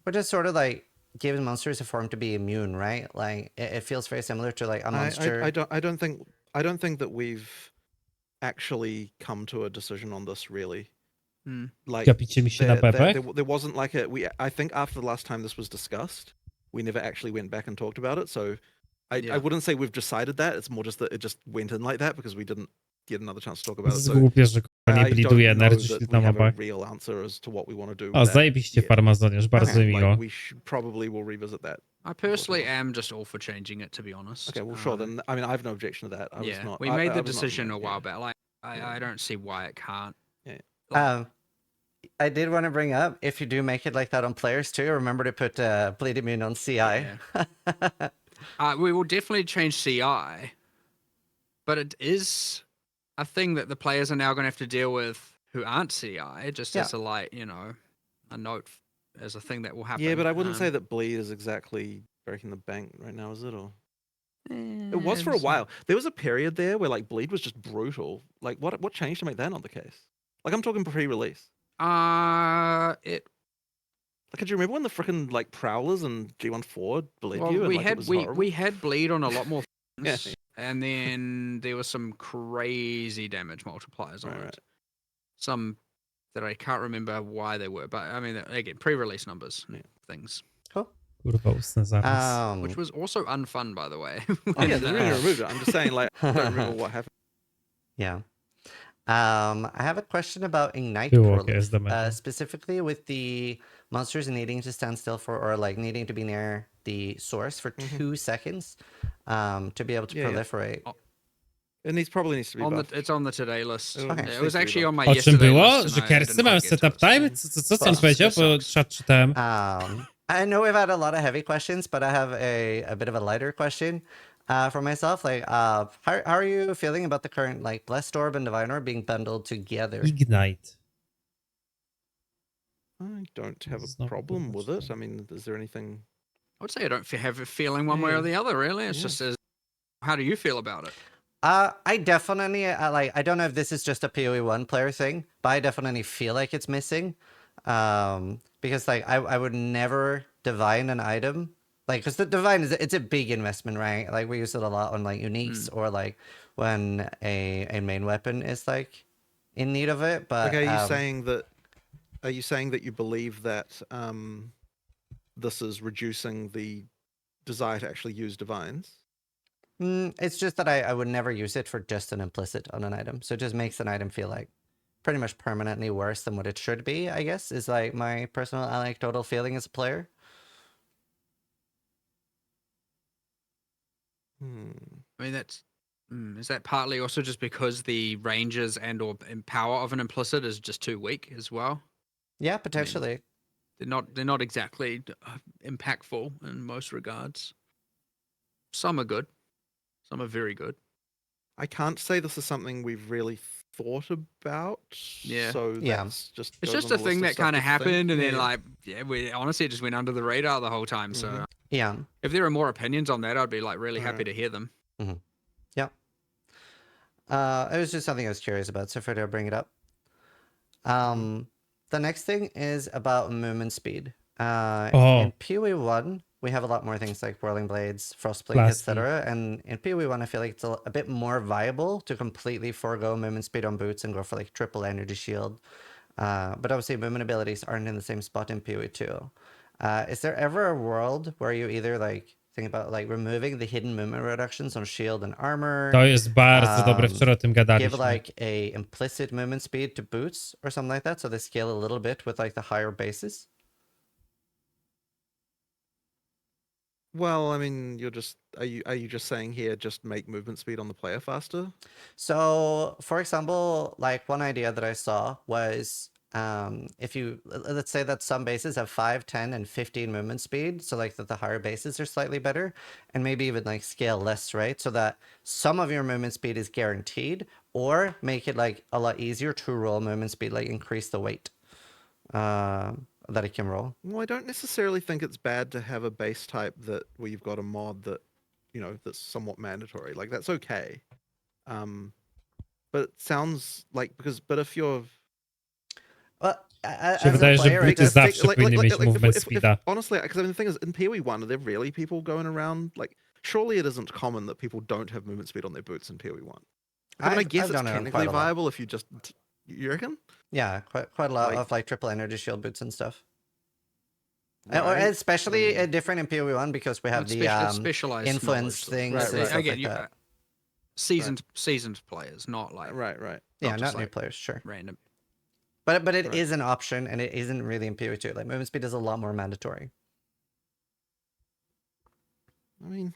which is sort of like giving monsters a form to be immune, right? Like it feels very similar to like a monster. I don't think that we've actually come to a decision on this really. Like Gapicie mi się na bebek? there wasn't like I think after the last time this was discussed, we never actually went back and talked about it. So I wouldn't say we've decided that. It's more just that it just went in like that because we didn't get another chance to talk about it. So Głupie, że nie I bliduje don't know energii that świetna we have a mapa. real answer as to what we want to do. O, zajebiście Farmazoniarz, bardzo miło. We probably will revisit that. I personally am just all for changing it, to be honest. Okay, well, sure. Then I mean, I have no objection to that. We made the decision a while back. Like, I don't see why it can't. I did want to bring up, if you do make it like that on players too, remember to put bleed immune on CI. Yeah. We will definitely change CI, but it is a thing that the players are now going to have to deal with who aren't CI, just as a a note as a thing that will happen. Yeah, but I wouldn't say that bleed is exactly breaking the bank right now, is it? Or it was for a while. There was a period there where like bleed was just brutal. Like what changed to make that not the case? Like I'm talking pre-release. Like, could you remember when the freaking like prowlers and G14 bled you? And, we had bleed on a lot more things, and then there was some crazy damage multipliers on it. some that I can't remember why they were, but I mean, again, pre-release numbers, things. Cool. Kurwa, usnę zaraz. Which was also unfun, by the way. Oh yeah, the reason I removed it. I'm just saying, like, I don't remember what happened. Yeah. I have a question about Ignite Było Prolif, jest do specifically with the monsters needing to stand still for, or like needing to be near the source for 2 seconds to be able to proliferate. It probably needs to be buffed. It's on the today list. Okay. It was actually on my O czym yesterday było? list. Że kersy mają setup time? Co ty powiedział? Bo czat czytałem. I know we've had a lot of heavy questions, but I have a bit of a lighter question for myself. Like, how are you feeling about the current like Blessed Orb and Divine Orb being bundled together? Ignite. I don't have a problem with it. I mean, is there anything? I would say I don't have a feeling one way or the other, really. It's just how do you feel about it? I definitely like. I don't know if this is just a PoE1 player thing, but I definitely feel like it's missing. Because like I would never divine an item, like, because the divine it's a big investment, right? Like we use it a lot on like uniques or like when a main weapon is like in need of it. But Like, are you saying that you believe that this is reducing the desire to actually use divines? It's just that I would never use it for just an implicit on an item, so it just makes an item feel like pretty much permanently worse than what it should be, I guess, is like my personal anecdotal feeling as a player. I mean, is that partly also just because the ranges and or power of an implicit is just too weak as well? Yeah, potentially. I mean, they're not exactly impactful in most regards. Some are good, some are very good. I can't say this is something we've really thought about. Yeah. So that's just It's goes just on a the thing list that of kind of stuff to think. happened, and then like, we honestly it just went under the radar the whole time. So Yeah. if there are more opinions on that, I'd be like really happy to hear them. Yeah. It was just something I was curious about, so far to bring it up. The next thing is about movement speed. In PoE1, we have a lot more things like Whirling Blades, Frostblink, etc. And in PoE1, I feel like it's a bit more viable to completely forego movement speed on boots and go for like triple energy shield. But obviously, movement abilities aren't in the same spot in PoE2. Is there ever a world where you either like think about like removing the hidden movement reductions on shield and armor? To jest bardzo dobre, wczoraj o tym Give gadaliśmy. like a implicit movement speed to boots or something like that, so they scale a little bit with like the higher bases? Well, I mean, are you just saying here just make movement speed on the player faster? So, for example, like one idea that I saw was if you let's say that some bases have 5, 10, and 15 movement speed, so like that the higher bases are slightly better, and maybe even like scale less, right? So that some of your movement speed is guaranteed, or make it like a lot easier to roll movement speed, like increase the weight that it can roll. Well, I don't necessarily think it's bad to have a base type where you've got a mod that, that's somewhat mandatory. Like that's okay. But it sounds like but if you're Się wydaje, że buty zawsze powinny mieć movement speeda. Honestly, because I mean, the thing is, in PoE1, are there really people going around? Like, surely it isn't common that people don't have movement speed on their boots in PoE1. I mean, I guess it's technically viable if you just... You reckon? Yeah, quite a lot of like triple energy shield boots and stuff. Right. Especially different in PoE1 because we have the specialized influence things. Right. Again, seasoned players, not like right. Yeah, not new like players, sure. Random. But it is an option, and it isn't really in PoE2. Like movement speed is a lot more mandatory. I mean,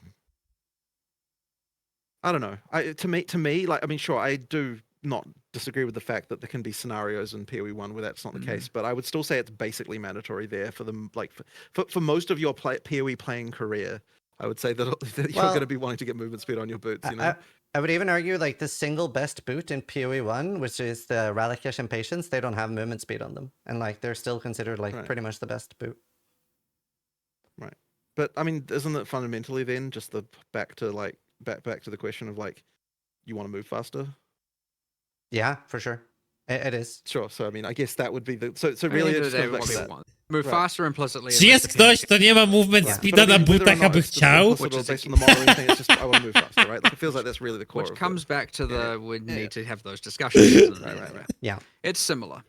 I don't know. To me, like, I mean, sure, I do not disagree with the fact that there can be scenarios in PoE1 where that's not the case, but I would still say it's basically mandatory there for them. Like for most of your PoE playing career, I would say that you're going to be wanting to get movement speed on your boots. You know, I would even argue like the single best boot in PoE1, which is the Ralakesh and Patience, they don't have movement speed on them, and like they're still considered like pretty much the best boot. Right, but I mean, isn't it fundamentally then just back to the question of like, you want to move faster? Yeah, for sure. It is. Sure. So I mean, I guess that would be the. So At the really, end it of just the day, goes back what to people that. want. Move Right. faster implicitly. Czy jest ktoś, kto nie ma movement Yeah. speeda na But I mean, whether or butach, not aby it's just chciał? implicit or based on the model or anything, it's just I want to move faster, right? Like it feels like that's really the core. Which of comes it. back to the Yeah. we Yeah. need to have those discussions. Isn't it? Right. Yeah. It's similar.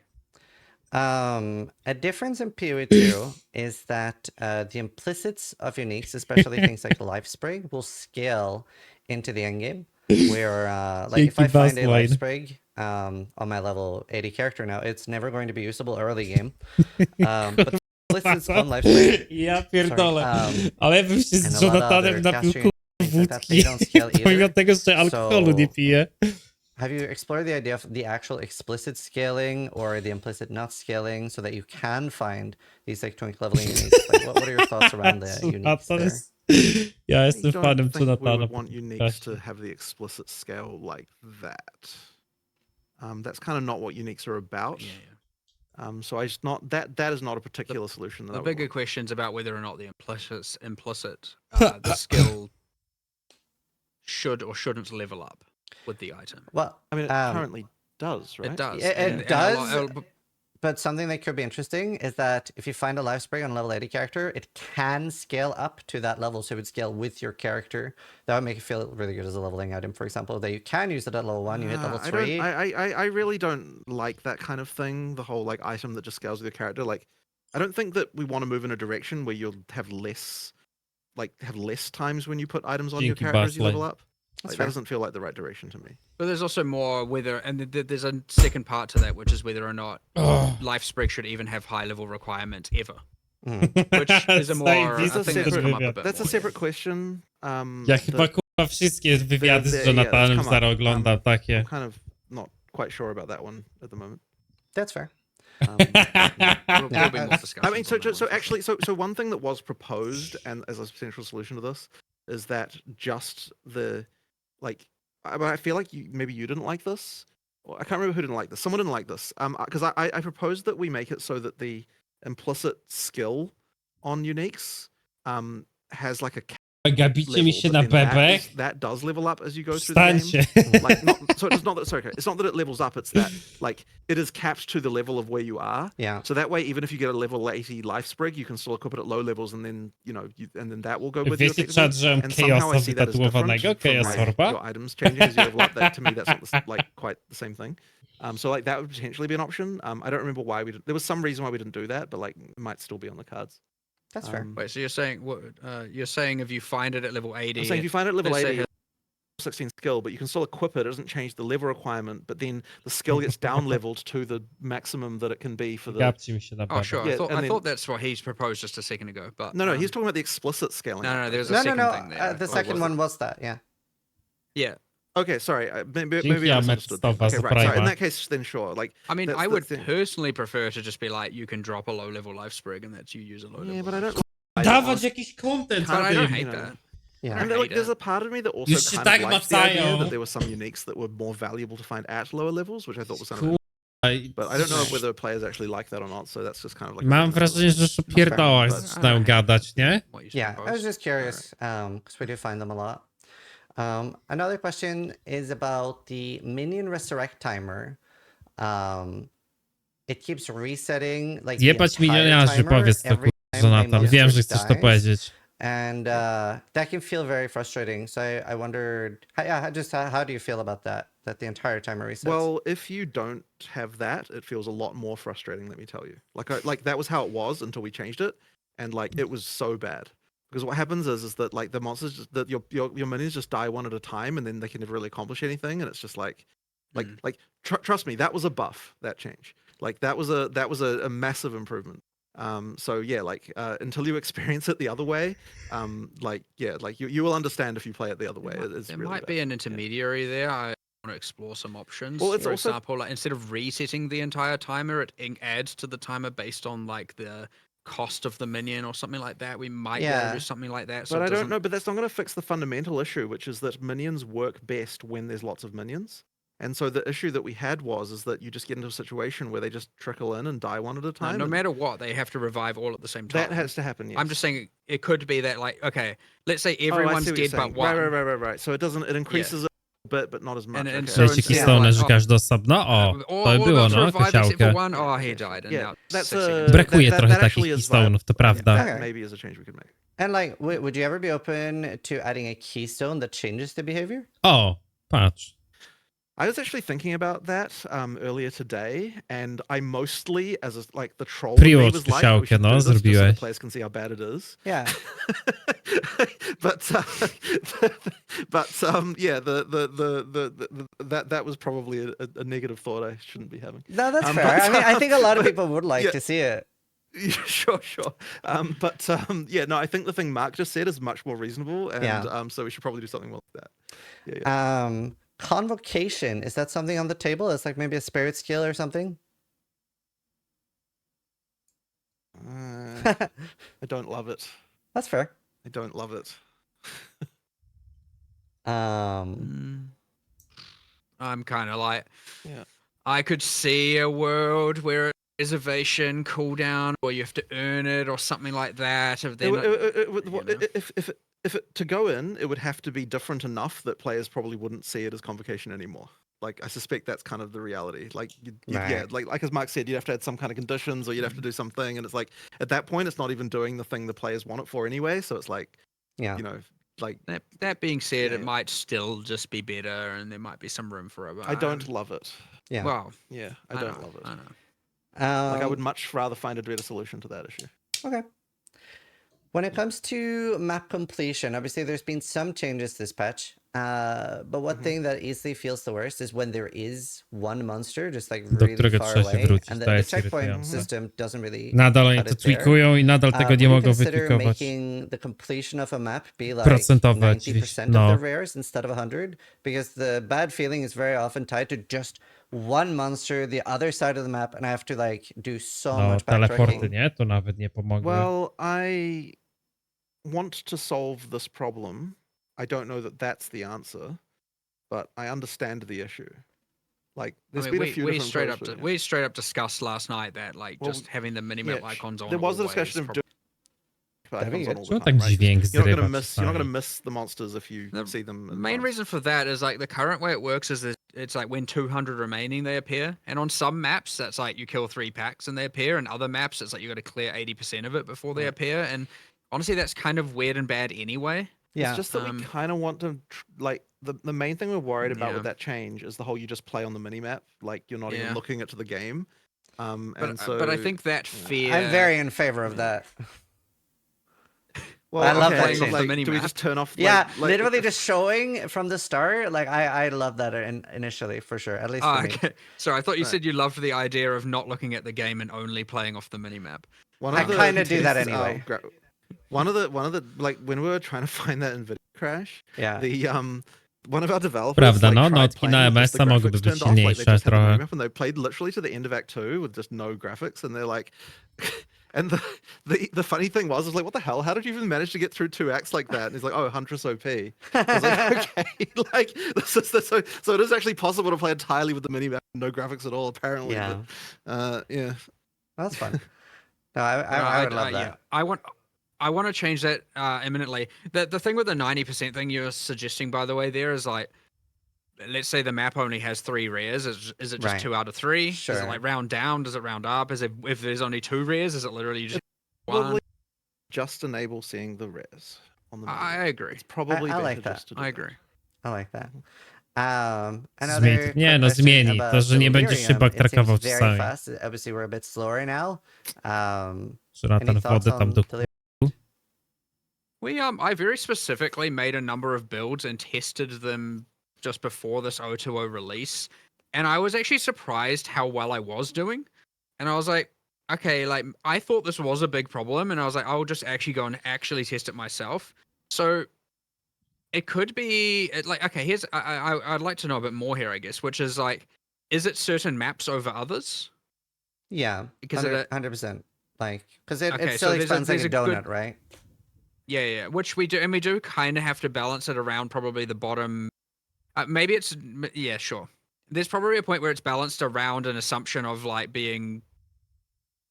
A difference in PoE2 is that the implicits of uniques, especially things like life sprig, will scale into the endgame. Where, like, if I Cheeky find a life baseline. sprig on my level 80 character now, it's never going to be usable early game. But the implicits on life sprig, Ja pierdolę. sorry, Ale bym się and z a lot of Jonathanem other napił caster things like that, they wódki, don't scale pomimo either. tego, że alkoholu nie So- piję. Have you explored the idea of the actual explicit scaling or the implicit not scaling so that you can find these like twink leveling uniques? Like, what are your thoughts around the uniques Jonathan there? jest... Ja I jestem don't fanem think we Jonathana. would want uniques to have the explicit scale like that. That's kind of not what uniques are about. Yeah. So I just not that is not a particular solution. That The I would bigger want. question's about whether or not the implicit the skill should or shouldn't level up with the item. Well, I mean, it currently does, right? It does. It and a does. lot- but something that could be interesting is that if you find a life sprig on level 80 character, it can scale up to that level. So it would scale with your character. That would make it feel really good as a leveling item, for example. That you can use it at level 1, you hit level 3. I really don't like that kind of thing. The whole like item that just scales with your character. Like, I don't think that we want to move in a direction where you'll have less times when you put items on your Jinky character as you level Bassline. up. That's Like, fair. that doesn't feel like the right direction to me. But there's also more whether, and there's a second part to that, which is whether or not Oh. life sprig should even have high level requirements ever, Mm. which is a more these a are thing that's separate- come up a bit That's a more. separate question. Ja chyba kurwa wszystkie wywiady z Jonathanem come on. zaraz oglądam takie. I'm kind of not quite sure about that one at the moment. That's fair. There'll be more I discussions mean, so on that one for actually, so one thing that was proposed and as a potential solution to this is that just the like, I feel like maybe you didn't like this, or I can't remember who didn't like this. Someone didn't like this. Because I proposed that we make it so that the implicit skill on uniques has like a cap Gabicie level, mi się but na then that bebek. that does level up as you go through the game. Wstańcie. Like so it's not that sorry, it's not that it levels up, it's that like it is capped to the level of where you are. Yeah. So that way, even if you get a level 80 life sprig, you can still equip it at low levels, and then and then that will go with you. Wiecie czat, że mam And somehow I see chaosa that as different wytatuowanego? from Chaos like Orba? your items changing as you level up. That to me, that's not like quite the same thing. So like that would potentially be an option. I don't remember why we did. There was some reason why we didn't do that, but like it might still be on the cards. That's fair. Wait, so you're saying if you find it at level 80, I'm saying if you find it at level let's say 80, 16 skill, but you can still equip it. It doesn't change the level requirement, but then the skill gets down leveled to the maximum that it can be for the. Gabcie mi się na oh bebek. sure, Yeah, I and then- thought that's what he's proposed just a second ago, but No, he's talking about the explicit scaling. no, there's a No, second no. thing there. The Or second was it? one was that, yeah. Yeah, Okay, sorry. Maybe Dzięki, I Ahmed, misunderstood. then. Stopa, Okay, za right. Sorry. In Prima. that case, then sure. Like, I mean, That's I the would thing. personally prefer to just be like, you can drop a low level life sprig and that's you use a low level. yeah, but I life don't. Dawać jakiś content, But I Can't don't be, hate you know. that. Yeah. And I like, hate there's it. a part of me that also Już się kind tak of likes the idea macają. that there were some uniques that were more valuable to find at lower levels, which I thought was kind of. Kurwa, But I don't know whether players actually like that or not. So that's just kind of like. Mam wrażenie, że już o pierdołach But- zaczynają gadać, nie? What you Yeah, I was proposed. just curious because we do find them a lot. Another question is about the minion resurrect timer. It keeps resetting like the Jebać entire milionarzy, timer powiedz to every kurwa, time a Jonathan. monster Wiem, że chcesz to dies. powiedzieć. And that can feel very frustrating. So I wondered, how do you feel about that? That the entire timer resets. Well, if you don't have that, it feels a lot more frustrating. Let me tell you. Like that was how it was until we changed it, and like it was so bad. Because what happens is that like the monsters just, that your minions just die one at a time, and then they can never really accomplish anything, and it's just like trust me, that was a buff, that change. Like that was a massive improvement. So yeah, like until you experience it the other way, like you will understand if you play it the other way. It's There really might bad. be an intermediary there. I want to explore some options. Well, it's For also- example, like instead of resetting the entire timer, it adds to the timer based on like the cost of the minion or something like that. We might be able to Yeah. do something like that. So But it I don't doesn't- know. But that's not going to fix the fundamental issue, which is that minions work best when there's lots of minions. And so the issue that we had is that you just get into a situation where they just trickle in and die one at a time. No and matter what, they have to revive all at the same time. that has to happen. Yes. I'm just saying it could be that like, okay, let's say Oh, I everyone's see what you're dead but saying. one. Right. So it doesn't. It increases it bit, but not as much. and Okay. so Trzeci instead of Keystone, like, że każdy osobno? O, to by było, no, survive except for kasiałkę. one. Oh, he died. And Yeah, now it's that's 6 a- seconds. Brakuje that trochę actually takich is Keystone'ów, to prawda. That Okay. maybe is a change we could make. And like, would you ever be open to adding a keystone that changes the behavior? O, patrz. I was actually thinking about that earlier today, and I mostly, as like the troll in me Priłóż was like, we kasiałkę, should no, do this just so the zrobiłeś. players can see how bad it is. Yeah. but yeah, that was probably a negative thought I shouldn't be having. No, that's fair. but, I mean, I think a lot of people would like yeah. to see it. Yeah, sure. Yeah, no, I think the thing Mark just said is much more reasonable, and Yeah. so we should probably do something more like that. Yeah. Convocation, is that something on the table? It's like maybe a spirit skill or something? I don't love it. That's fair. I don't love it. Um, I'm kind of like, Yeah. I could see a world where reservation cooldown, or you have to earn it, or something like that. If they're not, If it to go in, it would have to be different enough that players probably wouldn't see it as convocation anymore. Like, I suspect that's kind of the reality. Like, yeah, Right. like as Mark said, you'd have to add some kind of conditions, or you'd have to do something, and it's like at that point, it's not even doing the thing the players want it for anyway. So it's like, yeah. you know, like that being said, Yeah. it might still just be better, and there might be some room for it. I don't love it. Yeah. Well, Yeah, I I don't know, love it. I know. Like, I would much rather find a better solution to that issue. Okay. When it comes to map completion, obviously there's been some changes this patch. But one thing that easily feels the worst is when there is one monster just like Do really którego far trzeba się away, wrócić, and to the jest checkpoint irytujące. system doesn't really Nadal oni cut to it there. tweakują i nadal tego nie Would you mogą consider wytweakować. making the completion of a map be like Procentowe 90% no. of the rares instead of 100? Because the bad feeling is very often tied to just one monster, the other side of the map, and I have to like do so No, much teleporty, backtracking. nie? To nawet nie pomogły. Well, I want to solve this problem. I don't know that that's the answer, but I understand the issue. Like, there's been a few we different straight approaches, up yeah. we straight up discussed last night that like Well, just having the minimap yeah, icons on. there was a always discussion of prob- doing That'd be icons on good. all Czemu the tak time, right? dźwięk You're not zrywa gonna czasami? miss the monsters if you The see them. in main advance. reason for that is like the current way it works is that it's like when 200 remaining they appear, and on some maps that's like you kill 3 packs and they appear, and other maps it's like you got to clear 80% of it before they Yeah. appear, and honestly that's kind of weird and bad anyway. Yeah. It's just that we Um, kind of want to like the main thing we're worried about with Yeah. that change is the whole you just play on the minimap, like you're not even Yeah. looking into the game. And But so but I think that fear. I'm very in favor of that. well, I love that okay, change. like, The do we minimap. just turn off? Yeah, like, literally if- just showing from the start. Like I love that initially for sure. At least for Ah, me. okay. Sorry, I thought you Right. said you loved the idea of not looking at the game and only playing off the minimap. One I of the kinda do that tests, anyway. one of the like when we were trying to find that NVIDIA crash, Yeah. the one of our developers Prawda, like, no, tried notki playing na with just the MS-a mogłyby graphics być turned off, like, they silniejsze just had the trochę. minimap, and they played literally to the end of Act 2 with just no graphics, and they're like, and the funny thing was like, what the hell? How did you even manage to get through 2 acts like that? And he's like, oh, Huntress OP. I was like, okay, like this is so it is actually possible to play entirely with the minimap, no graphics at all, apparently. Yeah. But, yeah. That's fun. No, I would love that. Yeah, I want to change that imminently. The thing with the 90% thing you're suggesting, by the way, there is like, let's say the map only has 3 rares. Is it just Right. 2 out of 3? Does Sure. it like round down? Does it round up? Is it if there's only 2 rares? Is it literally just one? Probably just enable seeing the res on the I minimap. agree. It's probably I better like that. just to do I that. agree. I like that. Zmieni- Another nie, quick no question zmieni. about To, że nie będziesz się delirium. It seems backtrackował very czasami. fast. Obviously, we're a bit slower now. Że na Any ten thoughts wodę tam on do... delirium? I very specifically made a number of builds and tested them just before this 020 release, and I was actually surprised how well I was doing. And I was like, okay, like I thought this was a big problem, and I was like, I'll just actually go and actually test it myself. So it could be like, okay, here's I'd like to know a bit more here, I guess, which is like, is it certain maps over others? Yeah, Because of it- 100%. Like, because it Okay, still so expands like there's a a good- donut, right? Yeah, which we do, and we do kind of have to balance it around probably the bottom. Maybe it's yeah, sure. There's probably a point where it's balanced around an assumption of like being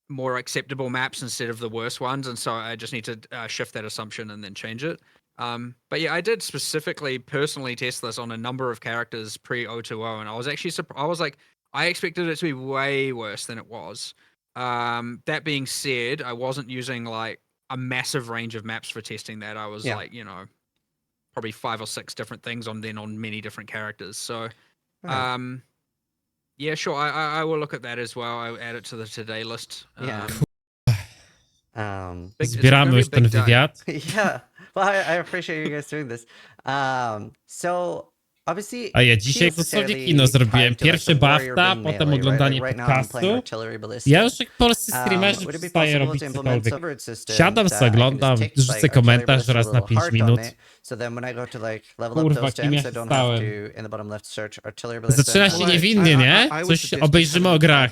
more acceptable maps instead of the worst ones, and so I just need to shift that assumption and then change it. But yeah, I did specifically personally test this on a number of characters pre 020, and I was actually I was like, I expected it to be way worse than it was. That being said, I wasn't using like a massive range of maps for testing that. I was like, you know, probably 5 or 6 different things on many different characters. So, yeah, sure, I will look at that as well. I'll add it to the today list. Zbieramy już ten wywiad. Yeah. Well, I appreciate you guys doing this. So obviously, A ja dzisiaj dosłownie kino zrobiłem. Pierwszy BAFTA, potem oglądanie podcastu. Ja już jak polscy streamerzy przestaję robić cokolwiek. Siadam sobie, oglądam, rzucę komentarz raz na 5 minut. Kurwa, kim ja się stałem. Zaczyna się niewinnie, nie? Coś obejrzymy o grach.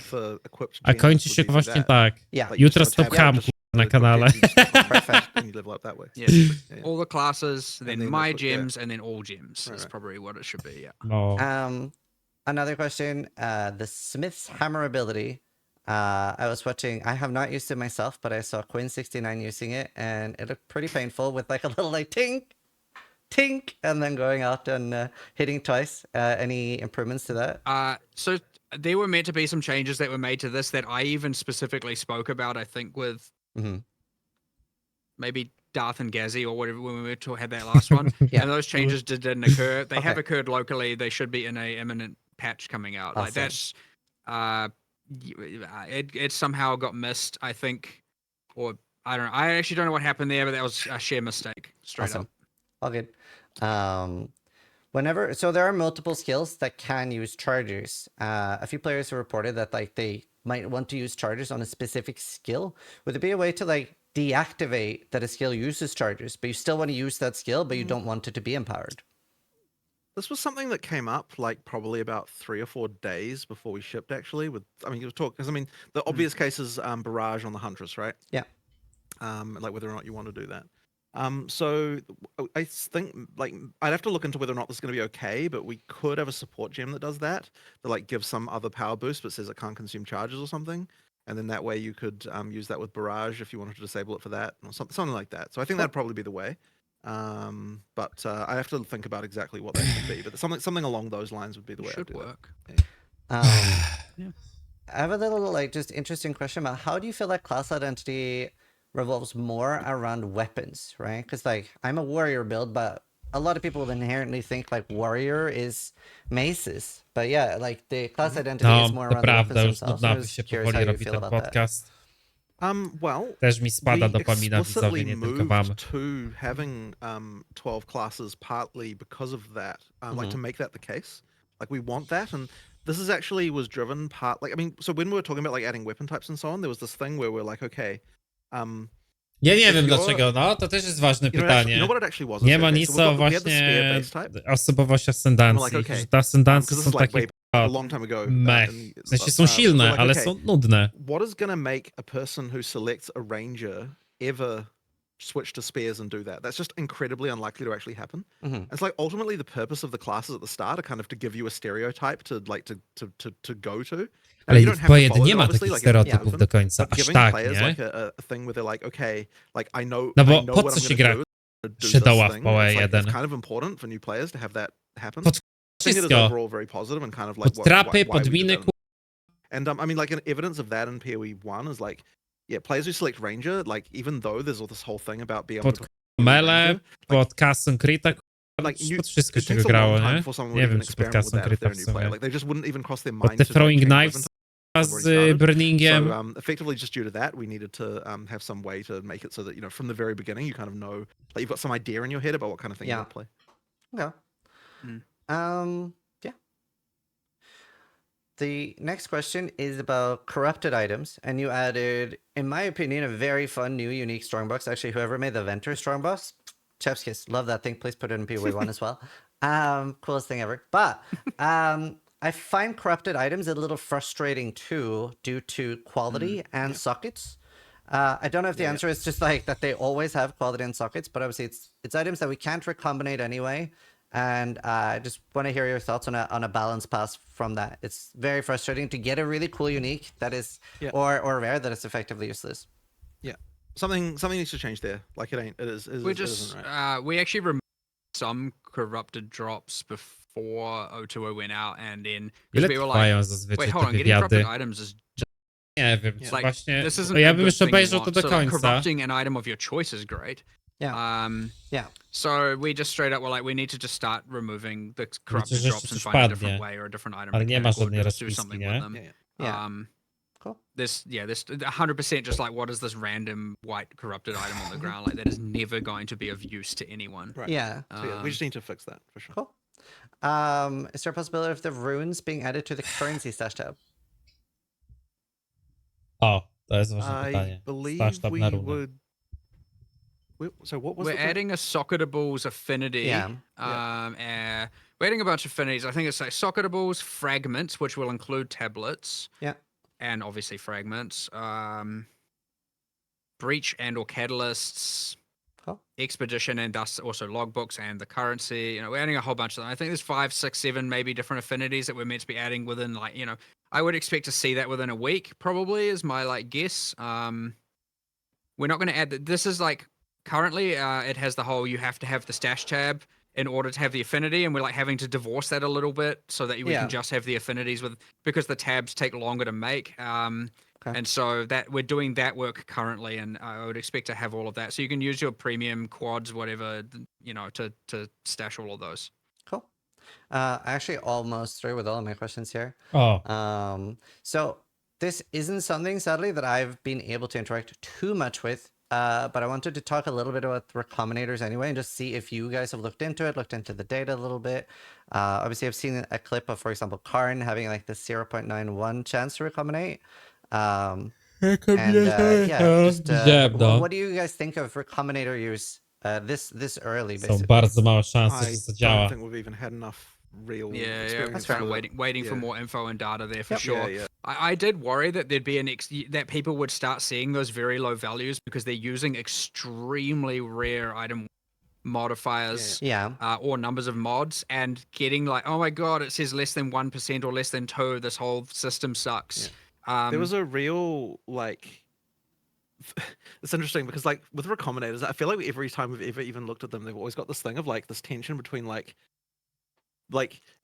A kończy się właśnie tak. Jutro Stop Ham na kanale. All the classes, then my gems, and then all gems is probably what it should be. Yeah. No. Another question. The Smith's hammer ability. I was watching. I have not used it myself, but I saw Quinn69 using it, and it looked pretty painful with like a little like tink, tink, and then going out and hitting twice. Any improvements to that? So there were meant to be some changes that were made to this that I even specifically spoke about. I think with maybe Darth and Gazzy or whatever when we were to had that last one. And those changes didn't occur. They have occurred locally. They should be in a imminent patch coming out. Like that's it somehow got missed, I think, or I don't know. I actually don't know what happened there, but that was a sheer mistake. Straight up. All good. Whenever, so there are multiple skills that can use chargers. A few players have reported that like they might want to use chargers on a specific skill. Would there be a way to like deactivate that a skill uses chargers, but you still want to use that skill, but you don't want it to be empowered? This was something that came up like probably about 3 or 4 days before we shipped. Actually, with you was talking because the obvious case is barrage on the Huntress, right? Yeah. Like whether or not you want to do that. So I think like I'd have to look into whether or not this is going to be okay, but we could have a support gem that does that like gives some other power boost, but says it can't consume charges or something, and then that way you could use that with barrage if you wanted to disable it for that or something like that. So I think that'd probably be the way. But I have to think about exactly what that should be, but something along those lines would be the way. Should work. I have a little like just interesting question about how do you feel like class identity revolves more around weapons, right? Because like I'm a warrior build, but a lot of people would inherently think like warrior is maces, but yeah, like the class identity is more around the weapons themselves. I'm just curious how you feel about that. Well, też mi spada dopamina widzowie, nie tylko wam. To having 12 classes partly because of that, like to make that the case. Like we want that, and this is actually was driven part like so when we were talking about like adding weapon types and so on, there was this thing where we're like, okay, ja nie wiem dlaczego, no to też jest ważne pytanie. Nie ma nic o właśnie osobowość ascendancji, że te ascendancje są takie mech. W sensie są silne, ale są nudne. What is gonna make a person who selects a ranger ever switch to spears and do that? That's just incredibly unlikely to actually happen. It's like ultimately the purpose of the classes at the start are kind of to give you a stereotype to like to go to. Ale w Poed nie ma takich stereotypów do końca, aż tak, nie? No bo po co się gra Shadowa w Poe 1? Pod wszystko. Pod trapy, pod miny, And I mean, like an evidence of that in PoE 1 is like, players who select ranger, like even though there's all this whole thing about being able to melee, pod custom crita, pod wszystko się go grało, nie? Nie wiem, czy pod custom crita w sumie. Pod te throwing knives z burningiem. So effectively just due to that, we needed to have some way to make it so that, from the very beginning, you kind of know, like you've got some idea in your head about what kind of thing you want to play. Yeah. The next question is about corrupted items, and you added, in my opinion, a very fun, new, unique strongbox. Actually, whoever made the Venter strongbox, chef's kiss. Love that thing. Please put it in PoE1 as well. Coolest thing ever. But I find corrupted items a little frustrating too, due to quality and sockets. I don't know if the answer is just like that they always have quality and sockets, but obviously it's items that we can't recombinate anyway. And I just want to hear your thoughts on a balance pass from that. It's very frustrating to get a really cool unique that is or rare that is effectively useless. Something needs to change there. Like it ain't. It is. We it just isn't right. we actually removed some corrupted drops before 020 went out, and then Ile because we were like, trwają zazwyczaj wait, te hold on, getting corrupted wywiady? items is Nie wiem, czy Yeah. like właśnie... this isn't Bo ja a bym good jeszcze thing you obejrzał to want. do So, like, końca. corrupting an item of your choice is great. Yeah. Yeah. So we just straight up were like, we need to just start removing the corrupted że drops and coś find a different padnie. way or a different item Ale nie ma mechanic or żadnej just do rozpiski, something nie? with them. Yeah. Yeah. Cool. This 100% just like, what is this random white corrupted item on the ground? Like that is never going to be of use to anyone. Right. Yeah. So, yeah, we just need to fix that for sure. Cool. Is there a possibility of the runes being added to the currency stash tab? O, to jest ważne I pytanie. believe Stasz tab we na runę. would. So what was We're the thing? adding a socketables affinity. Yeah. We're adding a bunch of affinities. I think it's like socketables, fragments, which will include tablets. Yeah. And obviously fragments. Breach and or catalysts. Cool. Expedition and thus also logbooks and the currency. You know, we're adding a whole bunch of them. I think there's 5, 6, 7 maybe different affinities that we're meant to be adding within, like, you know, I would expect to see that within a week, probably, is my like guess. We're not going to add that. This is like currently it has the whole you have to have the stash tab in order to have the affinity, and we're like having to divorce that a little bit so that we Yeah. can just have the affinities with, because the tabs take longer to make. And so that we're doing that work currently, and I would expect to have all of that. So you can use your premium quads, whatever, you know, to stash all of those. Cool. Actually almost through with all of my questions here. O, So this isn't something, sadly, that I've been able to interact too much with, but I wanted to talk a little bit about recombinators anyway, and just see if you guys have looked into the data a little bit. Obviously, I've seen a clip of, for example, Karn having like the 0.91 chance to recombinate. Yeah, just, Widziałem to. what do you guys think of recombinator use this early, Są basically? bardzo małe szanse, I że to don't działa. think we've even had enough real. Yeah, experience That's kind fair. of waiting for yeah. more info and data there for Yep. sure. Yeah, yeah. I did worry that there'd be that people would start seeing those very low values because they're using extremely rare item modifiers Yeah. or numbers of mods, and getting like, oh my god, it says less than 1% or less than 2. This whole system sucks. There was a real like. It's interesting because like with recombinators, I feel like every time we've ever even looked at them, they've always got this thing of like this tension between like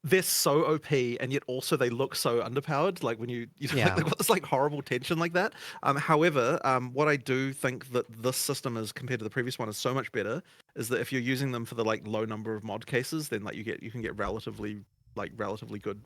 they're so OP and yet also they look so underpowered. Like when you Yeah. like, they've got this like horrible tension like that. However, what I do think that this system is compared to the previous one is so much better is that if you're using them for the like low number of mod cases, then like you can get relatively good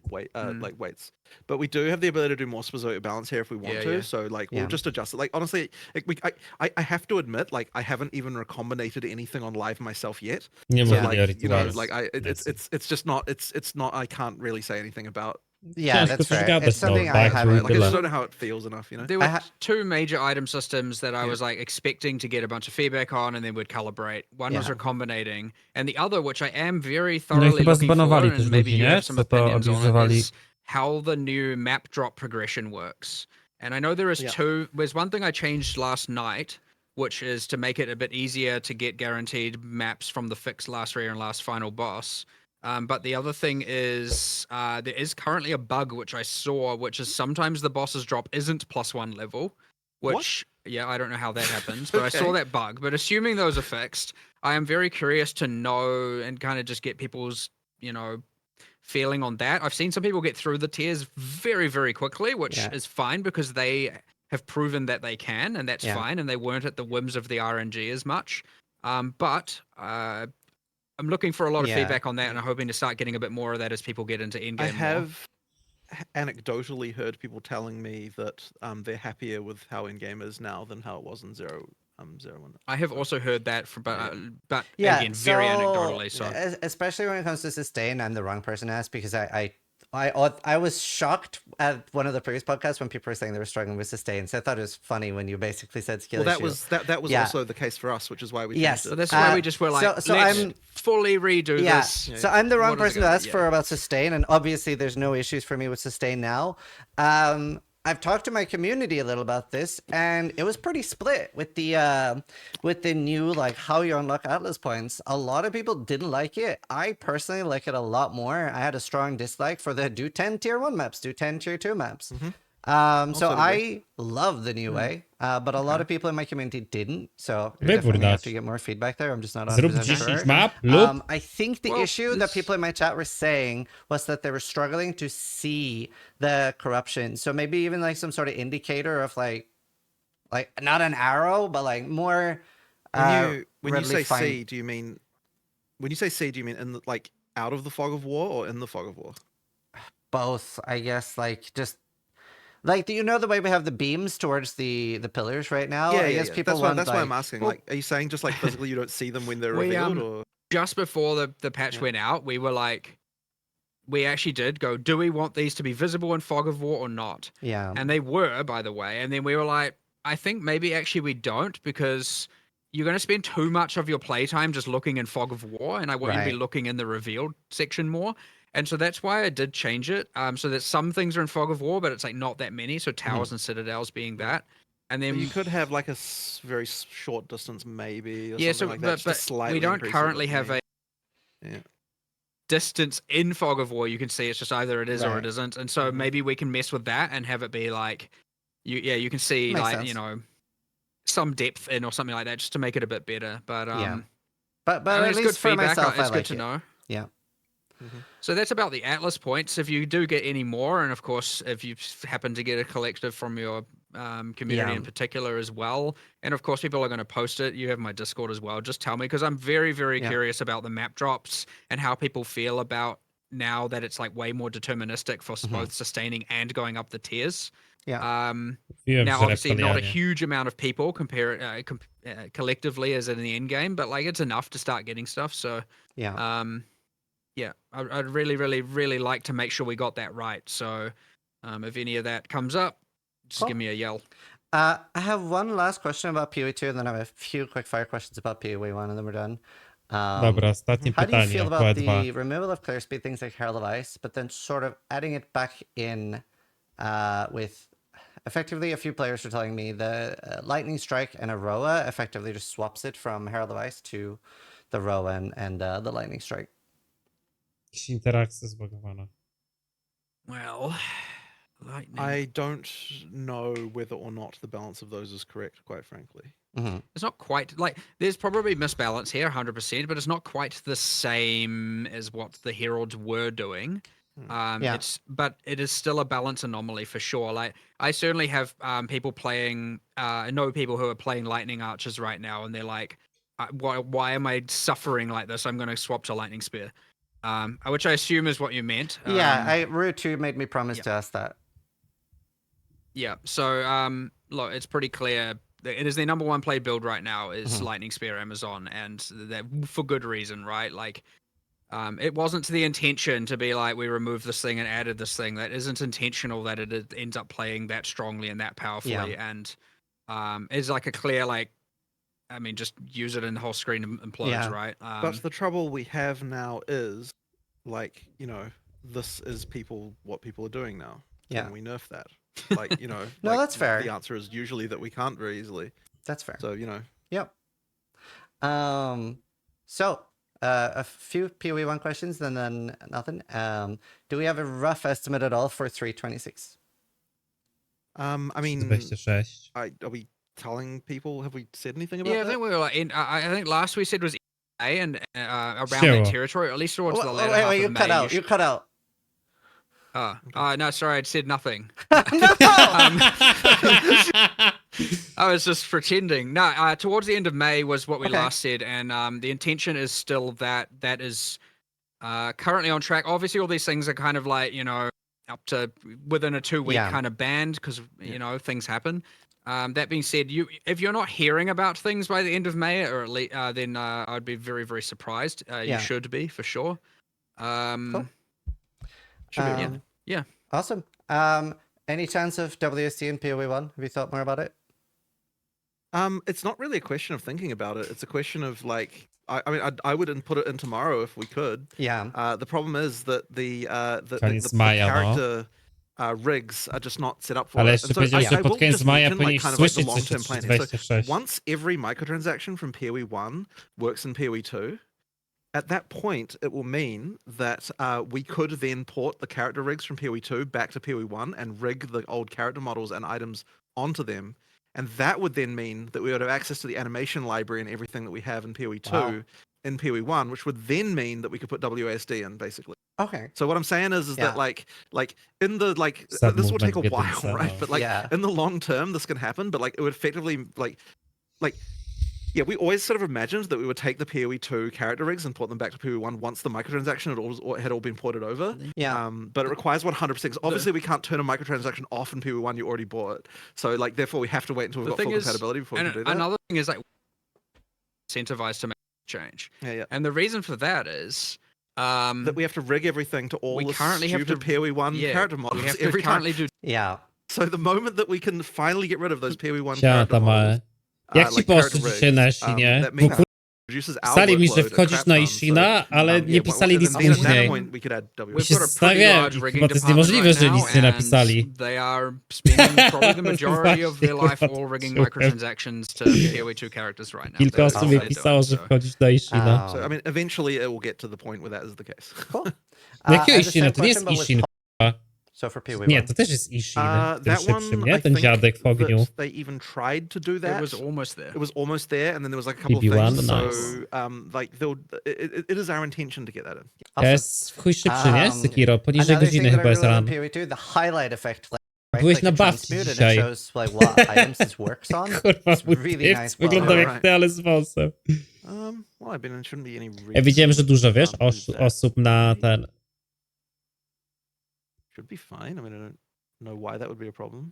like weights. But we do have the ability to do more specific balance here if we want Yeah, to. yeah. So like Yeah. we'll just adjust it. Like honestly, like, I have to admit, like I haven't even recombinated anything on live myself yet. Nie So mówili o like you know, rytuale. like it's just not it's not I can't really say anything about. Yeah, Ciężko that's coś fair. gadać, It's something no, I tak, haven't. Like I just tyle. don't know how it feels enough, you know. There were ha- 2 major item systems that I Yeah. was like expecting to get a bunch of feedback on, and then would calibrate. One was Yeah. recombinating, and the other, which I am very No i thoroughly chyba looking zbanowali for, też and maybe ludzi, you nie? have some Co to opinions on it, abuzowali. is how the new map drop progression works. And I know there is Yeah. there's one thing I changed last night, which is to make it a bit easier to get guaranteed maps from the fixed last rare and last final boss. But the other thing is there is currently a bug which I saw, which is sometimes the boss's drop isn't +1 level, which, yeah, I don't know how that happens, but I saw Okay. that bug. But assuming those are fixed, I am very curious to know and kind of just get people's, you know, feeling on that. I've seen some people get through the tiers very, very quickly, which Yeah. is fine because they have proven that they can, and that's Yeah. fine, and they weren't at the whims of the RNG as much. But I'm looking for a lot of Yeah. feedback on that, and I'm hoping to start getting a bit more of that as people get into endgame. I have anecdotally heard people telling me that they're happier with how in-game is now than how it was in 0.1. I have also heard that from, but Yeah, again, very anecdotally. So especially when it comes to sustain, I'm the wrong person to ask because I was shocked at one of the previous podcasts when people were saying they were struggling with sustain. So I thought it was funny when you basically said skill Well, issue. that was Yeah. also the case for us, which is why we Yes. changed so it. that's why we just were like, so let's I'm- fully redo Yeah. this. So I'm the wrong What is it person to gonna ask be? for about sustain, and obviously there's no issues for me with sustain now. I've talked to my community a little about this, and it was pretty split with the new like how you unlock Atlas points. A lot of people didn't like it. I personally like it a lot more. I had a strong dislike for the do 10 tier 1 maps, do 10 tier 2 maps. So Also I love the new way, but a lot Okay. of people in my community didn't. So we Wybór definitely have dać. to get more feedback there. I'm just not Zrób 100% 10 sure. map lub... I think the Well, issue that this- people in my chat were saying was that they were struggling to see the corruption. So maybe even like some sort of indicator of like not an arrow, but like more. When you readily say find- C, do you mean in the, like out of the fog of war or in the fog of war? both, I guess, like just like, do you know the way we have the beams towards the pillars right now? I guess people want That's why I'm like- asking. Well- Like, are you saying just like physically you don't see them when they're We, revealed, or just before the patch Yeah. went out, we were like, we actually did go, do we want these to be visible in Fog of War or not? Yeah. And they were, by the way. And then we were like, I think maybe actually we don't, because you're going to spend too much of your playtime just looking in Fog of War, and I want you to be Right. looking in the revealed section more. And so that's why I did change it. So that some things are in Fog of War, but it's like not that many. So towers and citadels being that. And But then you could have like a very short distance, maybe, or yeah, something so like that. but, just to but slightly we don't increase it, currently but have a yeah. distance in Fog of War. You can see it's just either it is or Right. it isn't, and so Mhm. maybe we can mess with that and have it be like, you can see Makes like sense. you know some depth in or something like that, just to make it a bit better. But Yeah. But I mean, at it's least good for feedback. myself, It's I good like to it. know. Yeah. So that's about the Atlas points. If you do get any more, and of course, if you happen to get a collective from your community Yeah. in particular as well, and of course, people are going to post it. You have my Discord as well. Just tell me, because I'm very, very Yeah. curious about the map drops and how people feel about now that it's like way more deterministic for both sustaining and going up the tiers. Yeah. Wiem, Now, że obviously, not a reptilianie. huge amount of people collectively as in the end game, but like it's enough to start getting stuff. So. Yeah. Yeah, I'd really, really, really like to make sure we got that right. So, if any of that comes up, just Cool. give me a yell. I have one last question about PoE2, and then I have a few quick fire questions about PoE1, and then we're done. Dobra, ostatnie How do you feel pytanie, about the PoE2. removal of clear speed, things like Herald of Ice, but then sort of adding it back in with effectively a few players are telling me the Lightning Strike and Aroa effectively just swaps it from Herald of Ice to the Roa and the Lightning Strike. Jakieś interakcje zbagowane. Well, lightning. I don't know whether or not the balance of those is correct, quite frankly. It's not quite like there's probably misbalance here, 100%, but it's not quite the same as what the Heralds were doing. Yeah. But it is still a balance anomaly for sure. Like I certainly have people playing. I know people who are playing Lightning Archers right now, and they're like, "Why am I suffering like this? I'm going to swap to Lightning Spear," which I assume is what you meant. Yeah, Root 2 made me promise to ask that. Yeah. So look, it's pretty clear. It is the number one played build right now is Lightning Spear Amazon, and that for good reason, right? Like, it wasn't the intention to be like we removed this thing and added this thing. That isn't intentional. That it ends up playing that strongly and that powerfully, and it's like a clear like. I mean, just use it and the whole screen implodes, Yeah. right? But the trouble we have now is, like, this is what people are doing now. Yeah. Can we nerf that? Like, No, like, that's fair. The answer is usually that we can't very easily. That's fair. So, Yep. So a few PoE1 questions and then nothing. Do we have a rough estimate at all for 326? I mean, 26. are we telling people? Have we said anything about Yeah, I that? think we were like. I think last we said was A and around Sure. that territory, or at least towards the latter half Wait, you of cut May. out. You cut out. No, sorry, I'd said nothing. I was just pretending. No, towards the end of May was what we Okay. last said, and the intention is still that is currently on track. Obviously, all these things are kind of like up to within a 2-week Yeah. kind of band because things happen. That being said, if you're not hearing about things by the end of May, or at least, then I'd be very, very surprised. Yeah. You should be for sure. Cool. Should be, Um, Yeah. Awesome. Any chance of WST and PoE1? Have you thought more about it? It's not really a question of thinking about it. It's a question of like, I mean, I would put it in tomorrow if we could. Yeah. The problem is that the Koniec maja, no. character rigs are just not set up for Ale it. jeszcze And so powiedział, I że will pod koniec just maja mention, powinieneś kind of like the słyszeć coś long-term o planning. So 26. once every microtransaction from PoE 1 works in PoE 2, at that point, it will mean that we could then port the character rigs from PoE 2 back to PoE 1 and rig the old character models and items onto them. And that would then mean that we would have access to the animation library and everything that we have in PoE 2 in PoE 1, which would then mean that we could put WASD in, basically. Okay. So what I'm saying is that like in the Sad this will take a movement while, getting right? set But like in the long term, this can happen. But like it would effectively we always sort of imagined that we would take the PoE 2 character rigs and port them back to PoE 1 once the microtransaction had all been ported over. Yeah. But it requires 100%. Obviously, we can't turn a microtransaction off in PoE 1 you already bought. So like therefore we have to wait until we've got full compatibility before we can do that. Another thing is like incentivized to make change. Yeah. And the reason for that is that we have to rig everything to all the stupid PoE 1 character models we have to every time. currently do. Yeah. So the moment that we can finally get rid of those PoE 1 Siema, character models, Jak ci poszło dzisiaj na Ishinie? Bo pisali mi, że wchodzisz na Ishina, ale nie pisali nic później. We've się got a pretty zastanawiałem, large rigging chyba to jest department niemożliwe, right że now, nic nie napisali. and They are spending probably the majority of their life all rigging Super. microtransactions to PoE 2 characters right now. Kilka That's osób what mi they're pisało, doing, że so. wchodzisz na Ishina. So I mean, eventually it will get to the point where that is the case. Cool. Jakiego I have the Ishina? same To nie jest question, but with Ishin. So for PoE 1. Nie, to też jest Ishin. Tym That szybszym, one, nie? I Ten think dziadek w ogniu. that they even tried to do that. It was almost there. It was almost there, and then there was like a couple of PB1, things. nice. So, like, it is our intention to get that in. To jest w chuj szybszy, nie? Sekiro. Poniżej Another godziny thing that chyba I jest really run. love in PoE 2, the highlight effect. Right? Byłeś Like na it babci transmuted and dzisiaj. it shows like what items it works on. Kurwa, It's mój really pies nice. wyglądał Well, jak ty, ale z wąsem. Well, I mean, it shouldn't be any. Ja widziałem, że dużo, wiesz, reason to do that. osób na ten... Should be fine. I mean, I don't know why that would be a problem.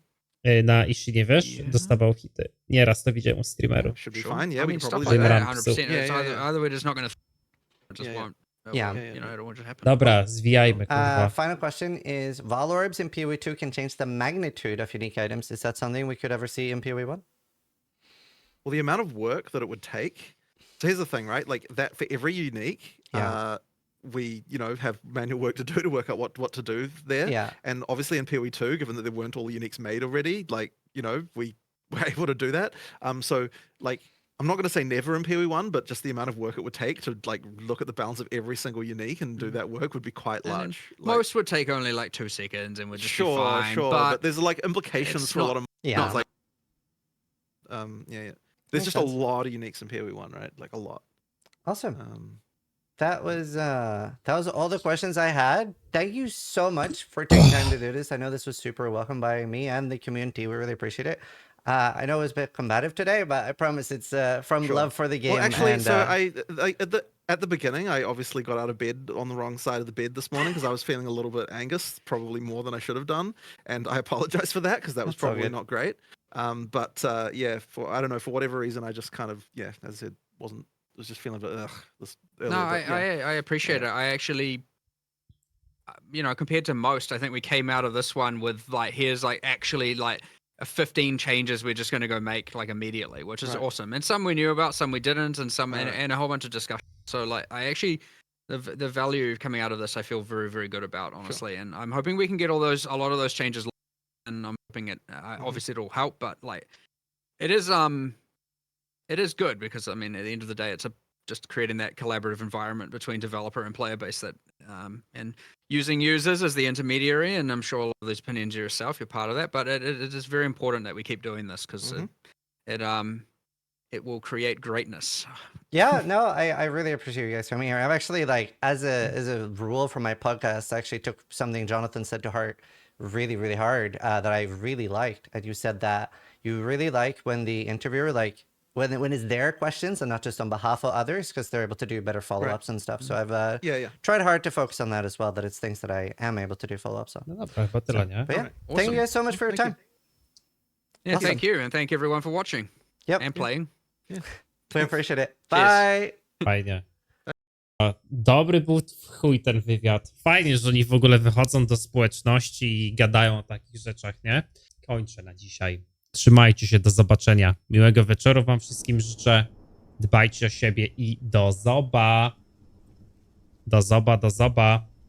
Na Ishinie, wiesz, Yeah. dostawał hity. Nieraz to widziałem u streamerów. Should be Sure. fine. I Yeah, we mean, can stuff probably like do Ram that, that. 100%. Yeah, It's yeah, either, yeah. either we're just not going to. It just Yeah, yeah. won't. Yeah. You know, it won't just happen. Dobra, zwijajmy, kurwa. Final question is, Val orbs in PoE 2 can change the magnitude of unique items. Is that something we could ever see in PoE 1? Well, the amount of work that it would take. So here's the thing, right? Like that for every unique, we have manual work to do to work out what to do there. Yeah. And obviously in PoE 2, given that there weren't all the uniques made already, like we were able to do that. So like I'm not going to say never in PoE 1, but just the amount of work it would take to like look at the balance of every single unique and do that work would be quite And large. most would take only like 2 seconds and would just be Sure, fine. sure, But there's like implications it's for a lot of Yeah. it's like yeah. There's Makes just sense. a lot of uniques in PoE 1, right? Like a lot. Awesome. That was all the questions I had. Thank you so much for taking time to do this. I know this was super welcome by me and the community. We really appreciate it. I know it was a bit combative today, but I promise it's from Sure. love for the game. Well, actually, and, so I at the beginning, I obviously got out of bed on the wrong side of the bed this morning because I was feeling a little bit anxious, probably more than I should have done, and I apologize for that because that was That's all probably good. not great. But yeah, I don't know, for whatever reason, I just kind of as I said, was just feeling a bit this earlier. no, but, yeah. I appreciate it. I actually, compared to most, I think we came out of this one with like, here's like actually like 15 changes we're just going to go make like immediately, which is Right. awesome. And some we knew about, some we didn't, and some Right. and a whole bunch of discussion. So like, I actually, the value coming out of this, I feel very, very good about, honestly. And I'm hoping we can get a lot of those changes, and I'm hoping it. Obviously, it'll help, but like, it is good because I mean, at the end of the day, it's just creating that collaborative environment between developer and player base that, and using users as the intermediary. And I'm sure a lot of these opinions yourself, you're part of that. But it is very important that we keep doing this because it will create greatness. Yeah, no, I really appreciate you guys coming here. I've actually like as a rule for my podcast, I actually took something Jonathan said to heart really, really hard that I really liked. And you said that you really like when the interviewer like when it's their questions and not just on behalf of others because they're able to do better follow-ups and stuff. So I've Yeah. tried hard to focus on that as well, that it's things that I am able to do follow-ups on. No dobra, chyba tyle, nie? But yeah, Alright. thank you Awesome. guys so much for your Thank time. Yeah, Awesome. thank you, and thank everyone for watching Yep, and playing. we appreciate it. Cheers. Bye. Fajnie. Dobry był w chuj ten wywiad. Fajnie, że oni w ogóle wychodzą do społeczności i gadają o takich rzeczach, nie? Kończę na dzisiaj. Trzymajcie się, do zobaczenia. Miłego wieczoru wam wszystkim życzę. Dbajcie o siebie i do zoba. Do zoba.